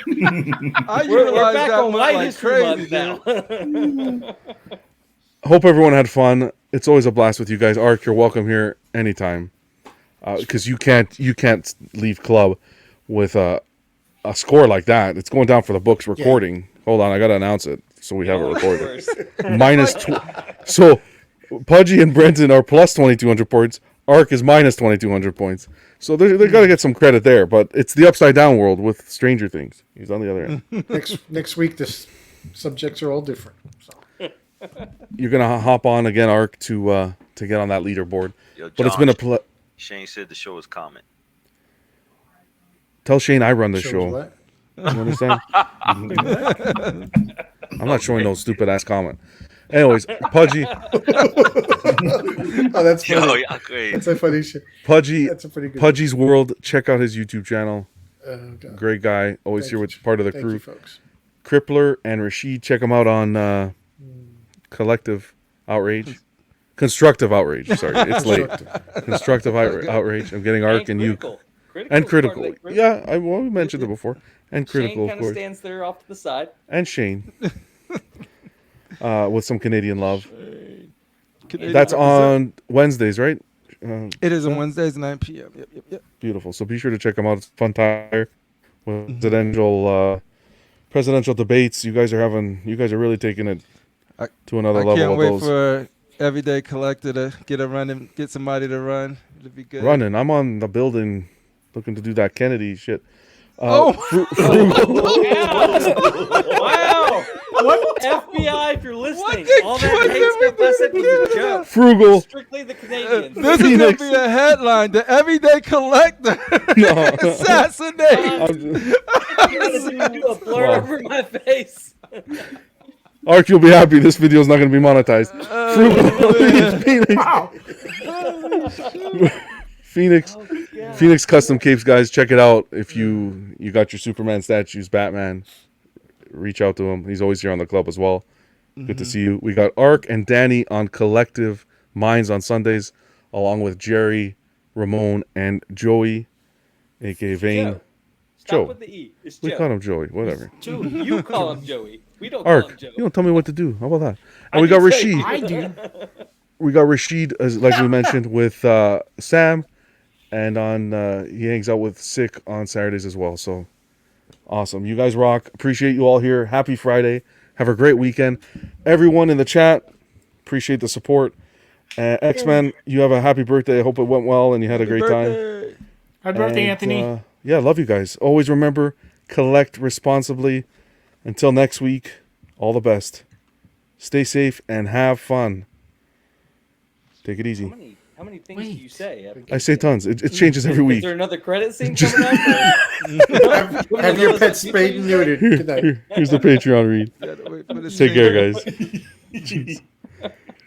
I We're utilized back that on month White like History crazy, Month now. Hope everyone had fun. It's always a blast with you guys. Ark, you're welcome here anytime. Because you can't leave club with a score like that. It's going down for the books recording. Yeah. Hold on, I gotta announce it so we have it recorded. So Pudgy and Brenton are plus 2,200 points. Ark is minus 2,200 points. So they got to get some credit there. But it's the upside down world with Stranger Things. He's on the other end. Next week, this subjects are all different. So. You're gonna hop on again, Ark, to get on that leaderboard. Yo, But it's been a Shane said the show is comment. Tell Shane I run the Shows show. what? You understand? I'm not showing no stupid ass comment. Anyways, Pudgy. Oh, that's funny. Yo, y'all crazy. That's a funny shit. Pudgy. That's a pretty good Pudgy's World. Check out his YouTube channel. God. Great guy. Always Thank here you. with part of the Thank crew. you, folks. Crippler and Rashid. Check them out on Collective Outrage. Constructive Outrage. Sorry, it's late. Constructive Outrage. I'm getting Ark and you. And Critical. Yeah, we mentioned it before. And Critical, Shane of course. stands there off to the side. And Shane. With some Canadian love. Canadian That's represent. on Wednesdays, right? It is on Wednesdays, 9 p.m. Yep. Beautiful. So be sure to check them out. It's a fun time. With presidential debates. You guys are really taking it to another level. I can't with wait those. for Everyday Collector to get somebody to run. It'll be good. Running. I'm on the building looking to do that Kennedy shit. Wow! What FBI, if you're listening, all that hate stuff I said was a joke. Frugal. Strictly the Canadians. This is gonna be a headline: the Everyday Collector assassinate. Do a blur over my face. Ark, you'll be happy. This video is not going to be monetized. Phoenix. Phoenix Custom Capes, guys. Check it out. If you got your Superman statues, Batman, reach out to him. He's always here on the club as well. Good to see you. We got Ark and Danny on Collective Minds on Sundays, along with Jerry, Ramon, and Joey, aka Vane. Stop with the E. It's We Joe. call him Joey. Whatever. Joey, you call him Joey. We don't Ark, call him Joey. you don't tell me what to do. How about that? And we got Rashid. I do. We got Rashid, as like we mentioned, with Sam, and on he hangs out with Sick on Saturdays as well. So awesome. You guys rock. Appreciate you all here. Happy Friday. Have a great weekend. Everyone in the chat, appreciate the support. X-Men, you have a happy birthday. I hope it went well and you had a great time. Happy birthday, And, Anthony. Yeah, love you guys. Always remember, collect responsibly. Until next week, all the best. Stay safe and have fun. Take it easy. How many things do you say? I say tons. It changes every week. Is there another credit scene coming up? Have your pet spayed and neutered. Good night. Here's the Patreon read. Take care, guys.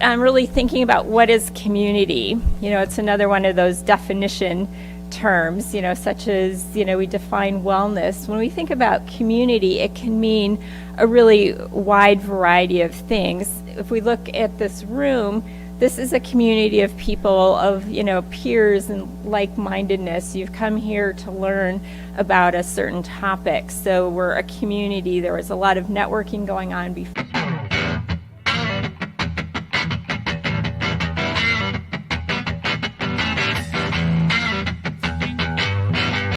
I'm really thinking about what is community. It's another one of those definition terms, such as, we define wellness. When we think about community, it can mean a really wide variety of things. If we look at this room, this is a community of people, of peers and like-mindedness. You've come here to learn about a certain topic, so we're a community. There was a lot of networking going on before.